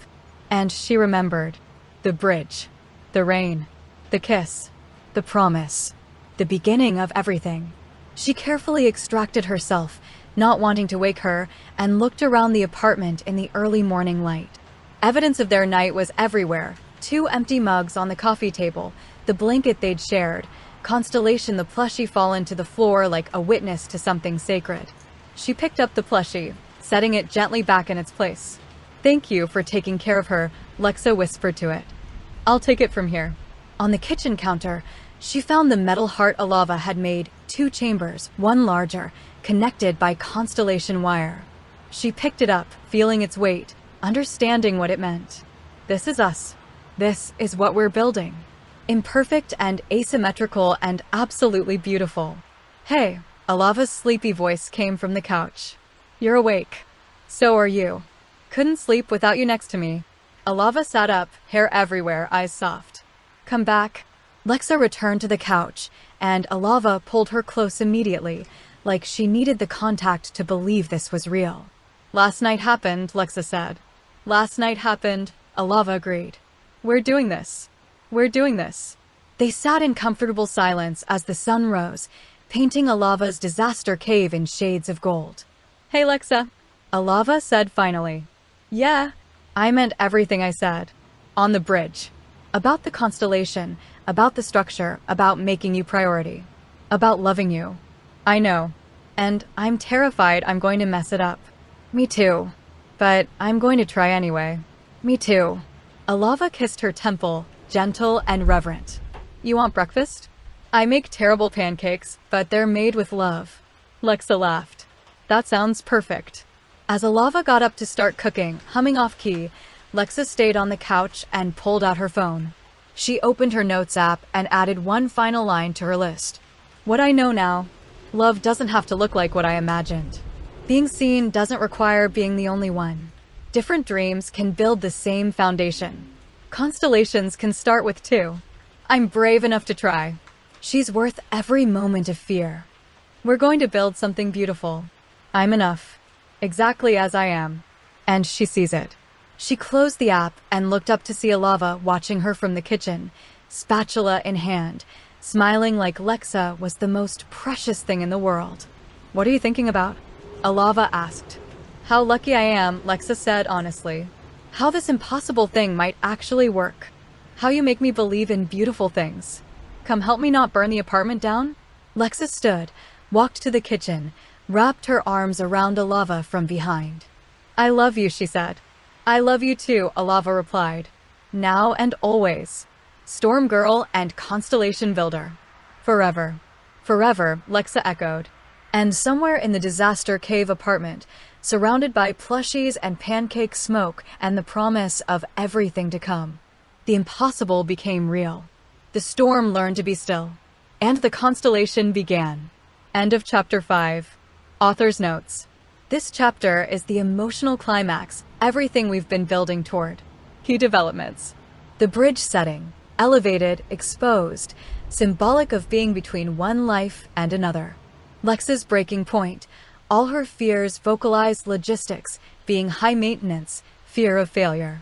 Speaker 1: And she remembered. The bridge. The rain. The kiss. The promise. The beginning of everything. She carefully extracted herself, not wanting to wake her, and looked around the apartment in the early morning light. Evidence of their night was everywhere. 2 empty mugs on the coffee table, the blanket they'd shared, Constellation the plushie fallen to the floor like a witness to something sacred. She picked up the plushie, setting it gently back in its place. Thank you for taking care of her, Lexa whispered to it. I'll take it from here. On the kitchen counter, she found the metal heart Alava had made 2 chambers, one larger, connected by constellation wire. She picked it up, feeling its weight, understanding what it meant. This is us. This is what we're building. Imperfect and asymmetrical and absolutely beautiful. Hey, Alava's sleepy voice came from the couch. You're awake. So are you. Couldn't sleep without you next to me. Alava sat up, hair everywhere, eyes soft. Come back. Lexa returned to the couch, and Alava pulled her close immediately, like she needed the contact to believe this was real. Last night happened, Lexa said. Last night happened, Alava agreed. We're doing this. We're doing this. They sat in comfortable silence as the sun rose, painting Alava's disaster cave in shades of gold. Hey, Lexa, Alava said finally. Yeah, I meant everything I said. On the bridge. About the constellation, about the structure, about making you priority. About loving you. I know. And I'm terrified I'm going to mess it up. Me too. But I'm going to try anyway. Me too. Alava kissed her temple, gentle and reverent. You want breakfast? I make terrible pancakes, but they're made with love. Lexa laughed. That sounds perfect. As Alava got up to start cooking, humming off key, Lexa stayed on the couch and pulled out her phone. She opened her notes app and added one final line to her list. What I know now, love doesn't have to look like what I imagined. Being seen doesn't require being the only one. Different dreams can build the same foundation. Constellations can start with 2. I'm brave enough to try. She's worth every moment of fear. We're going to build something beautiful. I'm enough. Exactly as I am. And she sees it. She closed the app and looked up to see Alava watching her from the kitchen, spatula in hand, smiling like Lexa was the most precious thing in the world. What are you thinking about? Alava asked. How lucky I am, Lexa said honestly. How this impossible thing might actually work. How you make me believe in beautiful things. Come help me not burn the apartment down? Lexa stood, walked to the kitchen, wrapped her arms around Alava from behind. I love you, she said. I love you too, Alava replied. Now and always. Storm Girl and Constellation Builder. Forever. Forever, Lexa echoed. And somewhere in the disaster cave apartment, surrounded by plushies and pancake smoke and the promise of everything to come, the impossible became real. The storm learned to be still. And the constellation began. End of chapter 5. Author's notes. This chapter is the emotional climax, everything we've been building toward. Key developments. The bridge setting, elevated, exposed, symbolic of being between one life and another. Lexa's breaking point, all her fears vocalized logistics, being high maintenance, fear of failure.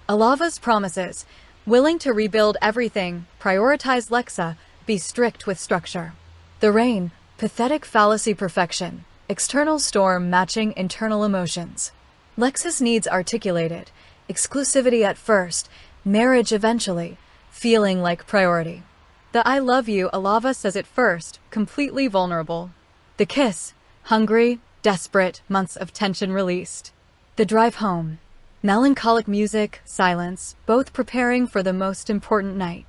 Speaker 1: Alava's promises, Willing to rebuild everything, prioritize Lexa, be strict with structure. The rain, pathetic fallacy perfection, external storm matching internal emotions. Lexa's needs articulated, exclusivity at first, marriage eventually, feeling like priority. The I love you Alava says it first, completely vulnerable. The kiss, hungry, desperate, months of tension released. The drive home, melancholic music, silence, both preparing for the most important night.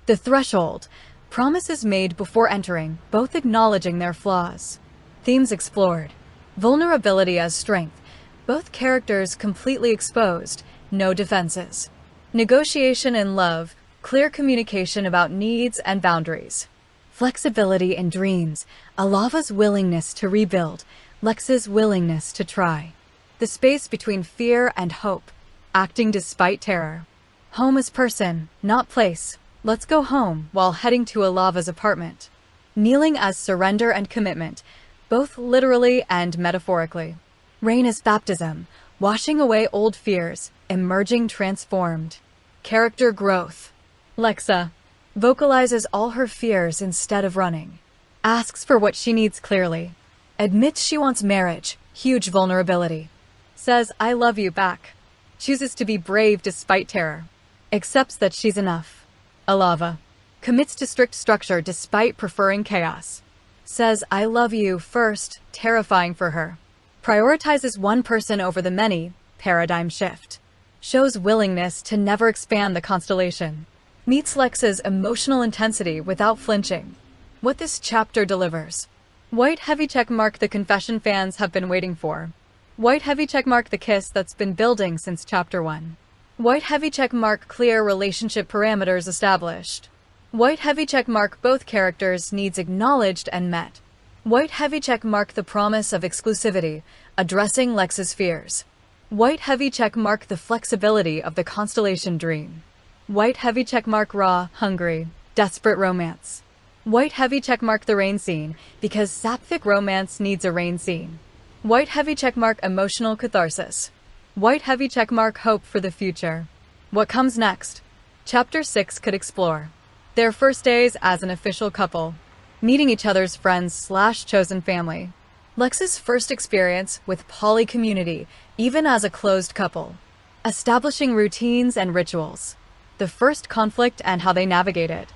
Speaker 1: The threshold, promises made before entering, both acknowledging their flaws. Themes explored, vulnerability as strength, both characters completely exposed, no defenses. Negotiation in love, clear communication about needs and boundaries. Flexibility in dreams, Alava's willingness to rebuild, Lexa's willingness to try. The space between fear and hope, acting despite terror. Home as person, not place. Let's go home while heading to Alava's apartment. Kneeling as surrender and commitment, both literally and metaphorically. Rain as baptism, washing away old fears, emerging transformed. Character growth. Lexa vocalizes all her fears instead of running. Asks for what she needs clearly. Admits she wants marriage, huge vulnerability. Says I love you back. Chooses to be brave despite terror. Accepts that she's enough. Alava commits to strict structure despite preferring chaos. Says I love you first, terrifying for her. Prioritizes one person over the many, paradigm shift. Shows willingness to never expand the constellation. Meets Lexa's emotional intensity without flinching. What this chapter delivers. White heavy checkmark the confession fans have been waiting for. White heavy checkmark the kiss that's been building since chapter 1. White heavy checkmark clear relationship parameters established. White heavy checkmark both characters' needs acknowledged and met. White heavy checkmark the promise of exclusivity, addressing Lexa's fears. White heavy checkmark the flexibility of the constellation dream. White heavy checkmark raw, hungry, desperate romance. White heavy checkmark the rain scene, because sapphic romance needs a rain scene. White heavy checkmark emotional catharsis. White heavy checkmark hope for the future. What comes next? Chapter 6 could explore their first days as an official couple, meeting each other's friends/chosen family. Lexa's first experience with poly community, even as a closed couple. Establishing routines and rituals. The first conflict and how they navigate it.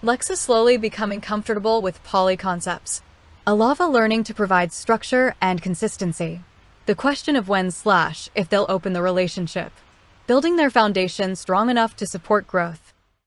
Speaker 1: Lexa slowly becoming comfortable with poly concepts. Alava learning to provide structure and consistency. The question of when/if they'll open the relationship. Building their foundation strong enough to support growth.